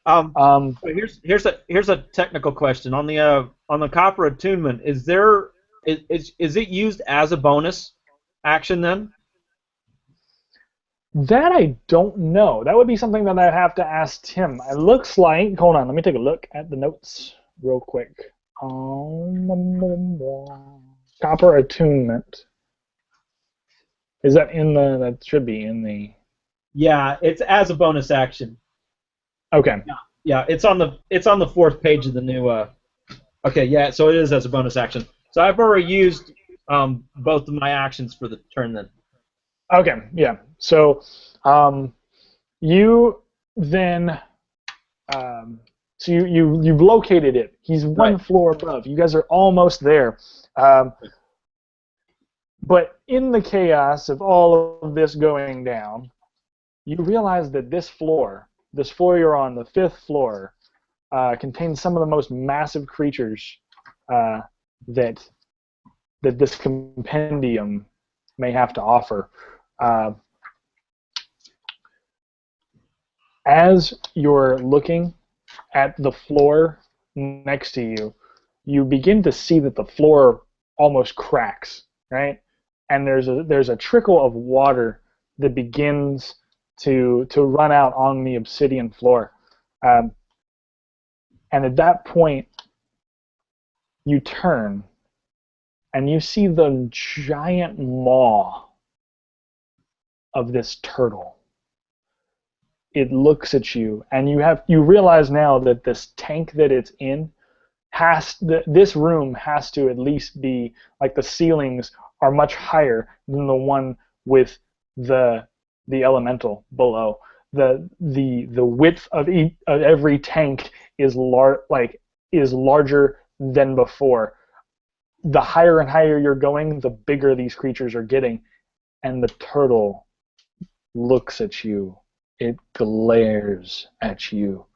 So here's a technical question on the copper attunement. Is it used as a bonus action then? That I don't know. That would be something that I'd have to ask Tim. It looks like. Hold on, let me take a look at the notes real quick. Copper attunement. Is that in the? That should be in the. Yeah, it's as a bonus action. Okay. Yeah, it's on the fourth page of the new. Okay, yeah, so it is as a bonus action. So I've already used both of my actions for the turn then. Okay, yeah. So you then so you've located it. He's one floor above. You guys are almost there. But in the chaos of all of this going down, you realize that this floor you're on, the 5th floor, contains some of the most massive creatures that this compendium may have to offer. As you're looking at the floor next to you, you begin to see that the floor almost cracks, right? And there's a trickle of water that begins to run out on the obsidian floor. And at that point, you turn and you see the giant maw of this turtle. It looks at you, and you realize now that this tank that it's in this room has to at least be, like, the ceilings are much higher than the one with the elemental below. The width of every tank is larger than before. The higher and higher you're going, the bigger these creatures are getting, and the turtle looks at you. It glares at you,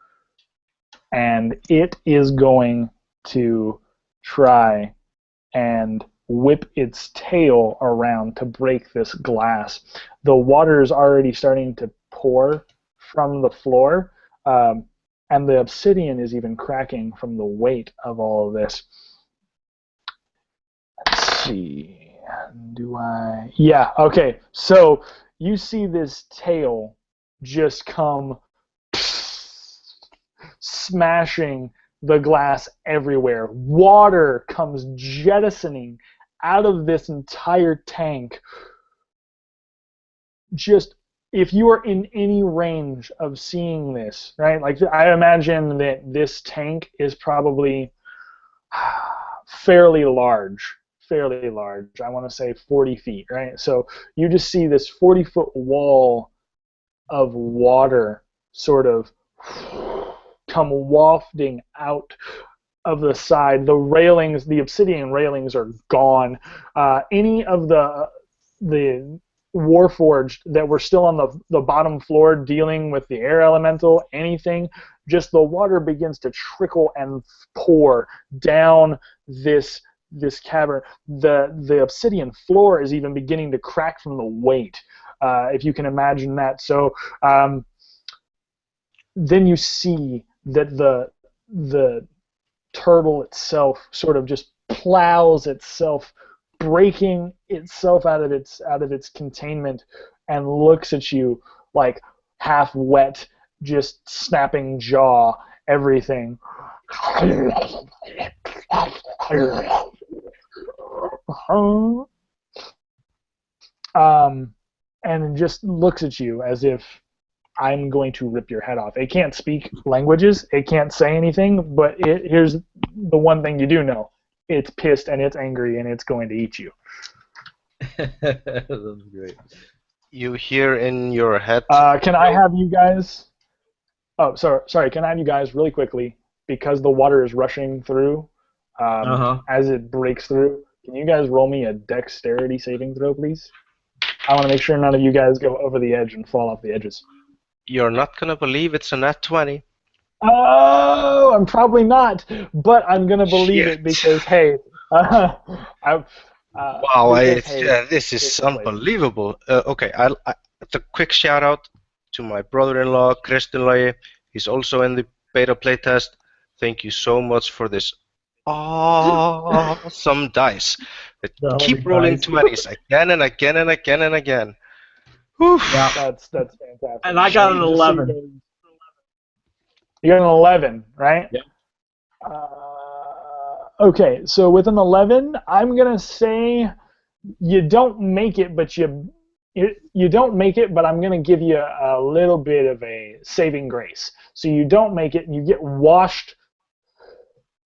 and it is going to try and whip its tail around to break this glass. The water is already starting to pour from the floor, and the obsidian is even cracking from the weight of all of this. Let's see. Yeah, okay. So you see this tail just come smashing the glass everywhere. Water comes jettisoning out of this entire tank. Just, if you are in any range of seeing this, right? Like, I imagine that this tank is probably fairly large. I want to say 40 feet, right? So you just see this 40-foot wall of water sort of come wafting out of the side. The railings, the obsidian railings, are gone. Any of the Warforged that were still on the bottom floor dealing with the air elemental, anything, just the water begins to trickle and pour down this cavern. The obsidian floor is even beginning to crack from the weight, if you can imagine that. So then you see that the turtle itself sort of just plows itself, breaking itself out of its containment, and looks at you like half wet, just snapping jaw, everything. And just looks at you as if, I'm going to rip your head off. It can't speak languages, it can't say anything, but here's the one thing you do know. It's pissed and it's angry and it's going to eat you. That's great. You hear in your head. Can I have you guys? Oh, sorry. Can I have you guys really quickly, because the water is rushing through as it breaks through? Can you guys roll me a dexterity saving throw, please? I want to make sure none of you guys go over the edge and fall off the edges. You're not gonna believe it's a nat 20. Oh, I'm probably not, but I'm gonna believe it because, hey, Wow, this is unbelievable. Okay, a quick shout out to my brother-in-law, Kristin. He's also in the beta playtest. Thank you so much for this awesome dice. Keep rolling 20s again and again and again and again. Whew. Yeah. That's fantastic. And I got an 11. You got an 11, right? Yeah. Okay, so with an 11, I'm gonna say you don't make it, but you don't make it, but I'm gonna give you a little bit of a saving grace. So you don't make it, and you get washed.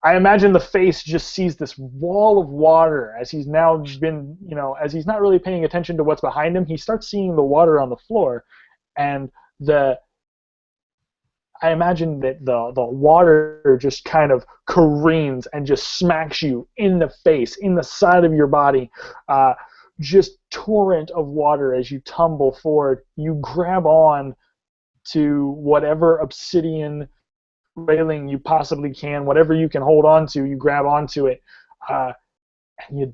I imagine the face just sees this wall of water as he's now been, as he's not really paying attention to what's behind him. He starts seeing the water on the floor, and I imagine that the water just kind of careens and just smacks you in the face, in the side of your body. Just torrent of water as you tumble forward. You grab on to whatever obsidian railing you possibly can, whatever you can hold on to, you grab onto it, and you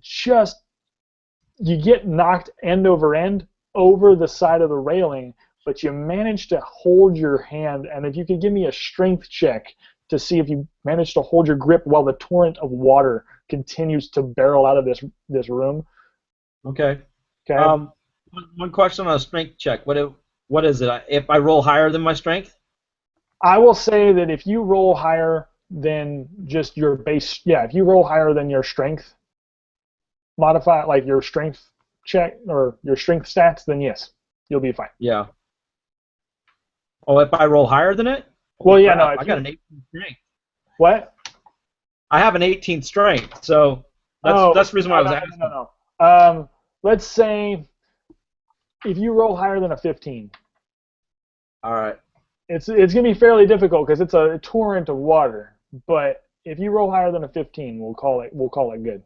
get knocked end over end over the side of the railing, but you manage to hold your hand. And if you could give me a strength check to see if you manage to hold your grip while the torrent of water continues to barrel out of this room. Okay. Okay. One question on a strength check. What is it? If I roll higher than my strength? I will say that if you roll higher than just your base, if you roll higher than your strength modifier, like your strength check or your strength stats, then yes, you'll be fine. Yeah. Oh, if I roll higher than it? Well, yeah, Crap, no. I got an 18 strength. What? I have an 18 strength, so that's the reason why I was asking. No. Let's say if you roll higher than a 15. All right. It's gonna be fairly difficult because it's a torrent of water. But if you roll higher than a 15, we'll call it good.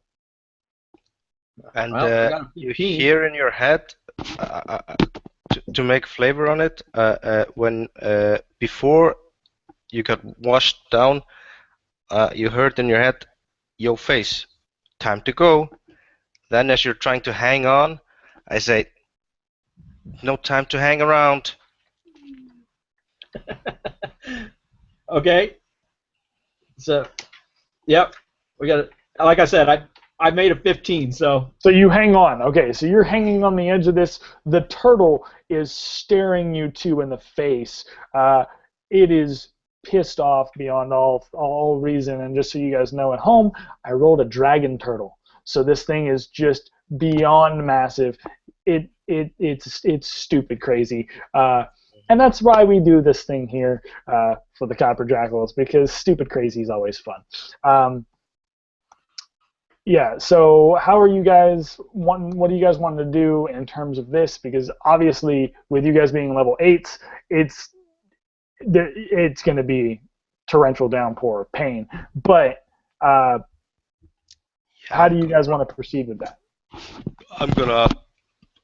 And Well, you hear in your head, to make flavor on it, when before you got washed down, you heard in your head, "Yo face, time to go." Then as you're trying to hang on, I say, "No time to hang around." Okay. So, yep, we got it. Like I said, I made a 15, so. So you hang on. Okay, so you're hanging on the edge of this. The turtle is staring you two in the face. It is pissed off beyond all reason. And just so you guys know at home, I rolled a dragon turtle. So this thing is just beyond massive. It's stupid crazy. And that's why we do this thing here for the Copper Jackals, because stupid crazy is always fun. Yeah, so how are you guys what do you guys want to do in terms of this? Because obviously with you guys being level 8s, it's going to be torrential downpour pain. But how do you guys want to proceed with that? I'm gonna.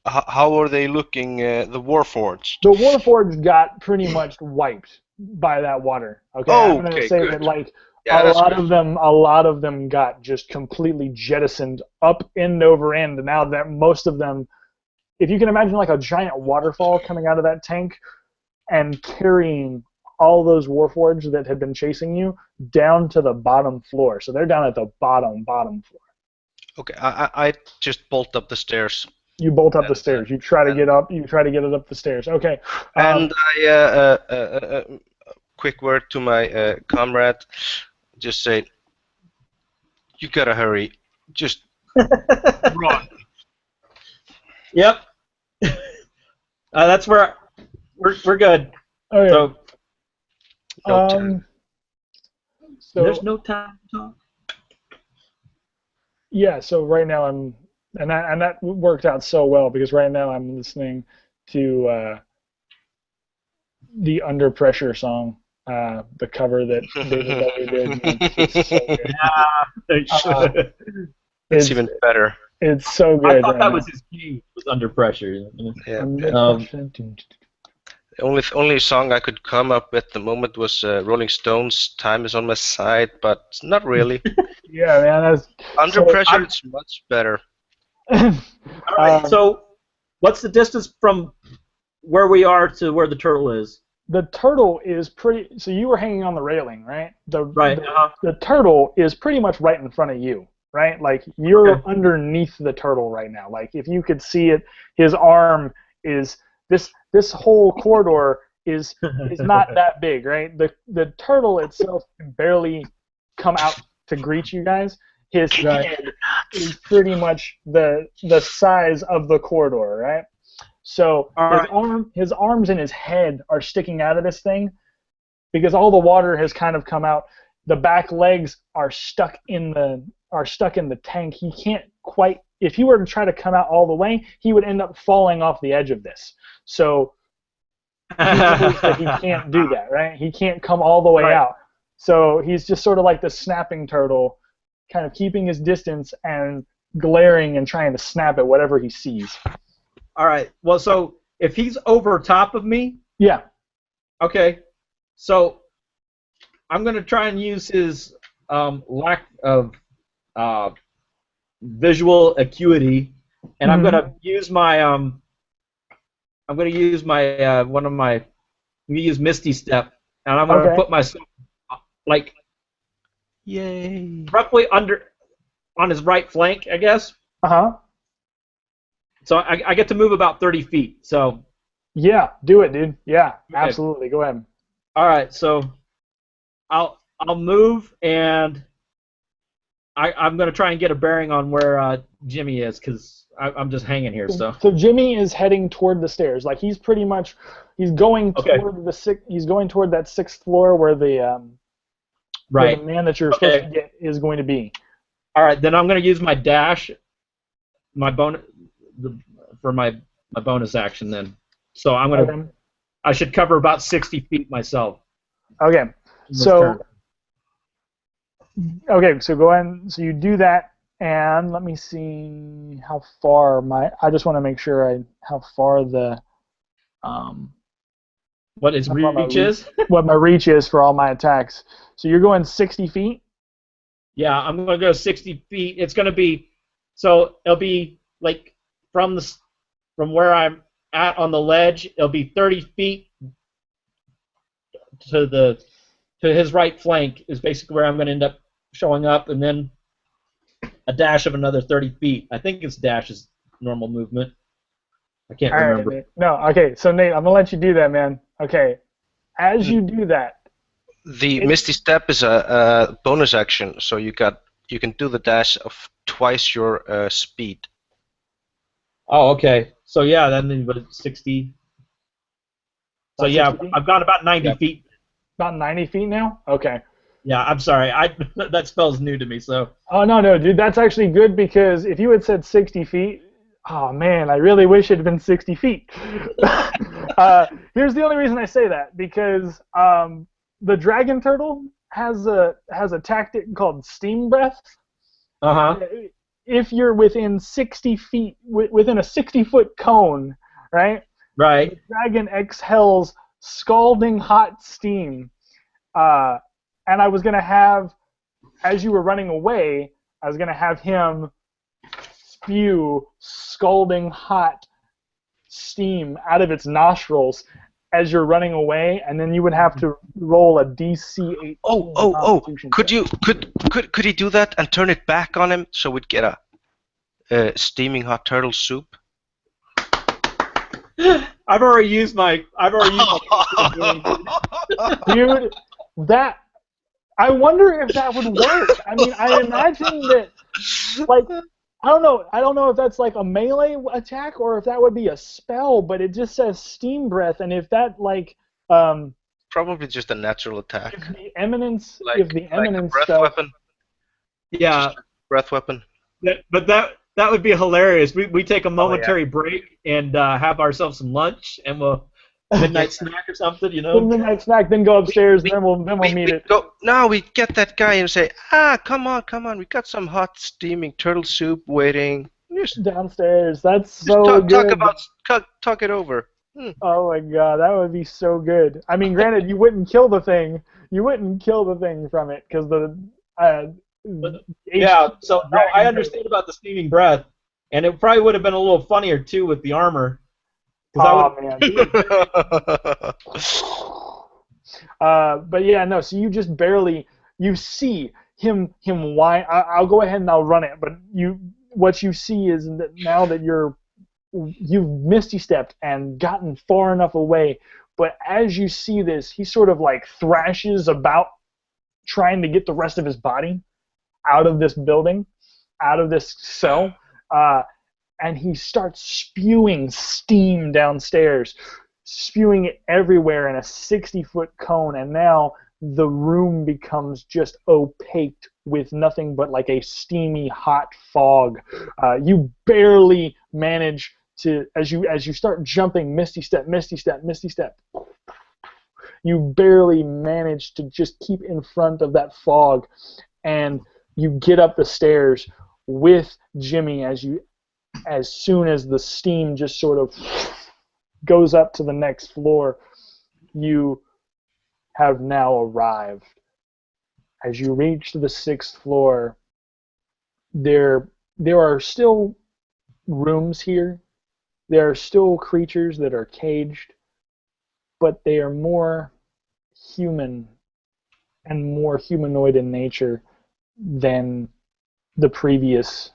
How are they looking? The Warforged. The Warforged got pretty much wiped by that water. Okay, Oh, I'm gonna okay, say good. that like Yeah, a lot of them got just completely jettisoned up end over end. And now that most of them, if you can imagine like a giant waterfall coming out of that tank and carrying all those Warforged that had been chasing you down to the bottom floor. So they're down at the bottom floor. Okay, I just bolt up the stairs. You bolt up the stairs. You try to get up. You try to get it up the stairs. Okay. And I quick word to my comrade. Just say, "You gotta hurry. Just run." Yep. That's where we're good. Okay. So, No time. So there's no time to talk. yeah. So right now and that worked out so well because right now I'm listening to the Under Pressure song, the cover that David Bowie did. It's so good. It's even better. It's so good. I thought that was his key. Was Under Pressure. Yeah. The only song I could come up with at the moment was Rolling Stones' "Time Is on My Side," but not really. Yeah, man. Under Pressure, it's much better. All right. So, what's the distance from where we are to where the turtle is? The turtle is pretty. So you were hanging on the railing, right? Right. The turtle is pretty much right in front of you, right? Like you're underneath the turtle right now. Like if you could see it, his arm is this whole corridor is not that big, right? The turtle itself can barely come out to greet you guys. His head is pretty much the size of the corridor, right? So his arms and his head are sticking out of this thing because all the water has kind of come out. The back legs are stuck in the tank. He can't quite. If he were to try to come out all the way, he would end up falling off the edge of this. So he knows that he can't do that, right? He can't come all the way out. So he's just sort of like the snapping turtle, kind of keeping his distance and glaring and trying to snap at whatever he sees. All right. Well, so if he's over top of me. Yeah. Okay. So I'm going to try and use his lack of visual acuity, and I'm going to use my I'm going to use my I'm going to use Misty Step, and I'm going to put myself like Yay! roughly on his right flank, I guess. Uh-huh. So I get to move about 30 feet. So Yeah, do it, dude. Yeah, okay. absolutely. Go ahead. All right, so I'll move, and I'm gonna try and get a bearing on where Jimmy is, because I'm just hanging here. So So Jimmy is heading toward the stairs. Like he's pretty much going Okay. toward he's going toward that 6th floor where the right. man that you're supposed to get is going to be. All right, then I'm gonna use my dash, my bonus for my bonus action then. So I'm gonna Okay. I should cover about 60 feet myself. Okay. in this So turn. okay, so go ahead. So you do that, and let me see how far I just want to make sure how far the What his how far my reach is? what my reach is for all my attacks. So you're going 60 feet. Yeah, I'm gonna go 60 feet. It's gonna be so it'll be like from where I'm at on the ledge. It'll be 30 feet to his right flank is basically where I'm gonna end up showing up, and then a dash of another 30 feet. I think it's dash is normal movement. I can't All right, remember. Nate. No, okay. So Nate, I'm gonna let you do that, man. Okay. As you do that, The Misty Step is a bonus action, so you can do the dash of twice your speed. Oh, okay. So yeah, then but 60. So About yeah, 60 feet? I've gone about 90 Yeah. feet. About 90 feet now. Okay. Yeah, I'm sorry. That spell's new to me. So Oh no, dude, that's actually good because if you had said 60 feet, oh man, I really wish it had been 60 feet. Here's the only reason I say that because the dragon turtle has a tactic called steam breath. uh-huh. If you're within 60 feet, within a 60-foot cone, right? Right. The dragon exhales scalding hot steam. And I was going to have, as you were running away, I was going to have him spew scalding hot steam out of its nostrils as you're running away, and then you would have to roll a DC 18 Oh! Constitution Could check. you could he do that and turn it back on him so we'd get a steaming hot turtle soup? I've already used my. Dude, that I wonder if that would work. I mean, I imagine that, like, I don't know if that's like a melee attack or if that would be a spell, but it just says steam breath, and if that Probably just a natural attack, if the eminence like a breath stuff, weapon. Yeah, Breath weapon. but that would be hilarious. We take a momentary break and have ourselves some lunch, and we'll midnight snack or something, you know. midnight snack, then go upstairs, and then we'll meet it. We get that guy and say, come on, we got some hot steaming turtle soup waiting. Just Downstairs. That's so good. talk it over. Oh my god, that would be so good. I mean, granted, you wouldn't kill the thing. You wouldn't kill the thing from it because Yeah. So no, I understand about the steaming breath, and it probably would have been a little funnier too with the armor. Oh man. But yeah, no. So you just barely see him whine. I'll go ahead and I'll run it. But what you see is that now that you've misty stepped and gotten far enough away. But as you see this, he sort of like thrashes about, trying to get the rest of his body out of this building, out of this cell. And he starts spewing steam downstairs, spewing it everywhere in a 60-foot cone, and now the room becomes just opaque with nothing but like a steamy, hot fog. You barely manage to, as you start jumping, misty step, you barely manage to just keep in front of that fog, and you get up the stairs with Jimmy as soon as the steam just sort of goes up to the next floor. You have now arrived. As you reach the 6th floor, there are still rooms here. There are still creatures that are caged, but they are more human and more humanoid in nature than the previous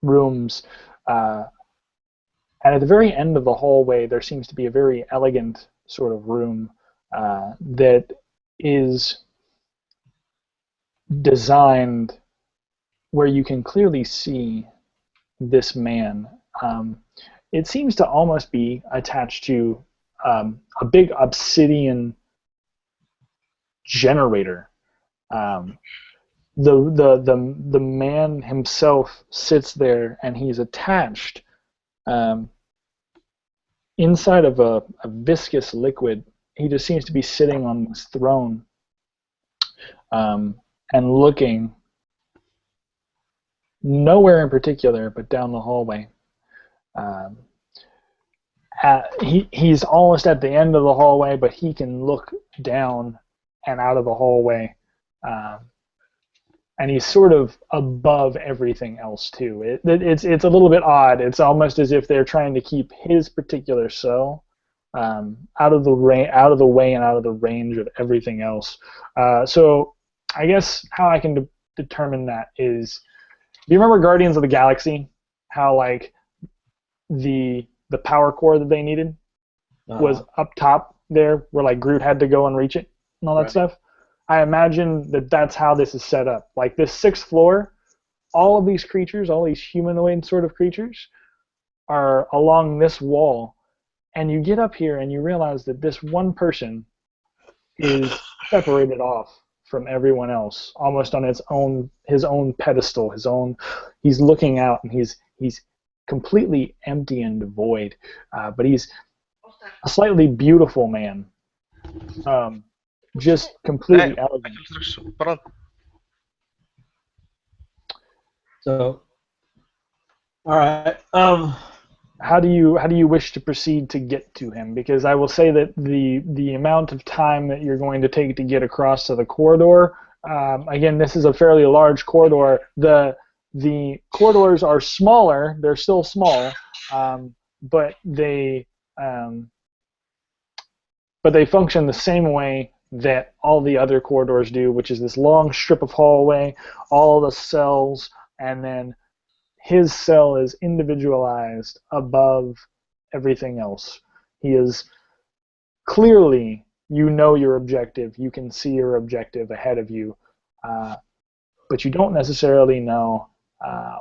rooms. And at the very end of the hallway, there seems to be a very elegant sort of room that is designed where you can clearly see this man. It seems to almost be attached to a big obsidian generator. The man himself sits there, and he's attached inside of a viscous liquid. He just seems to be sitting on this throne and looking nowhere in particular, but down the hallway. He's almost at the end of the hallway, but he can look down and out of the hallway. And he's sort of above everything else too. It's a little bit odd. It's almost as if they're trying to keep his particular cell out of the way and out of the range of everything else. So I guess how I can determine that is, do you remember Guardians of the Galaxy? How like the power core that they needed was up top there, where like Groot had to go and reach it and all that stuff. I imagine that that's how this is set up. Like this 6th floor, all of these creatures, all these humanoid sort of creatures, are along this wall, and you get up here and you realize that this one person is separated off from everyone else, almost on his own pedestal, he's looking out, and he's completely empty and devoid, but he's a slightly beautiful man. Just completely elegant. So, all right. How do you wish to proceed to get to him? Because I will say that the amount of time that you're going to take to get across to the corridor, again, this is a fairly large corridor. The corridors are smaller; they're still small, but they function the same way that all the other corridors do, which is this long strip of hallway, all the cells, and then his cell is individualized above everything else. He is clearly, you know your objective, you can see your objective ahead of you, but you don't necessarily know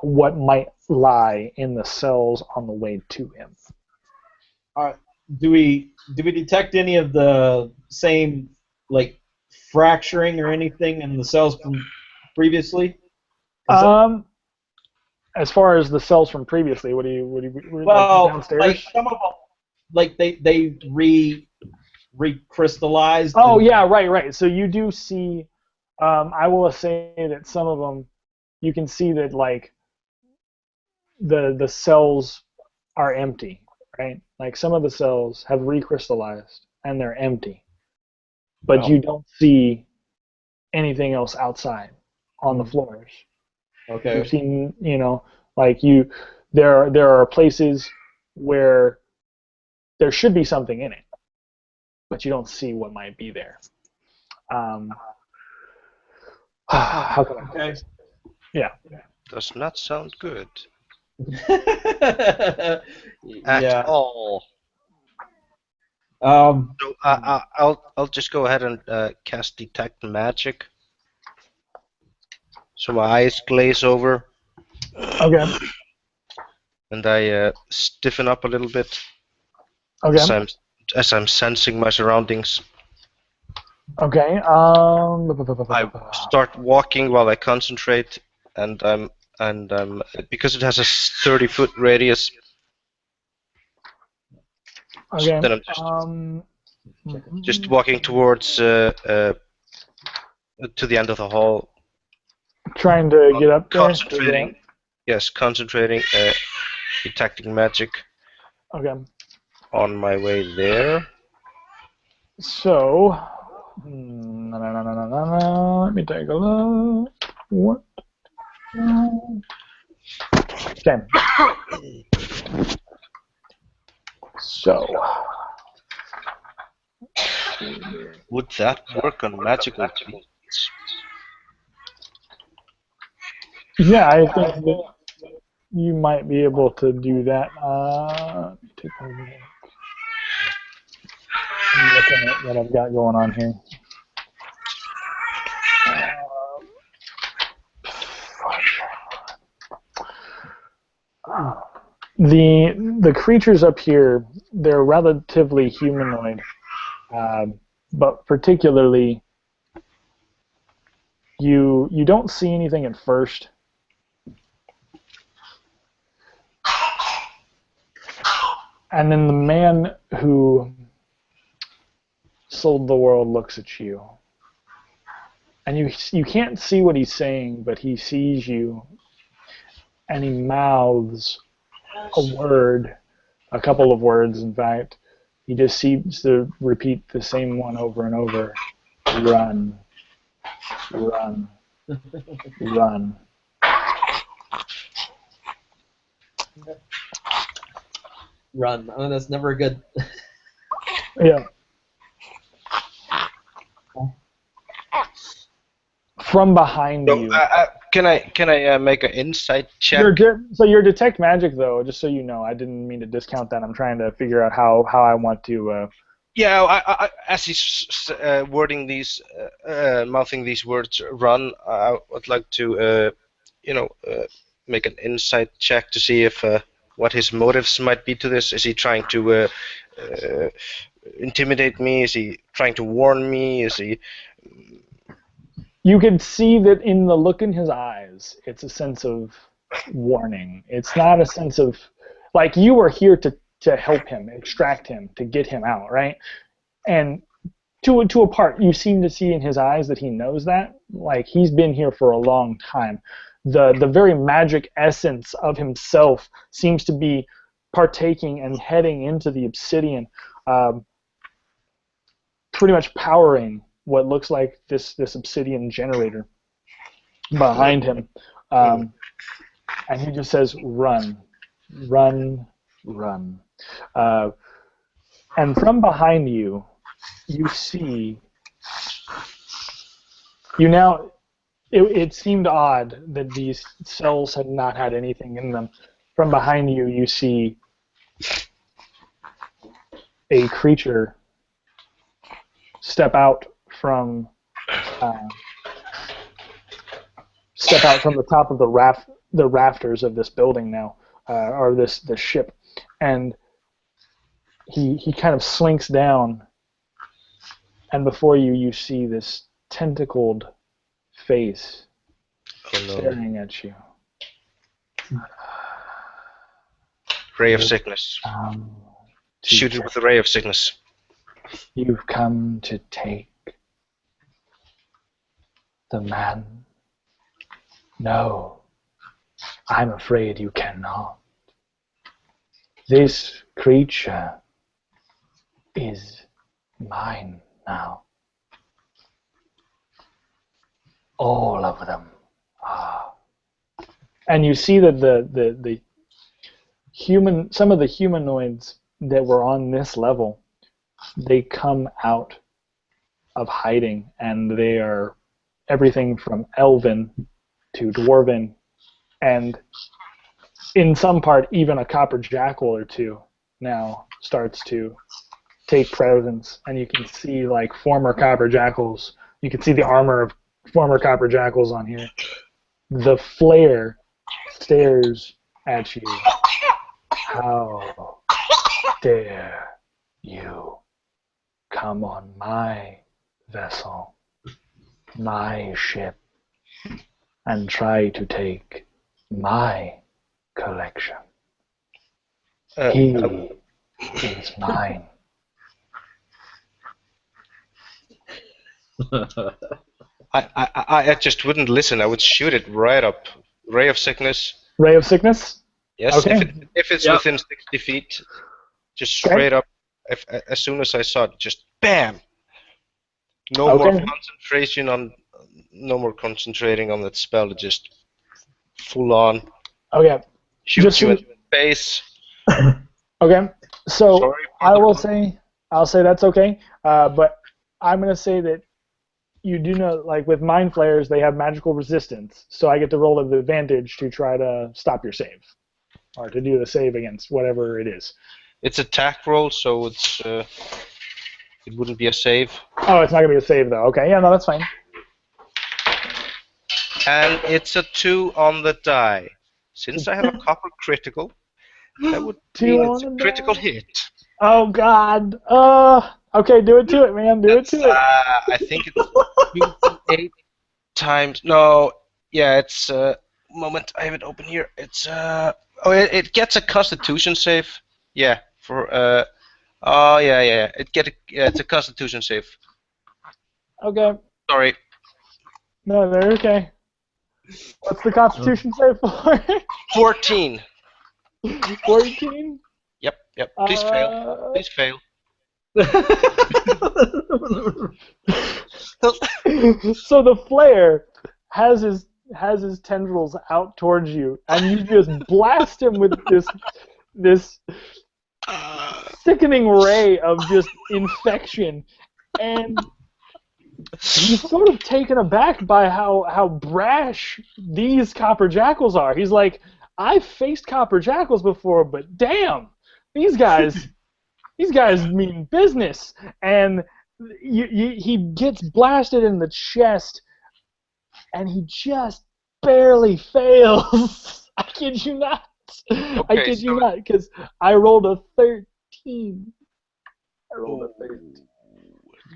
what might lie in the cells on the way to him. All right. Do we detect any of the same like fracturing or anything in the cells from previously? As far as the cells from previously, what do you well, like downstairs? Like some of them, like they recrystallized. Oh yeah, right. So you do see. I will say that some of them, you can see that like the cells are empty, right? Like some of the cells have recrystallized and they're empty, but you don't see anything else outside on the floors. Okay. You've seen, like there are places where there should be something in it, but you don't see what might be there. How can I? Okay. Yeah. Does not sound good At at all. Um. So I'll just go ahead and cast detect magic. So my eyes glaze over, Okay. and I stiffen up a little bit Okay. as I'm sensing my surroundings. Okay. I start walking while I concentrate, and I'm because it has a 30-foot radius. Okay. Then I'm just walking towards to the end of the hall. Trying to get up there. Concentrating. Yes, concentrating. Detecting magic. Okay. On my way there. So, let me take a look. What? Okay. So. Would that work on magical beings? Yeah, I think that you might be able to do that. Take a look. I'm looking at what I've got going on here. The creatures up here, they're relatively humanoid, but particularly you don't see anything at first. And then the man who sold the world looks at you. And you can't see what he's saying, but he sees you, and he mouths a word, a couple of words, in fact. He just seems to repeat the same one over and over. Run. Run. Run. Run. Oh, that's never good. Yeah. From behind you. Can I make an insight check? So your detect magic, though, just so you know, I didn't mean to discount that. I'm trying to figure out how I want to. Yeah, as he's wording these, mouthing these words, run. I would like to, make an insight check to see if what his motives might be to this. Is he trying to intimidate me? Is he trying to warn me? Is he? You can see that in the look in his eyes, it's a sense of warning. It's not a sense of, like, you were here to help him, extract him, to get him out, right? And to a part, you seem to see in his eyes that he knows that. Like, he's been here for a long time. The very magic essence of himself seems to be partaking and heading into the obsidian, pretty much powering what looks like this obsidian generator behind him. And he just says, run, run, run. And from behind you, you see, it seemed odd that these cells had not had anything in them. From behind you, you see a creature step out from the top of the rafters of this building now, or this ship, and he kind of slinks down, and before you see this tentacled face staring at you. Ray of sickness. Shoot it with a ray of sickness. You've come to take the man? No, I'm afraid you cannot. This creature is mine now. All of them are. And you see that the some of the humanoids that were on this level, they come out of hiding, and they are everything from elven to dwarven, and in some part even a copper jackal or two now starts to take presence, and you can see like former copper jackals. You can see the armor of former copper jackals on here. The flare stares at you. How dare you come on my vessel, my ship, and try to take my collection? He is mine. I just wouldn't listen. I would shoot it right up. Ray of sickness. Ray of sickness? Yes, Okay. if it's within 60 feet, just straight up. As soon as I saw it, just bam. No more concentration on. No more concentrating on that spell. Just full on. Okay. Shoots you in the face. Okay. So Sorry, I'll say that's okay. But I'm gonna say that you do know, like with mind flayers, they have magical resistance, so I get to roll with advantage to try to stop your save, or to do the save against whatever it is. It's attack roll, so it's it wouldn't be a save. Oh, it's not gonna be a save though. Okay, yeah, no, that's fine. And it's a 2 on the die. Since I have a copper critical, that would Two mean on it's a the critical die? hit. Oh God. Okay, do it to it, man. Do it to it. I think it's 8 times. No, yeah, it's moment. I have it open here. It's oh, it gets a Constitution save. Yeah, for oh yeah. It's a Constitution save. Okay. Sorry. No, they're okay. What's the Constitution save for? 14. 14. Yep. Please fail. Please fail. So the flare has his tendrils out towards you, and you just blast him with this sickening ray of just infection, and he's sort of taken aback by how brash these Copper Jackals are. He's like, I've faced Copper Jackals before, but damn, these guys mean business. And he gets blasted in the chest, and he just barely fails. I kid you not. I kid you not, because I rolled a 13.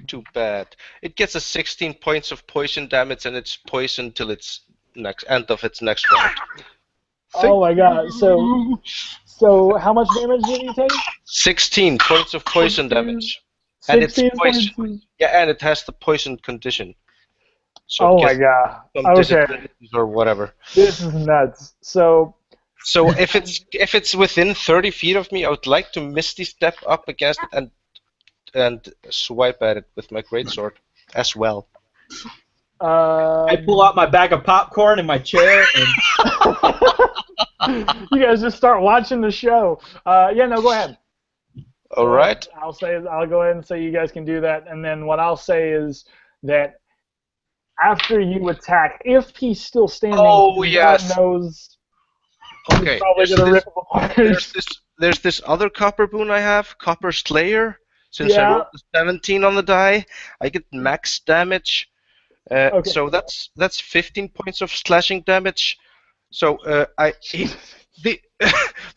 Too bad. It gets a 16 points of poison damage, and it's poisoned till its end of its next round. Oh my God! So how much damage did he take? 16 points of poison damage, and it's 16 poison. points. Yeah, and it has the poison condition. So Oh my God! some Okay, disadvantages or whatever. this is nuts. So if it's within 30 feet of me, I would like to misty step up against it and swipe at it with my greatsword as well. I pull out my bag of popcorn in my chair and you guys just start watching the show. Yeah, no, go ahead. All right. I'll go ahead and say you guys can do that, and then what I'll say is that after you attack, if he's still standing, Oh, yes. God knows. Okay. He's probably gonna rip him apart. There's this other copper boon I have, Copper Slayer. Since I Yeah. rolled a 17 on the die, I get max damage. Okay. So that's 15 points of slashing damage. So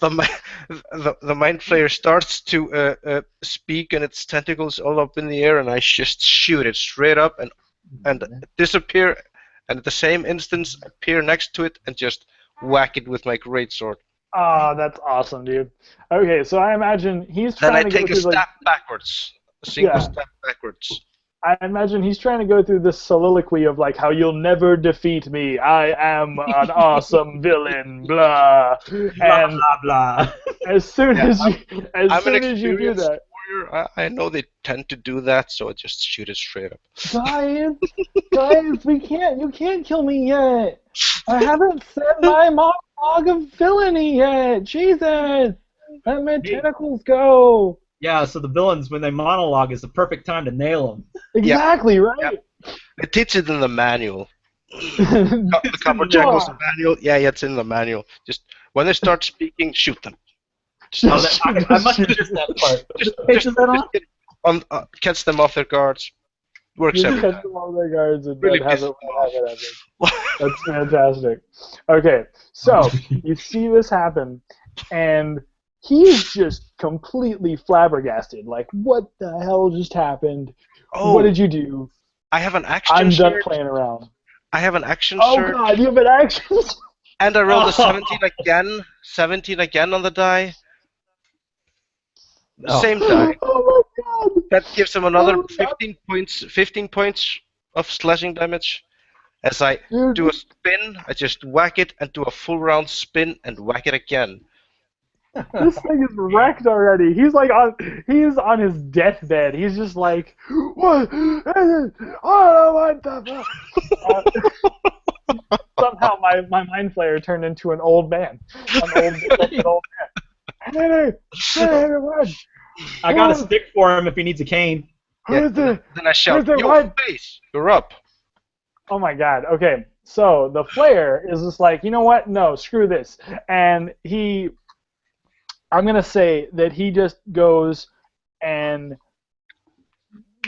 the mind flayer starts to speak, and its tentacles all up in the air, and I just shoot it straight up and disappear, and at the same instance appear next to it and just whack it with my greatsword. Oh, that's awesome, dude. Okay, so I imagine he's Then I trying to take go a through step backwards, a single Yeah. step backwards. I imagine he's trying to go through this soliloquy of like how you'll never defeat me. I am an awesome villain, blah. blah And blah blah. as soon as you I'm an you do experienced that, warrior. I know they tend to do that, so I just shoot it straight up. guys, you can't kill me yet. I haven't said my monologue of villainy yet. Jesus, let my tentacles go. Yeah, so the villains, when they monologue, is the perfect time to nail them. Exactly, right? It teaches it in the manual. The Copper Jackals manual. Yeah, it's in the manual. Just when they start speaking, shoot them. I must have missed that part. Catch them off their guards. Works You every catch time. them on their guards and Really then have pisses it me off. That's fantastic. Okay, so you see this happen, and he's just completely flabbergasted. Like, what the hell just happened? Oh, What did you do? I have an action I'm done surge. playing around. I have an action Oh surge. God, you have an action. And I rolled a 17 again. 17 again on the die. Oh. Same die. Oh my God. That gives him another Oh, God. 15 points of slashing damage. As I Dude, do a spin, I just whack it and do a full round spin and whack it again. this thing is wrecked already. He's on his deathbed. He's just like, what? Oh, what the fuck? Somehow my mind flayer turned into an old man. An old man. Hey, everyone. I got a stick for him if he needs a cane. Yeah, Who's the then I shout, where's the "Yo, what?" face, you're up." Oh my god. Okay. So the flare is just like, you know what? No, screw this. And I'm going to say that he just goes and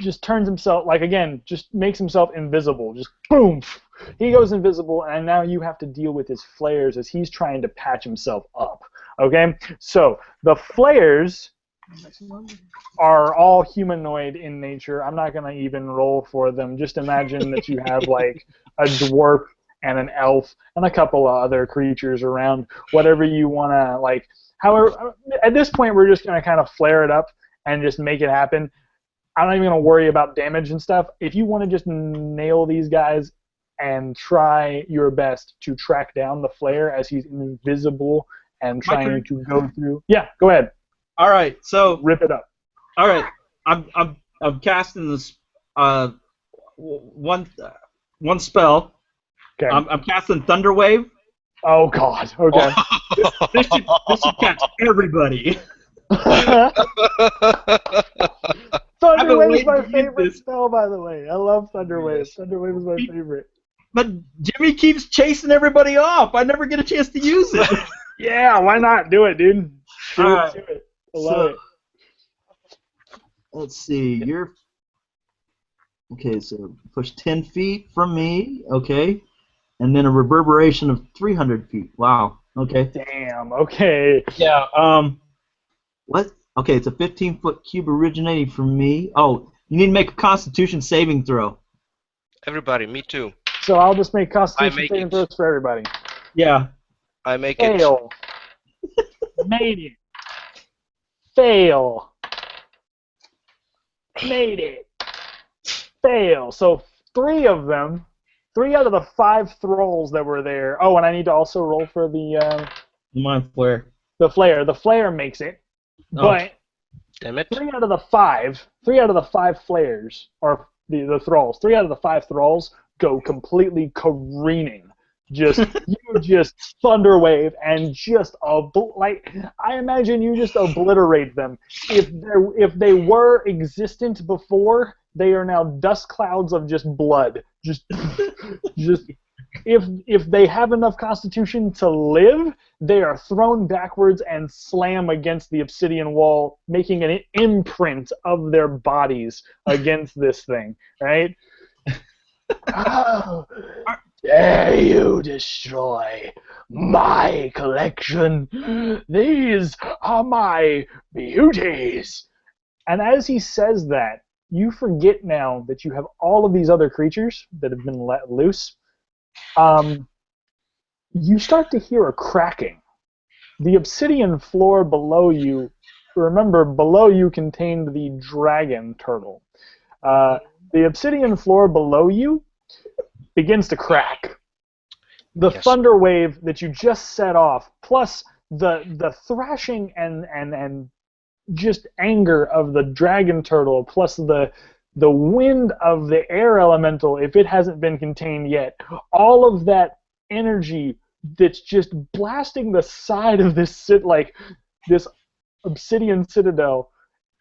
just turns himself, like, again, just makes himself invisible. Just boom. He goes invisible, and now you have to deal with his flares as he's trying to patch himself up. Okay? So the flares are all humanoid in nature. I'm not going to even roll for them. Just imagine that you have, like, a dwarf and an elf and a couple of other creatures around. Whatever you want to, like, however, at this point, we're just going to kind of flare it up and just make it happen. I'm not even going to worry about damage and stuff. If you want to just nail these guys and try your best to track down the flare as he's invisible and trying to go through. Yeah, go ahead. All right, so Rip it up. all right, I'm casting this one spell. Okay. I'm casting Thunder Wave. Oh God. Okay. This should catch everybody. Thunder Wave is waiting my to use favorite this. spell, by the way. I love Thunder Wave. Thunder Wave is my favorite. But Jimmy keeps chasing everybody off. I never get a chance to use it. Yeah, why not? Do it, dude. Do Alright. it. I love it. Let's see. You're okay. So push 10 feet from me. Okay, and then a reverberation of 300 feet. Wow. Okay. Damn. Okay. Yeah. What? Okay, it's a 15-foot cube originating from me. Oh, you need to make a Constitution saving throw. Everybody, me too. So I'll just make I Constitution make saving it. throws for everybody. Yeah. I make it. Fail. Made it. Fail. Made it. Fail. So 3 of them, 3 out of the 5 thralls that were there. Oh, and I need to also roll for the Mind flare. flare. The flare makes it, but Damn it. 3 out of the 5 flares, or the thralls, 3 out of the 5 thralls go completely careening. Just you just thunder wave and just like I imagine you just obliterate them. If they were existent before, they are now dust clouds of just blood. Just if they have enough constitution to live, they are thrown backwards and slam against the obsidian wall, making an imprint of their bodies against this thing, right? Oh, dare you destroy my collection? These are my beauties. And as he says that, you forget now that you have all of these other creatures that have been let loose. You start to hear a cracking. The obsidian floor below you, remember, below you contained the dragon turtle. The obsidian floor below you begins to crack. The thunder wave that you just set off, plus the thrashing and just anger of the dragon turtle, plus the wind of the air elemental, if it hasn't been contained yet, all of that energy that's just blasting the side of this this obsidian citadel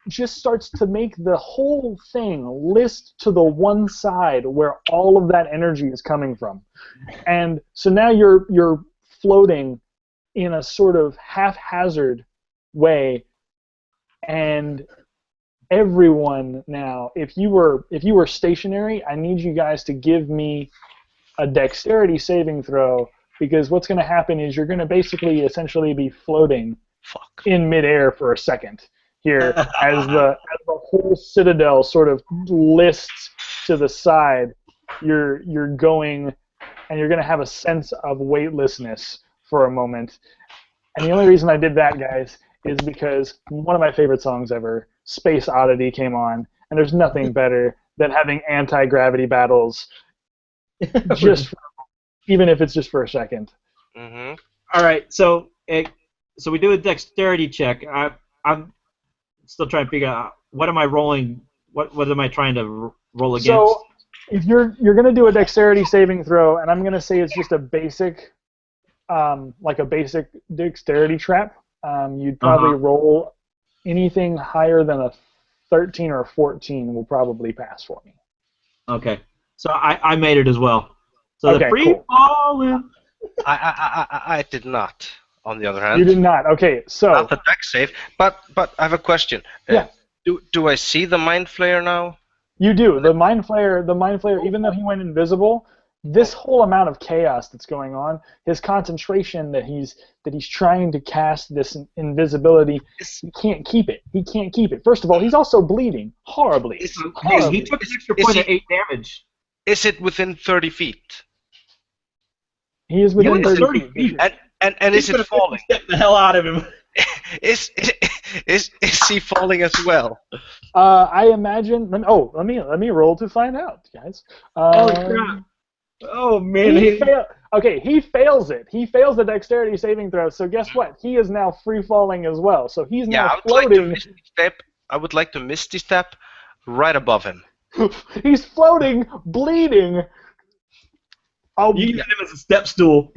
just starts to make the whole thing list to the one side where all of that energy is coming from. And so now you're floating in a sort of haphazard way, and everyone now, if you were stationary, I need you guys to give me a dexterity saving throw, because what's going to happen is you're going to basically essentially be floating in midair for a second here as the whole citadel sort of lists to the side. You're going, and you're going to have a sense of weightlessness for a moment. And the only reason I did that, guys, is because one of my favorite songs ever, Space Oddity, came on, and there's nothing better than having anti-gravity battles, even if it's just for a second. Mm-hmm. All right, so we do a dexterity check. I'm still trying to figure out what am I rolling. What am I trying to roll against? So if you're going to do a dexterity saving throw, and I'm going to say it's just a basic, like a basic dexterity trap, you'd probably roll anything higher than a 13 or a 14 will probably pass for me. Okay. So I made it as well. So Okay, the free cool. falling. I did not. On the other hand, You did not. Okay, so not the deck save. But I have a question. Yeah. Do I see the mind flayer now? you do. The mind flayer, even though he went invisible, this whole amount of chaos that's going on, his concentration that he's trying to cast this invisibility, he can't keep it. He can't keep it. First of all, he's also bleeding horribly. Is, He took an extra is point he- of 8 damage. is it within 30 feet? He is within Yeah, 30 30 feet. feet. And He's is it gonna falling? Get the hell out of him. Is he falling as well? I imagine. Let me roll to find out, guys. Oh crap! Oh man, he fails it. He fails the dexterity saving throw. So guess what? He is now free falling as well. So he's Yeah, now floating. I would like to misty step right above him. He's floating, bleeding. you using him as a step stool.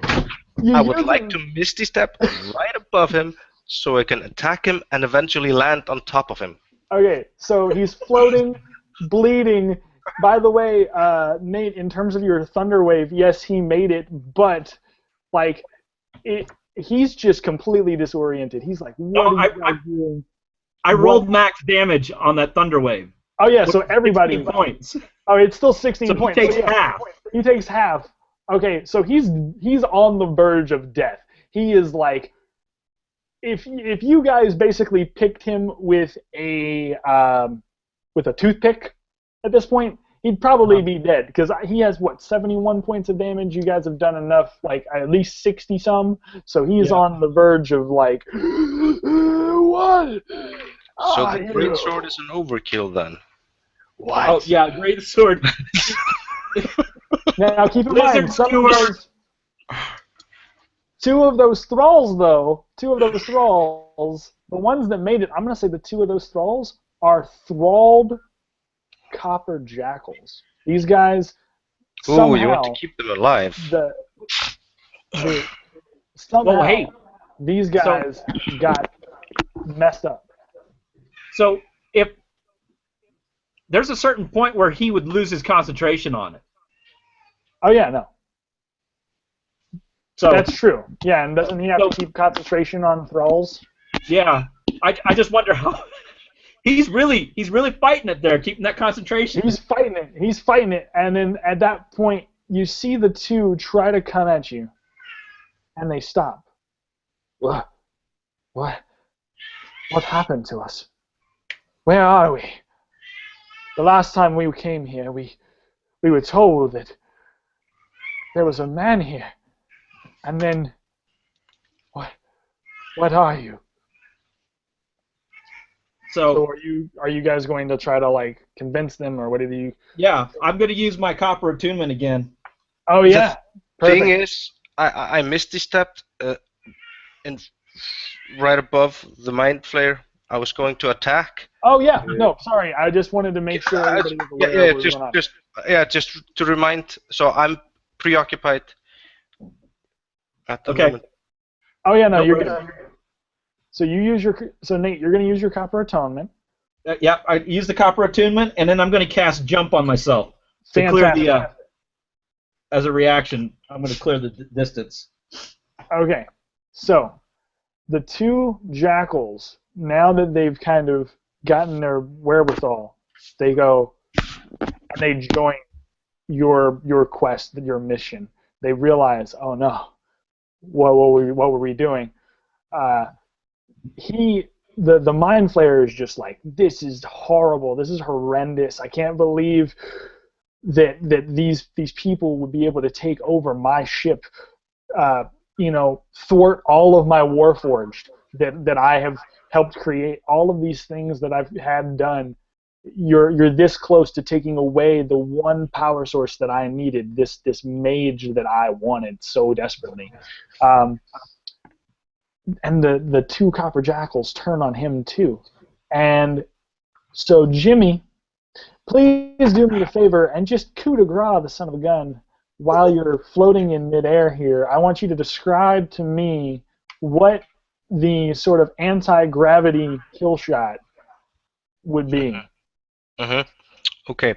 I would like to misty step right above him so I can attack him and eventually land on top of him. Okay, so he's floating, bleeding. By the way, Nate, in terms of your thunder wave, yes, he made it, but like, he's just completely disoriented. He's like, "What are you guys doing?" I rolled max damage on that thunder wave. Oh yeah, so everybody 16 points. Oh, it's still 16 So points. he takes So, yeah, half. He takes half. Okay, so he's on the verge of death. He is like, if you guys basically picked him with a toothpick at this point, he'd probably be dead because he has 71 points of damage. You guys have done enough, like at least 60 some. So he's on the verge of like, what? So the great sword is an overkill then. What? Oh yeah, great sword. Now keep in mind, Lizard two of those thralls, the ones that made it, I'm going to say the two of those thralls are thralled Copper Jackals. These guys, somehow, you want to keep them alive. Somehow, Well, hey, these guys got messed up. So if there's a certain point where he would lose his concentration on it. Oh yeah, no. So That's true. Yeah, and doesn't he have to keep concentration on thralls? yeah, I just wonder how he's really fighting it there, keeping that concentration. He's fighting it, and then at that point, you see the two try to come at you, and they stop. What happened to us? Where are we? The last time we came here, we were told that there was a man here, and then what are you? So are you guys going to try to like convince them, or what do you? Yeah, I'm going to use my copper attunement again. Oh yeah. Thing is, I misty stepped in right above the mind flayer. I was going to attack. Oh yeah. No, sorry. I just wanted to make sure everybody was aware of what was going on. Just to remind. So I'm preoccupied at the Okay. moment. Oh yeah, no, No you're worries. good. So Nate, you're going to use your copper atonement. Yeah, I use the copper attunement, and then I'm going to cast jump on myself to clear Fantastic. the. As a reaction, I'm going to clear the distance. Okay, so the two jackals, now that they've kind of gotten their wherewithal, they go and they join your quest, your mission. They realize, oh no, what were we doing? The mind flayer is just like, this is horrible, this is horrendous. I can't believe that these people would be able to take over my ship, thwart all of my warforged that I have helped create, all of these things that I've had done. You're this close to taking away the one power source that I needed, this mage that I wanted so desperately. And the two Copper Jackals turn on him too. And so Jimmy, please do me a favor and just coup de grace the son of a gun while you're floating in midair here. I want you to describe to me what the sort of anti-gravity kill shot would be. Okay.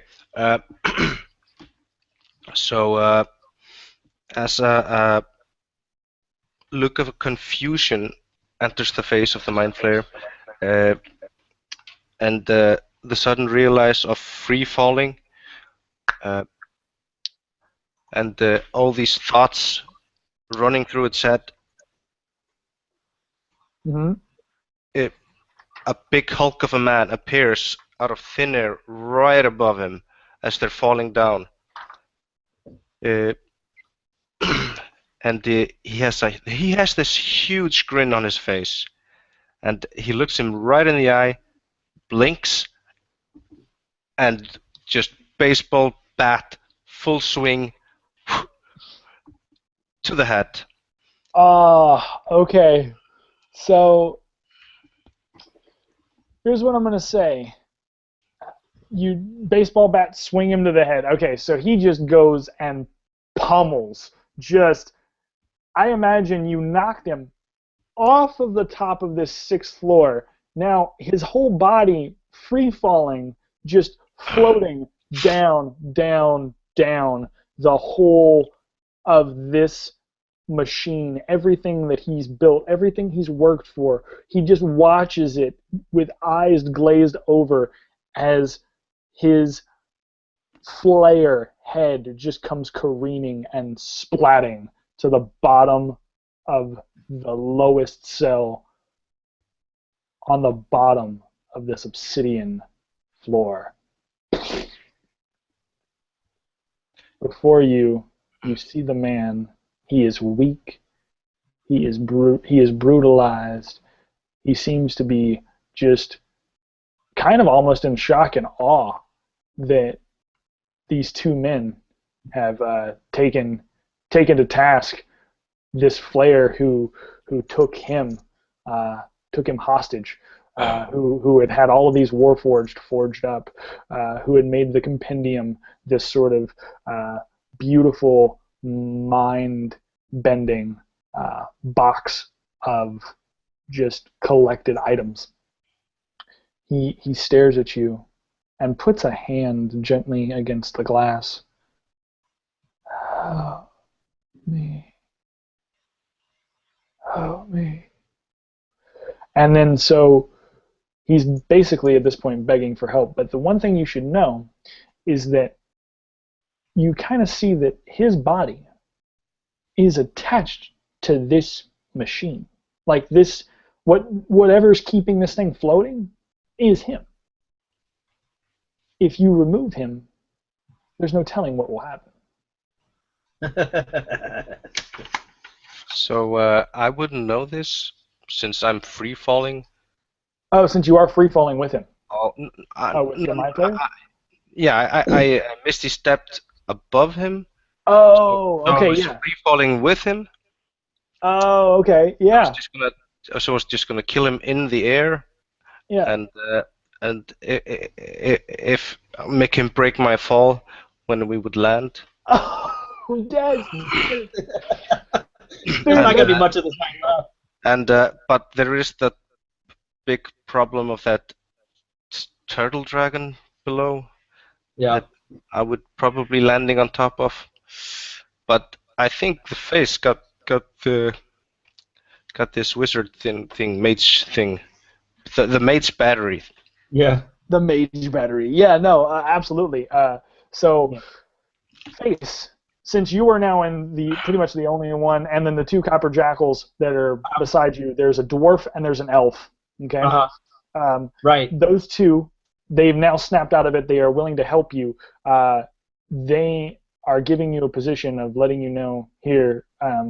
So as a look of confusion enters the face of the mind flayer, and the sudden realize of free falling, and all these thoughts running through its head. Mm-hmm. A big hulk of a man appears out of thin air right above him as they're falling down. Uh, and he has this huge grin on his face, and he looks him right in the eye, blinks, and just baseball bat full swing to the head. Okay. So here's what I'm gonna say. You baseball bat swing him to the head. Okay, so he just goes and pummels. I imagine you knocked him off of the top of this 6th floor. Now his whole body free falling, just floating down, down, down the whole of this machine, everything that he's built, everything he's worked for. He just watches it with eyes glazed over as his flare head just comes careening and splatting to the bottom of the lowest cell on the bottom of this obsidian floor. Before you, you see the man. He is weak. He is brutalized. He seems to be just kind of almost in shock and awe that these two men have taken to task this flayer who took him hostage, who had all of these warforged forged up, who had made the Compendium this sort of beautiful mind-bending box of just collected items. He stares at you and puts a hand gently against the glass. Help me. Help me. And then so he's basically at this point begging for help. But the one thing you should know is that you kind of see that his body is attached to this machine. Like this, whatever's keeping this thing floating is him. If you remove him, there's no telling what will happen. So I wouldn't know this since I'm free falling. Oh, since you are free falling with him. With the mind player? I misty stepped above him. Oh, so okay, I was yeah. free falling with him. Oh, okay, yeah. I was just gonna kill him in the air. Yeah. And if make him break my fall when we would land. Oh, Dad. There's not gonna be much of this time left. And but there is that big problem of that turtle dragon below. Yeah. That I would probably landing on top of. But I think the face got this wizard thing, mage thing, the mage battery. Yeah. The mage battery. Yeah, no, absolutely. Face, since you are now in pretty much the only one, and then the two Copper Jackals that are beside you, there's a dwarf and there's an elf. Okay. Right. Those two, they've now snapped out of it. They are willing to help you. They are giving you a position of letting you know, here,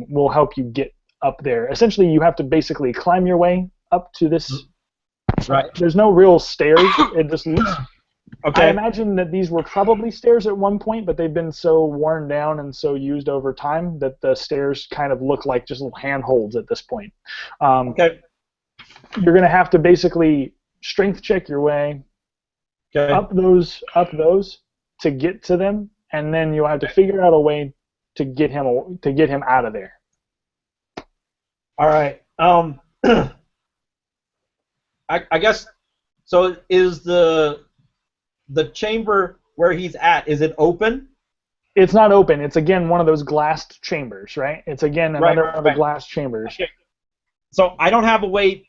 we'll help you get up there. Essentially, you have to basically climb your way up to this. Right. There's no real stairs. It just looks. Okay. I imagine that these were probably stairs at one point, but they've been so worn down and so used over time that the stairs kind of look like just little handholds at this point. Okay. You're going to have to basically strength check your way up those to get to them, and then you'll have to figure out a way to get him out of there. All right. I guess so. Is the chamber where he's at, is it open? It's not open. It's again one of those glassed chambers, right? It's again another one of the glass chambers. Okay. So I don't have a way.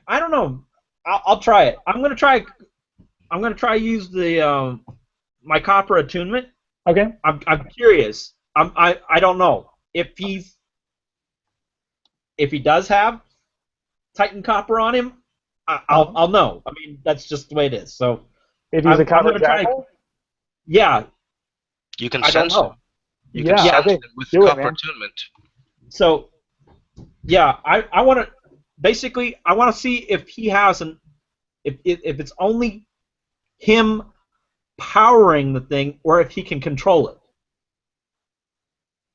I don't know. I'll try it. I'm gonna try use the my copper attunement. Okay. I'm curious. I don't know if he does have Titan copper on him. I'll know. I mean, that's just the way it is. So If he's a Copper gonna try. Jackal? Yeah. You can I don't sense know. it. You can Yeah, sense okay. it with Do it, copper man. attunement. So yeah, I want to basically I want to see if he has if it's only him powering the thing or if he can control it.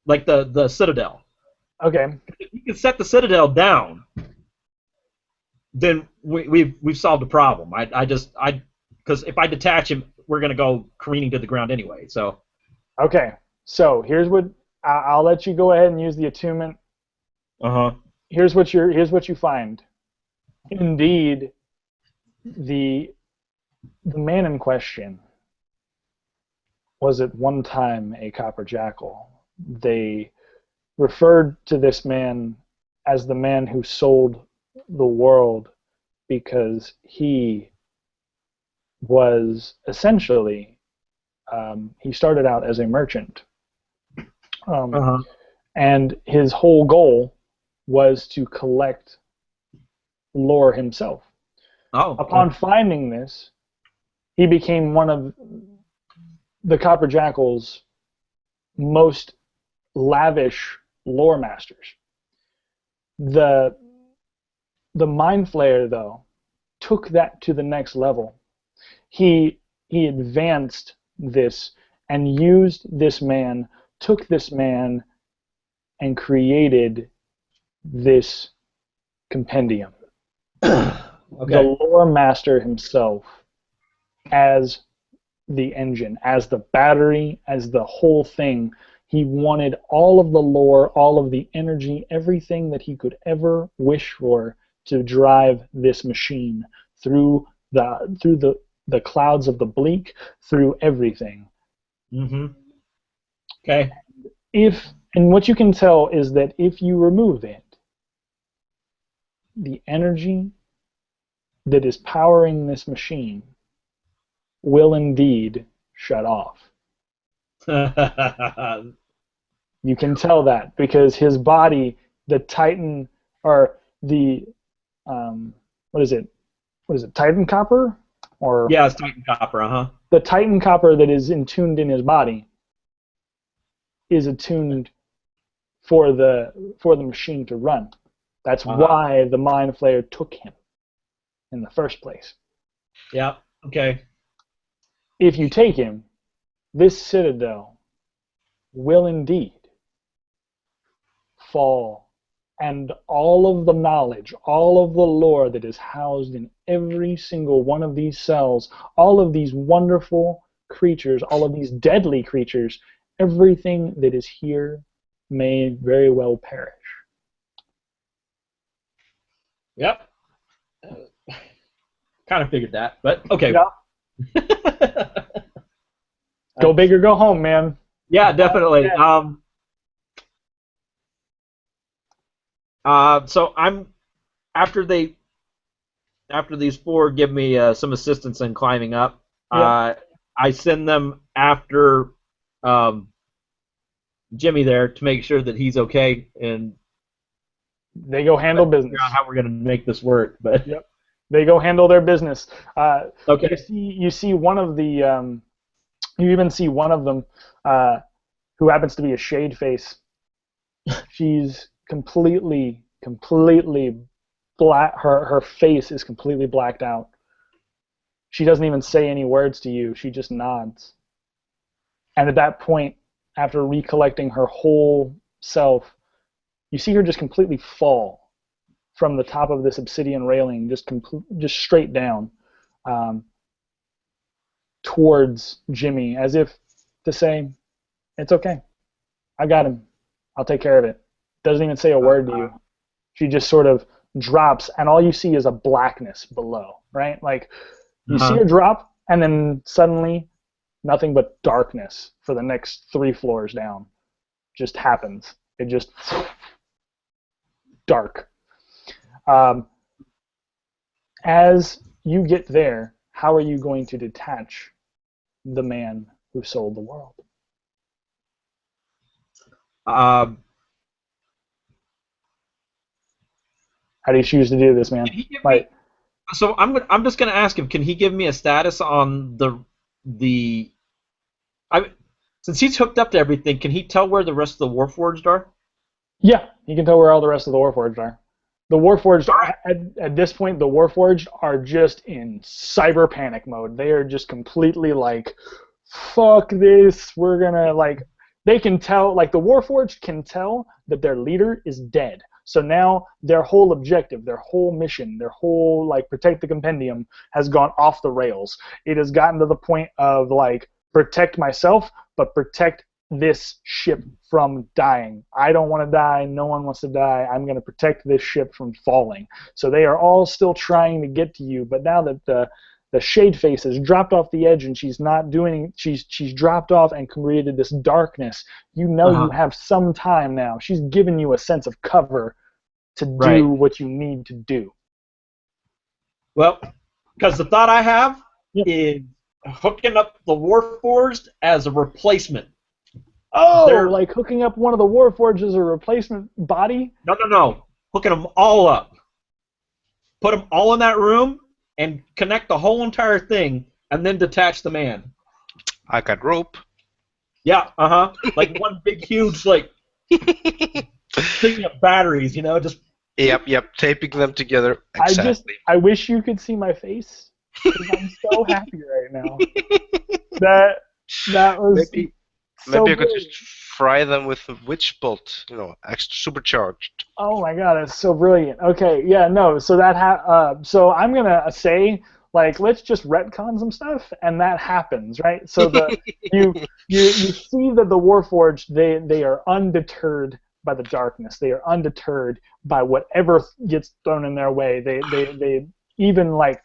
Like the Citadel. Okay. If he can set the Citadel down, then we've solved the problem. Because if I detach him, we're gonna go careening to the ground anyway. So Okay. So here's what I'll let you go ahead and use the attunement. Here's what you find. Indeed, the man in question was at one time a Copper Jackal. They referred to this man as the man who sold the world because he was essentially he started out as a merchant, and his whole goal was to collect lore himself. Upon finding this, he became one of the Copper Jackal's most lavish lore masters. The Mind Flayer, though, took that to the next level. He advanced this and used this man, took this man, and created this compendium. The lore master himself, as the engine, as the battery, as the whole thing. He wanted all of the lore, all of the energy, everything that he could ever wish for to drive this machine through the clouds of the bleak, through everything. Okay. And what you can tell is that if you remove it, the energy that is powering this machine will indeed shut off. You can tell that because his body, the Titan, or the what is it? Titan copper? Or yeah, it's Titan copper. The Titan copper that is attuned in his body is attuned for the machine to run. That's why the Mind Flayer took him in the first place. Yeah. Okay. If you take him, this Citadel will indeed fall, and all of the knowledge, all of the lore that is housed in every single one of these cells, all of these wonderful creatures, all of these deadly creatures, everything that is here may very well perish. Yep. Kind of figured that, but okay. Yeah. Go big or go home, man. Yeah, definitely. So I'm after these four give me some assistance in climbing up. Yeah. I send them after Jimmy there to make sure that he's okay, and they go handle business. Figure out how we're gonna make this work, but yep, they go handle their business. Okay. You see one of the you even see one of them who happens to be a shade face. She's completely black. Her face is completely blacked out. She doesn't even say any words to you. She just nods. And at that point, after recollecting her whole self, you see her just completely fall from the top of this obsidian railing, just straight down towards Jimmy, as if to say, "It's okay. I got him. I'll take care of it." Doesn't even say a word to you. She just sort of drops, and all you see is a blackness below, right? Like, you see her drop, and then suddenly nothing but darkness for the next 3 floors down. Just happens. It just dark. As you get there, how are you going to detach the man who sold the world? Um, How do you choose to do this, man? Can he give Like, me? So I'm just gonna ask him. Can he give me a status on the? Since he's hooked up to everything, can he tell where the rest of the Warforged are? yeah, you can tell where all the rest of the Warforged are. The Warforged, at this point, the Warforged are just in cyber panic mode. They are just completely like, fuck this, we're gonna, like, they can tell, like, the Warforged can tell that their leader is dead. So now their whole objective, their whole mission, their whole, like, protect the Compendium has gone off the rails. It has gotten to the point of, like, protect myself, but protect this ship from dying. I don't want to die. No one wants to die. I'm going to protect this ship from falling. So they are all still trying to get to you, but now that the shade face has dropped off the edge and she's not doing, she's dropped off and created this darkness, you know you have some time now. She's given you a sense of cover to do what you need to do. Well, because the thought I have is hooking up the Warforged as a replacement. Oh, like hooking up one of the Warforged as a replacement body? No. Hooking them all up. Put them all in that room and connect the whole entire thing, and then detach the man. I got rope. Yeah, like one big, huge, like, thing of batteries, you know, just... Yep, taping them together. Exactly. I wish you could see my face, because I'm so happy right now. That was... Maybe I could just fry them with a witch bolt, you know, extra supercharged. Oh my god, that's so brilliant. Okay, yeah, no, so so I'm gonna say, like, let's just retcon some stuff, and that happens, right? So you see that the Warforged, they are undeterred by the darkness. They are undeterred by whatever gets thrown in their way. They even, like,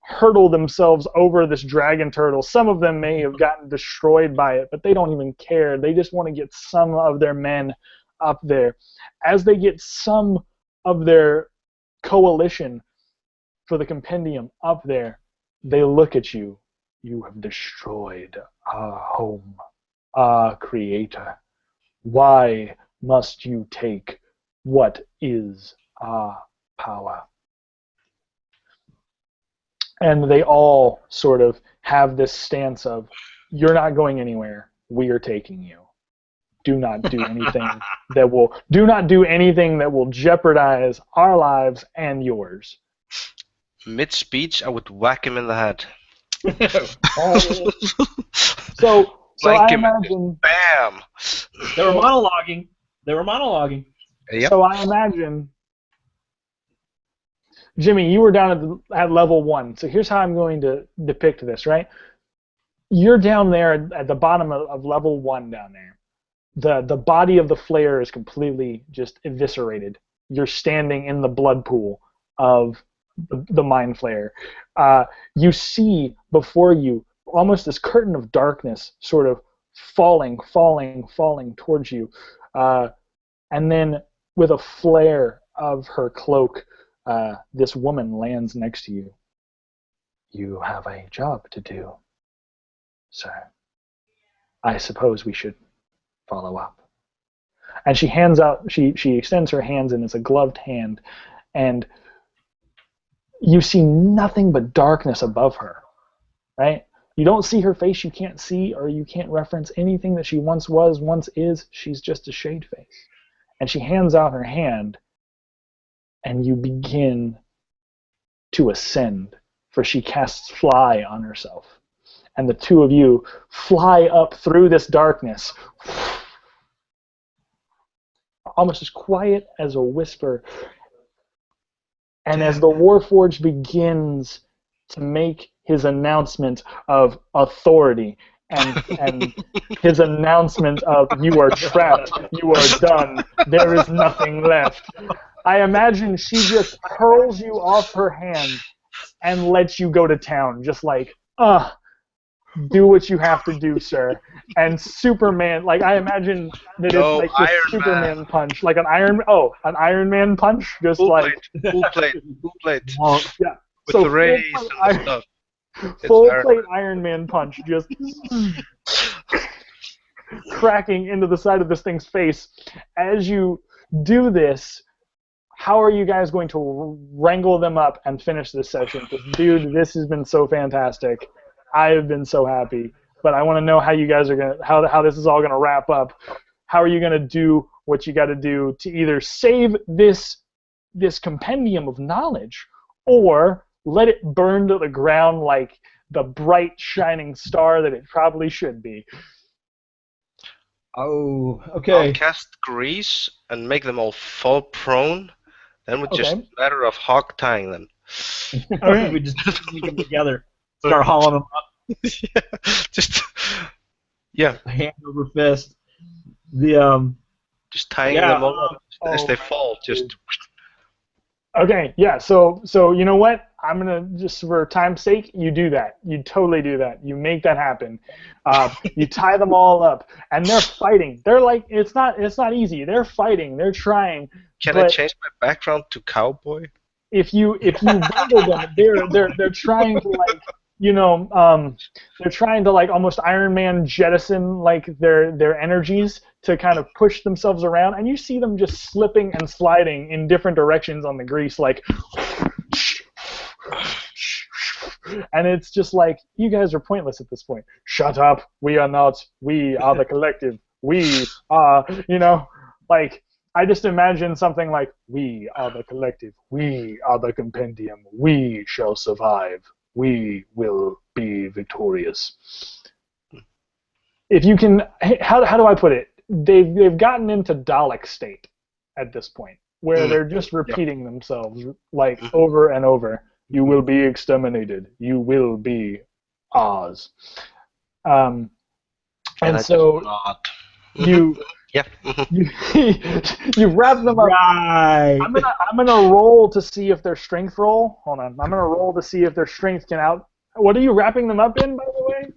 hurtle themselves over this dragon turtle. Some of them may have gotten destroyed by it, but they don't even care. They just want to get some of their men up there. As they get some of their coalition for the Compendium up there, they look at you. You have destroyed our home, our creator. Why must you take what is our power? And they all sort of have this stance of, you're not going anywhere, we are taking you. Do not do anything that will jeopardize our lives and yours. Mid-speech, I would whack him in the head. So Blank I him imagine... Bam! They were monologuing. Yep. So I imagine... Jimmy, you were down at level 1. So here's how I'm going to depict this, right? You're down there at the bottom of level 1 down there. The body of the flare is completely just eviscerated. You're standing in the blood pool of the mind flare. You see before you almost this curtain of darkness sort of falling towards you. And then with a flare of her cloak, this woman lands next to you. You have a job to do, sir. I suppose we should follow up. And she hands out, she extends her hands, and it's a gloved hand, and you see nothing but darkness above her, right? You don't see her face, you can't see, or you can't reference anything that she once was, once is. She's just a shade face. And she hands out her hand, and you begin to ascend, for she casts fly on herself. And the two of you fly up through this darkness, almost as quiet as a whisper. And as the Warforged begins to make his announcement of authority, and his announcement of, you are trapped, you are done, there is nothing left, I imagine she just hurls you off her hand and lets you go to town, just like, do what you have to do, sir. And Superman, like I imagine that No, it's like this Iron Superman Man. punch, like an Iron Man punch, just Full like plate, full plate, full plate. yeah. With So the rays and the stuff. It's full Iron plate Iron Man punch, just cracking into the side of this thing's face. As you do this, how are you guys going to wrangle them up and finish this session? Because, dude, this has been so fantastic. I have been so happy. But I want to know how you guys are going to, how this is all going to wrap up. How are you going to do what you got to do to either save this compendium of knowledge or let it burn to the ground like the bright, shining star that it probably should be? Oh, I'll okay. cast grease and make them all fall prone. Then with just Okay. a matter of hog tying them. Okay. We just sneak them together, start hauling them up, Yeah, just yeah, hand over fist. The just tying Yeah, them all up as oh, they fall. Just Okay, yeah, so you know what? I'm gonna just for time's sake, you do that. You totally do that. You make that happen. You tie them all up, and they're fighting. They're like, it's not easy. They're fighting. They're trying. can I but change my background to cowboy? if you bundle them, they're trying to like they're trying to like almost Iron Man jettison like their energies to kind of push themselves around, and you see them just slipping and sliding in different directions on the grease, like, and it's just like, you guys are pointless at this point. Shut up. We are not. We are the collective. We are, like, I just imagine something like, we are the collective. We are the compendium. We shall survive. We will be victorious. If you can, how do I put it? They've gotten into Dalek state at this point, where they're just repeating themselves like over and over. You will be exterminated. You will be ours. And I so just nod. you Yeah. you wrap them up. right. I'm gonna roll to see if their strength roll. Hold on. I'm gonna roll to see if their strength can out. What are you wrapping them up in, by the way?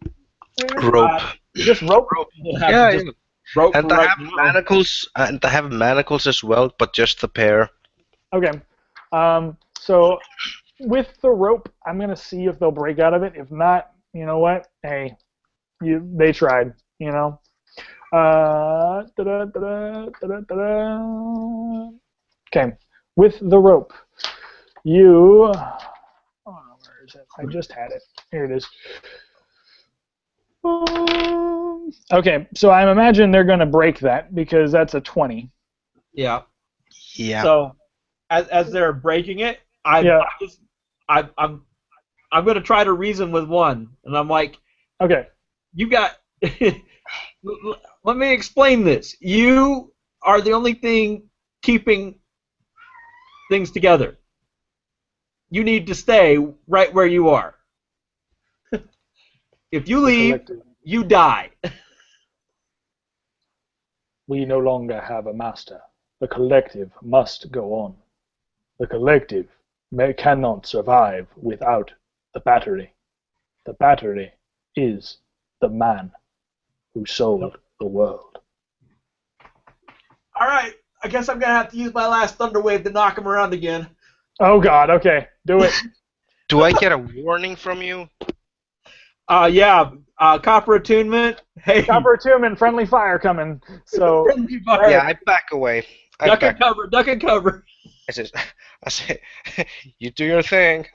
Rope. Just rope. We'll have Yeah, to just yeah. rope And for I right have now. manacles, and I have manacles as well, but just the pair. Okay. So with the rope, I'm gonna see if they'll break out of it. If not, you know what? Hey, they tried. Okay. With the rope, you. Oh, where is it? I just had it. Here it is. Okay, so I imagine they're going to break that because that's a 20. Yeah. Yeah. So, as they're breaking it, I'm going to try to reason with one, and I'm like, Okay. you got. Let me explain this. You are the only thing keeping things together. You need to stay right where you are. If you leave, you die. We no longer have a master. The collective must go on. The collective cannot survive without the battery. The battery is the man who sold the world. All right, I guess I'm gonna have to use my last thunder wave to knock him around again. Oh God! Okay, do it. Do I get a warning from you? Yeah. Copper attunement. Hey. Copper attunement, friendly fire coming. So Friendly fire. Yeah, I back away. Duck and cover. Duck and cover. I say, you do your thing.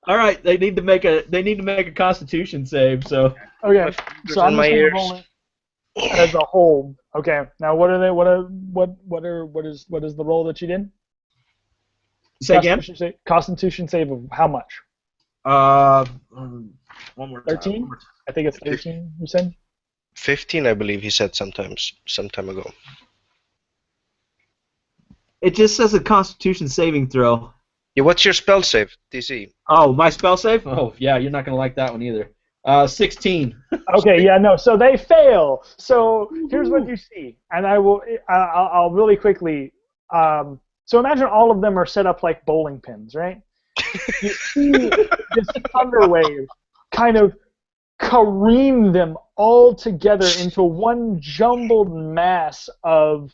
All right, they need to make a Constitution save. So okay, so I'm just gonna roll it as a whole. Okay, now what are they? What is the roll that you did? say again. Constitution save of how much? One more time. 13? I think it's 13. You said 15, I believe he said some time ago. It just says a Constitution saving throw. Yeah, what's your spell save, DC? Oh, my spell save? Oh, yeah, you're not gonna like that one either. 16. Okay, yeah, no. So they fail. So here's what you see, and I'll really quickly. So imagine all of them are set up like bowling pins, right? You see this thunder wave kind of careen them all together into one jumbled mass of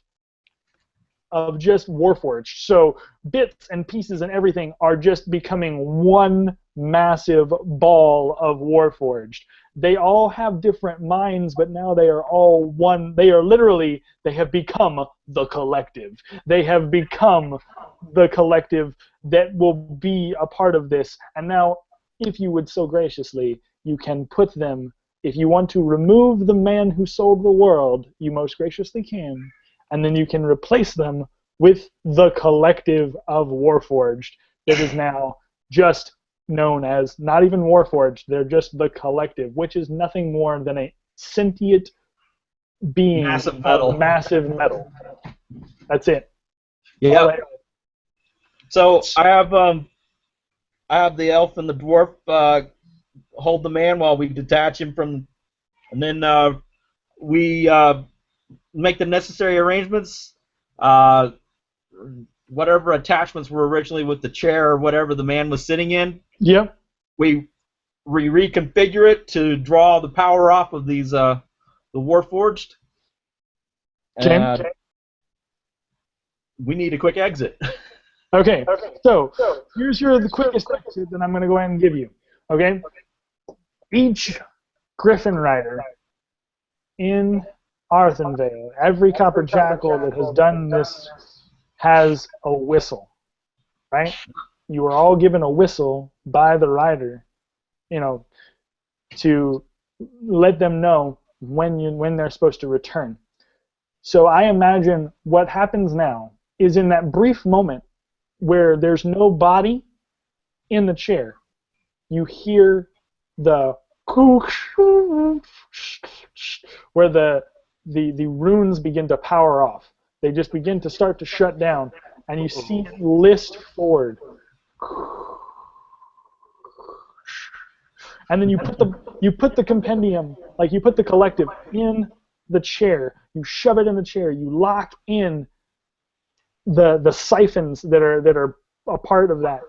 just Warforged. So bits and pieces and everything are just becoming one massive ball of Warforged. They all have different minds, but now they are all one. They have become the collective. They have become the collective that will be a part of this. And now, if you would so graciously, you can put them, if you want to remove the man who sold the world, you most graciously can. And then you can replace them with the collective of Warforged that is now just known as, not even Warforged, they're just the collective, which is nothing more than a sentient being Massive metal. of massive metal. That's it. Yeah. All right. So I have the elf and the dwarf hold the man while we detach him from, and then we make the necessary arrangements. Whatever attachments were originally with the chair or whatever the man was sitting in, Yep. we reconfigure it to draw the power off of these the Warforged. Okay. We need a quick exit. Okay. So here's the quickest exit that I'm going to go ahead and give you. Okay. Each Griffin Rider in Arthenvale, every Copper Jackal that has done this has a whistle, right? You are all given a whistle by the rider, to let them know when they're supposed to return. So I imagine what happens now is in that brief moment where there's no body in the chair, you hear the where the runes begin to power off. They just begin to start to shut down, and you see it list forward. And then you put the compendium, like you put the collective in the chair. You shove it in the chair. You lock in the siphons that are a part of that,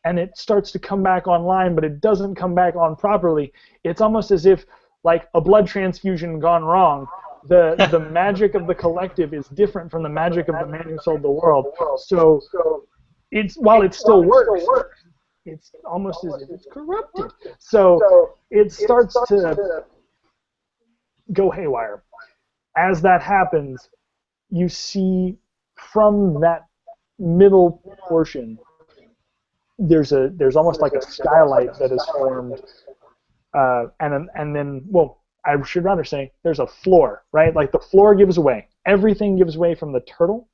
and it starts to come back online, but it doesn't come back on properly. It's almost as if like a blood transfusion gone wrong. The magic of the collective is different from the magic of the man who sold the world. So while it still works, it's almost as if it's corrupted. So it starts to go haywire. As that happens, you see from that middle portion, there's almost like a skylight that is formed, and then I should rather say there's a floor, right? Like the floor gives away. Everything gives way from the turtle,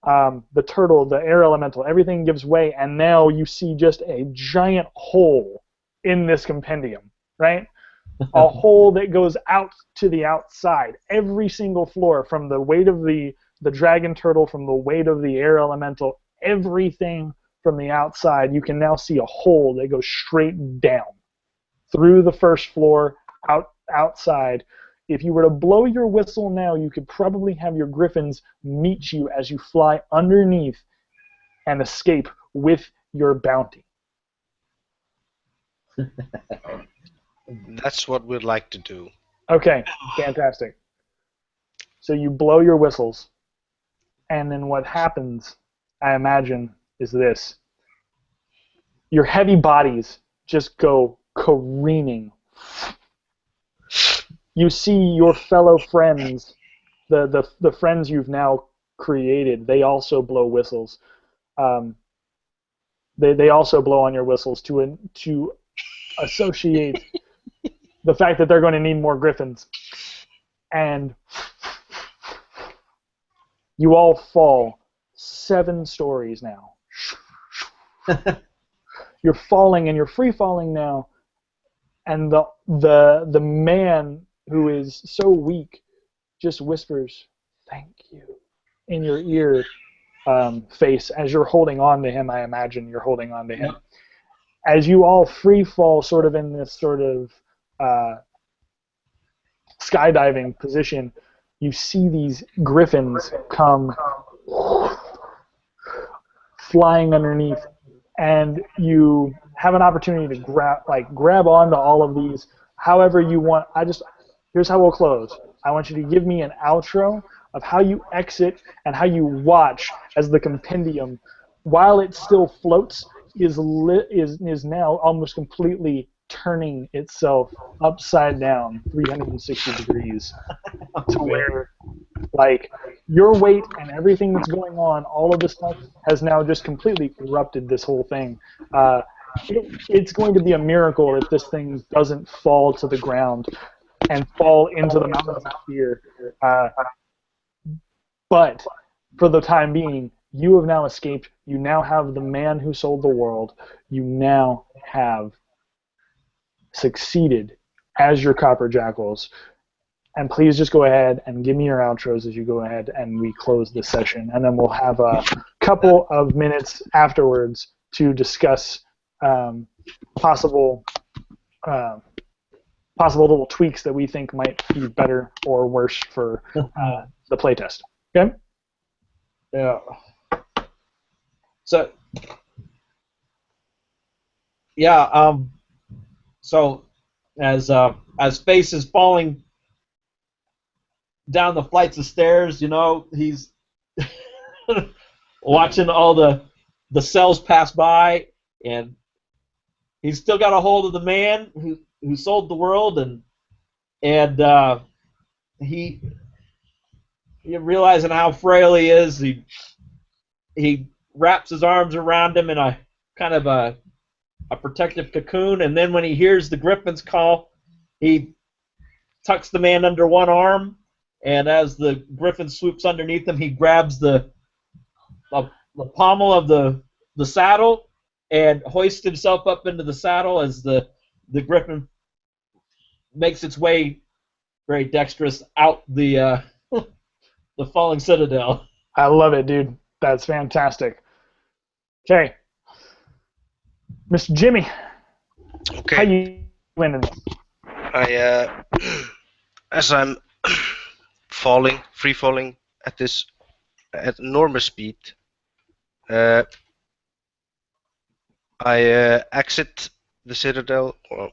the air elemental, everything gives way, and now you see just a giant hole in this compendium, right? A hole that goes out to the outside. Every single floor, from the weight of the dragon turtle, from the weight of the air elemental, everything from the outside, you can now see a hole that goes straight down through the first floor, outside. If you were to blow your whistle now, you could probably have your griffins meet you as you fly underneath and escape with your bounty. That's what we'd like to do. Okay, fantastic. So you blow your whistles, and then what happens, I imagine, is this. Your heavy bodies just go careening. You see your fellow friends, the friends you've now created, they also blow whistles. They also blow on your whistles to associate the fact that they're going to need more griffins. And you all fall 7 stories now. You're falling, and you're free falling now. And the man who is so weak just whispers, "Thank you," in your ear, face, as you're holding on to him. I imagine you're holding on to him. Yep. As you all free fall, sort of in this sort of skydiving position, you see these griffins come flying underneath, and you have an opportunity to grab onto all of these however you want. Here's how we'll close. I want you to give me an outro of how you exit and how you watch as the compendium, while it still floats, is now almost completely turning itself upside down 360 degrees to where, like, your weight and everything that's going on, all of this stuff has now just completely corrupted this whole thing. It's going to be a miracle if this thing doesn't fall to the ground and fall into the mountains of fear. But for the time being, you have now escaped. You now have the man who sold the world. You now have succeeded as your Copper Jackals. And please just go ahead and give me your outros as you go ahead and we close this session. And then we'll have a couple of minutes afterwards to discuss possible little tweaks that we think might be better or worse for the playtest. Okay? Yeah. So, yeah. So, as Face is falling down the flights of stairs, you know, he's watching all the cells pass by, and he's still got a hold of the man who sold the world, and he realizing how frail he is, he wraps his arms around him in a kind of a protective cocoon, and then when he hears the Griffin's call, he tucks the man under one arm, and as the Griffin swoops underneath him, he grabs the pommel of the saddle and hoists himself up into the saddle as the Griffin makes its way very dexterous out the falling citadel. I love it, dude. That's fantastic. Okay. Mr. Jimmy. Okay. How you winning this? As I'm free falling at enormous speed, I exit the citadel, or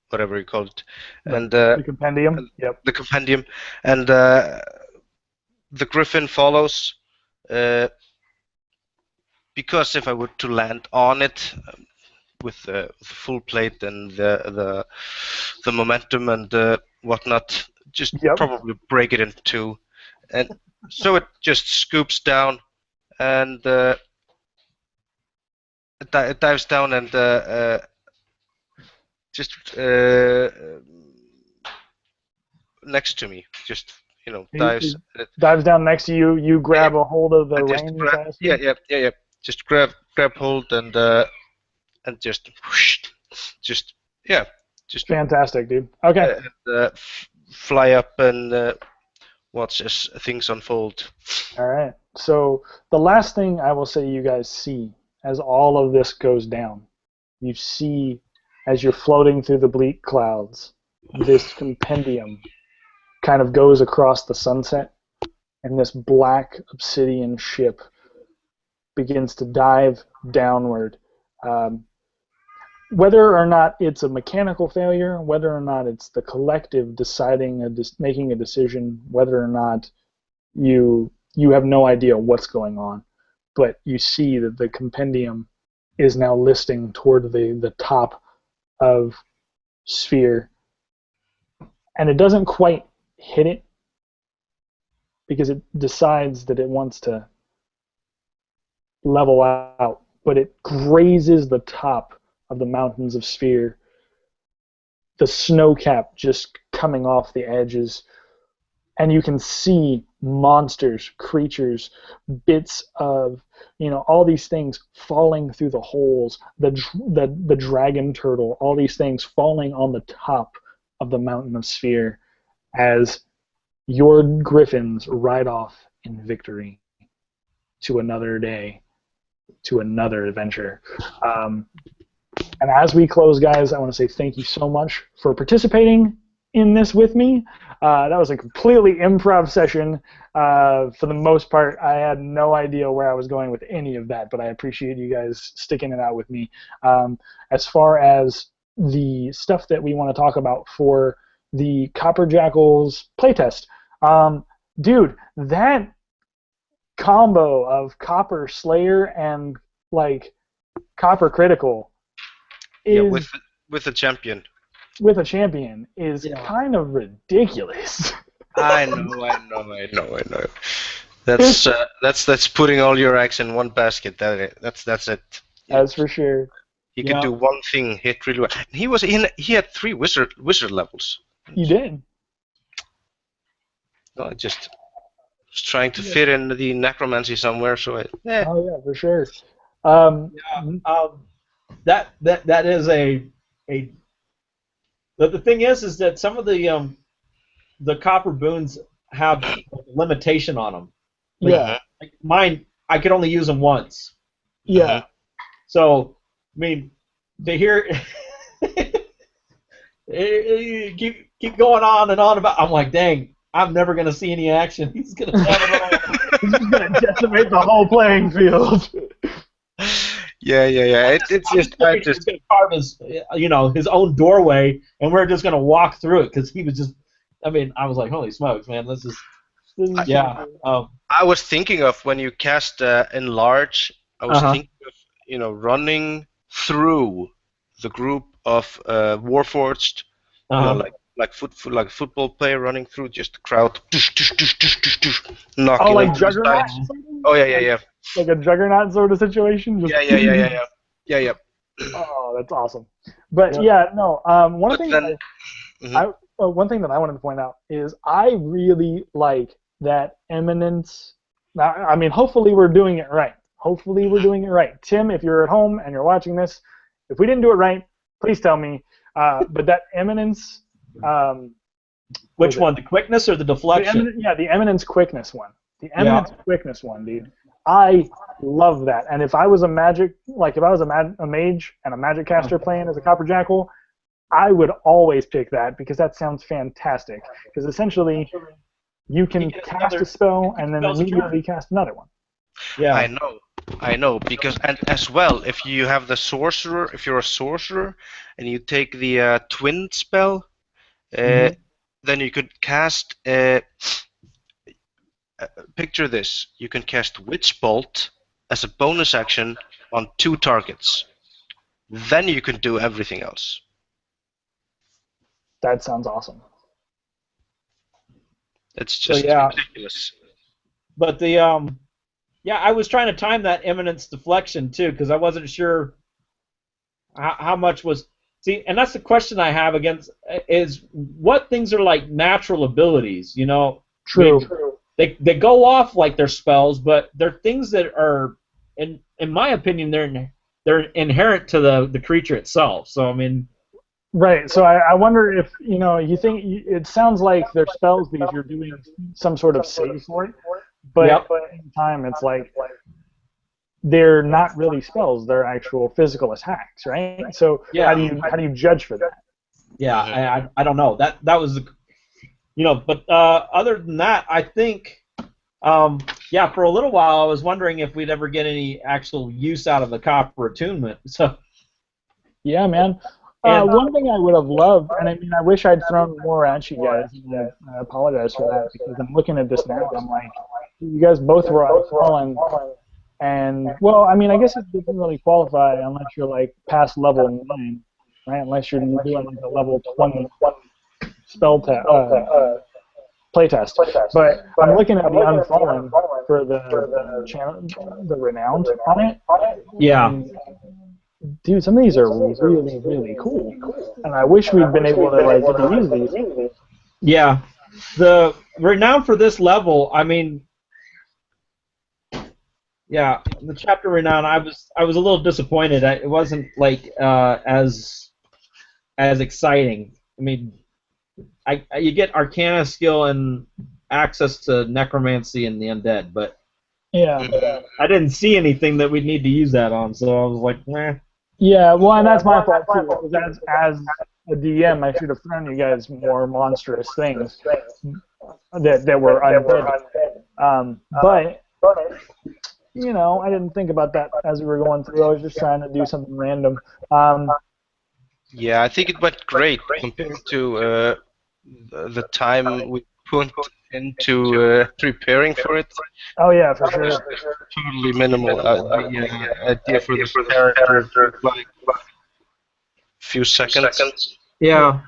whatever you call it, and the compendium. Yep. The compendium, and the Griffin follows. Because if I were to land on it with the full plate and the momentum and whatnot, just probably break it in two, and so it just scoops down and it dives down and just next to me, just dives. Dives down next to you. You grab a hold of the reins. Yeah. Just grab hold and just fantastic, dude. Okay. And, fly up and watch as things unfold. All right. So the last thing I will say you guys see as all of this goes down, you see as you're floating through the bleak clouds, this compendium kind of goes across the sunset, and this black obsidian ship begins to dive downward. Whether or not it's a mechanical failure, whether or not it's the collective making a decision, whether or not you have no idea what's going on, but you see that the compendium is now listing toward the top of Sphere, and it doesn't quite hit it because it decides that it wants to level out, but it grazes the top of the mountains of Sphere, the snow cap just coming off the edges, and you can see monsters, creatures, bits of, all these things falling through the holes, the dragon turtle, all these things falling on the top of the mountain of Sphere as your griffins ride off in victory to another day, to another adventure. And as we close, guys, I want to say thank you so much for participating in this with me. That was a completely improv session. For the most part, I had no idea where I was going with any of that, but I appreciate you guys sticking it out with me. As far as the stuff that we want to talk about for the Copper Jackals playtest, dude, that combo of Copper Slayer and like Copper Critical is with a champion. With a champion is kind of ridiculous. I know. That's putting all your eggs in one basket. That's it. That's for sure. He could do one thing, hit really well. And he had 3 wizard levels. He did. No, I just was trying to fit in the necromancy somewhere, so Oh yeah, for sure. That is a the thing is that some of the copper boons have a limitation on them. Like mine, I could only use them once. Yeah. So, I mean, to hear keep going on and on about, I'm like, dang, I'm never gonna see any action. He's gonna He's just gonna decimate the whole playing field. Yeah. It's just he's gonna carve his, his own doorway, and we're just gonna walk through it because he was just. I mean, I was like, holy smokes, man, this is yeah. I was thinking of when you cast Enlarge. I was thinking of running through the group of Warforged, like football player running through just the crowd, knocking. Oh, like Juggernaut. Oh yeah. Like a Juggernaut sort of situation. Just Yeah. Oh, that's awesome. But one thing that I wanted to point out is I really like that Eminence. Now, I mean, hopefully we're doing it right. Tim, if you're at home and you're watching this, if we didn't do it right, please tell me. But that Eminence. Which one, the quickness or the deflection? The Eminence quickness one. Quickness one, dude. I love that. And if I was a magic, like if I was a mage and a magic caster playing as a Copper Jackal, I would always pick that because that sounds fantastic. Because essentially, you can cast a spell and then immediately cast another one. Yeah, I know. Because and as well, if you have the sorcerer, if you're a sorcerer and you take the twin spell, then you could cast. Picture this: you can cast Witch Bolt as a bonus action on 2 targets. Then you can do everything else. That sounds awesome. It's just ridiculous. But the I was trying to time that Eminence deflection too because I wasn't sure how much was. See, and that's the question I have against is what things are like natural abilities, True. They go off like they're spells, but they're things that are, in my opinion, they're inherent to the creature itself. So I mean. Right. So I wonder if you think it sounds like they're spells because you're doing some sort of save for it, but at the same time it's like they're not really spells; they're actual physical attacks, right? So how do you judge for that? Yeah, I don't know. That was the. But other than that, I think, for a little while I was wondering if we'd ever get any actual use out of the copper attunement. So. Yeah, man. One thing I would have loved, and I mean, I wish I'd thrown more at you guys, and I apologize for that because I'm looking at this now and I'm like, you guys both were fallen, and well, I mean, I guess it doesn't really qualify unless you're like past level 9, right? Unless you're doing like a level 20 spell playtest. But I'm looking at the Unfallen for the channel, the Renowned on it. Yeah. And, dude, some of these are really, really cool, and I wish we'd been able to like get to use these. Yeah, the Renowned for this level, I mean, the chapter Renowned, I was a little disappointed. It wasn't like as exciting. I mean, you get Arcana skill and access to Necromancy and the Undead, but I didn't see anything that we'd need to use that on, so I was like, meh. Yeah, well, and that's my fault too. Because a DM, I should have thrown you guys more monstrous things that were undead. But you know, I didn't think about that as we were going through. I was just trying to do something random. Yeah, I think it went great compared to the time we put into preparing for it. Oh yeah, for sure. Totally minimal. The idea for this character took like a few seconds. Yeah.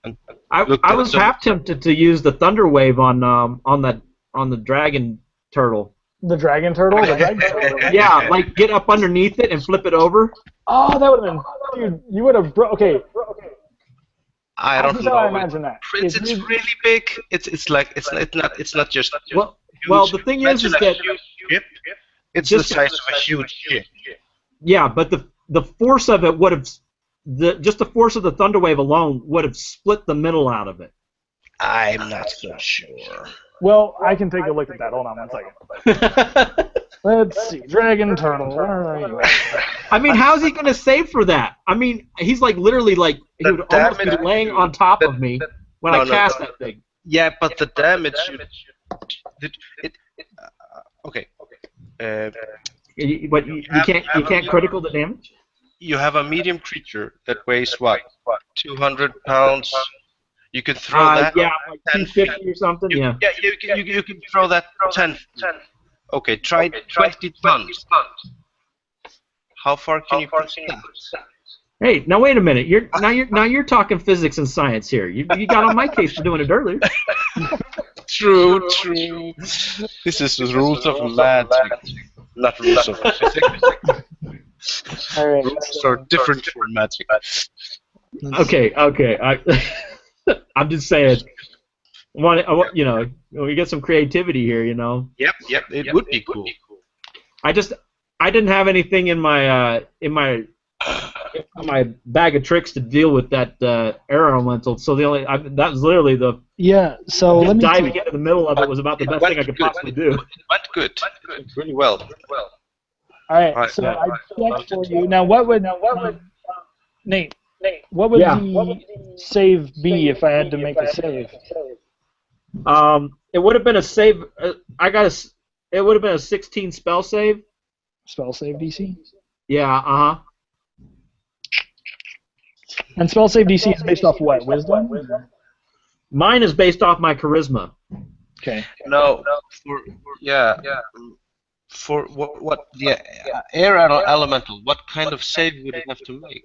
And I was half tempted to use the thunder wave on the dragon turtle. The dragon turtle? The dragon turtle? Yeah, like get up underneath it and flip it over. Oh, that would have been... Dude, you would have... Okay. I don't Here's know. how I imagine that. It's really big. It's not just... Well, the thing is that... Ship. It's the size of a huge ship. Yeah, but the force of it would have... Just the force of the thunder wave alone would have split the middle out of it. I'm not so sure. Well, I can take a look at that. Hold on 1 second. Let's see. Dragon turtle. Where are you? I mean, how's he going to save for that? I mean, he's like literally like he would almost be laying on top of me when I cast that thing. Yeah, but the damage okay. But you can't critical the damage? You have a medium creature that weighs what? 200 pounds. You can throw that. Yeah, like 250 or something. Yeah. Yeah, you can throw that 10. Okay, try 20 tons. How far can you push that? Hey, now wait a minute. Now you're talking physics and science here. You got on my case for doing it earlier. True. This is the rules of magic, not rules of physics. All right. Rules are different for magic. Okay. I'm just saying. You know, we get some creativity here. You know. Yep. It would be cool. I didn't have anything in my bag of tricks to deal with that air elemental. So that was literally the So let me diving into the middle of it was about the best thing I could possibly do. It went good. Really well. All right. So I checked for you. Now, what would Nate? What would the save be if I had to make a save? It would have been a save. It would have been a 16 spell save. Spell save DC? Yeah. And spell save DC is based off what? Wisdom? Mine is based off my charisma. Okay. No. For what the air elemental? What kind of save would it have to make?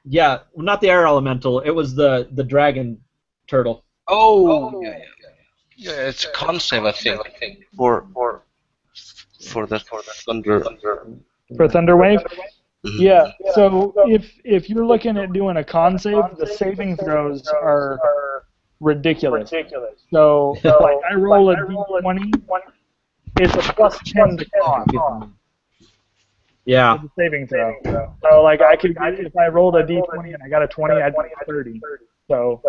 Yeah, well, not the air elemental. It was the dragon turtle. Oh. Yeah, it's a con save, I think. For the thunder. For thunder wave? Mm-hmm. Yeah. So if you're looking at doing a con save, the saving throws are ridiculous. So like I roll a d20, it's a plus 10 to con. Yeah. It's a saving throw. So like if I rolled a d20 and I got a 20, I'd be 30. So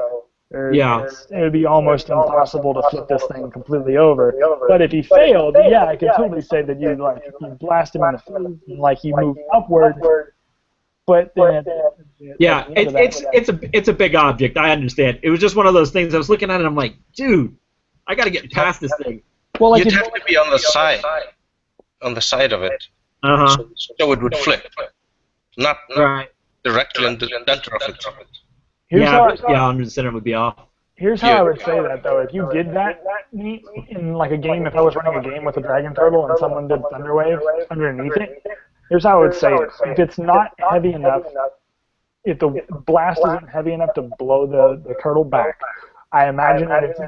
it would be almost impossible to flip this thing completely over. But if he failed, I could totally say that you blast him in the face and like you move upward. But then it's a big object. I understand. It was just one of those things. I was looking at it and I'm like, dude, I got to get past this thing. Well, like you'd have to be on the side of it. So it would flip, not directly in the center of it. On the center would be off. Here's how I would say that though. If you did that in like a game, if I was running a game with a dragon turtle and someone did Thunderwave underneath it, here's how I would say it. If it's not heavy enough, if the blast isn't heavy enough to blow the turtle back, I imagine that it's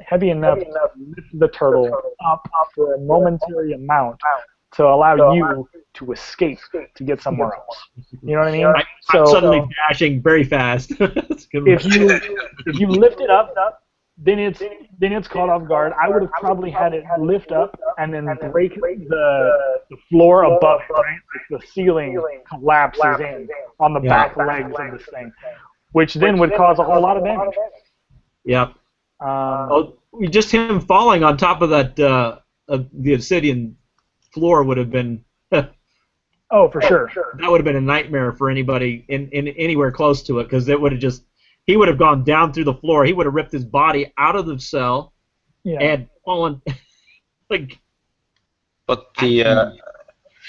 heavy enough to lift the turtle up for a momentary amount to allow you to escape to get somewhere else. You know what I mean? I'm suddenly dashing very fast. If you lift it up, then it's caught off guard. I would have probably had it lift up and then break the floor above it, right? Like the ceiling collapses in on the back legs of this thing, which then would cause a whole lot of damage. Yep. Just him falling on top of that the obsidian floor would have been. Oh, for sure. That would have been a nightmare for anybody in anywhere close to it, because it would have just he would have gone down through the floor. He would have ripped his body out of the cell Yeah. and fallen. Like, But the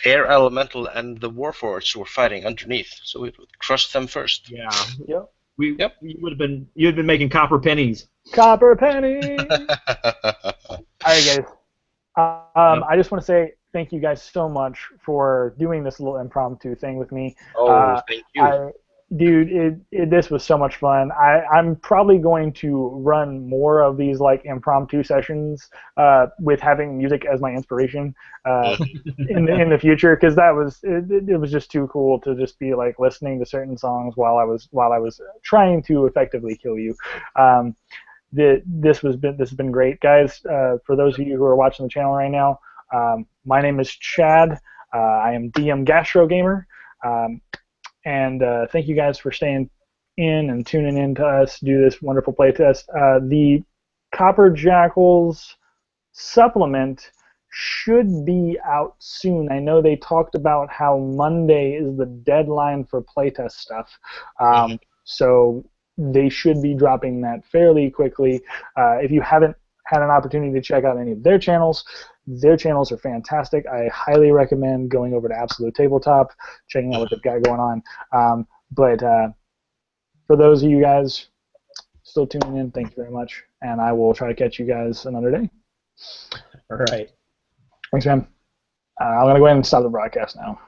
air elemental and the warforged were fighting underneath, so it would crush them first. yeah, Yep. you would have been making copper pennies. Copper penny. All right, guys. I just want to say thank you guys so much for doing this little impromptu thing with me. Oh, thank you. Dude, this was so much fun. I'm probably going to run more of these like impromptu sessions with having music as my inspiration in the future, because it was just too cool to just be like listening to certain songs while I was trying to effectively kill you. This has been great, guys. For those of you who are watching the channel right now, my name is Chad. I am DM Gastro Gamer. And thank you guys for staying in and tuning in to us do this wonderful playtest. The Copper Jackals supplement should be out soon. I know they talked about how Monday is the deadline for playtest stuff. So they should be dropping that fairly quickly. If you haven't had an opportunity to check out any of their channels are fantastic. I highly recommend going over to Absolute Tabletop, checking out what they've got going on. But for those of you guys still tuning in, thank you very much, and I will try to catch you guys another day. All right. Thanks, man. I'm going to go ahead and stop the broadcast now.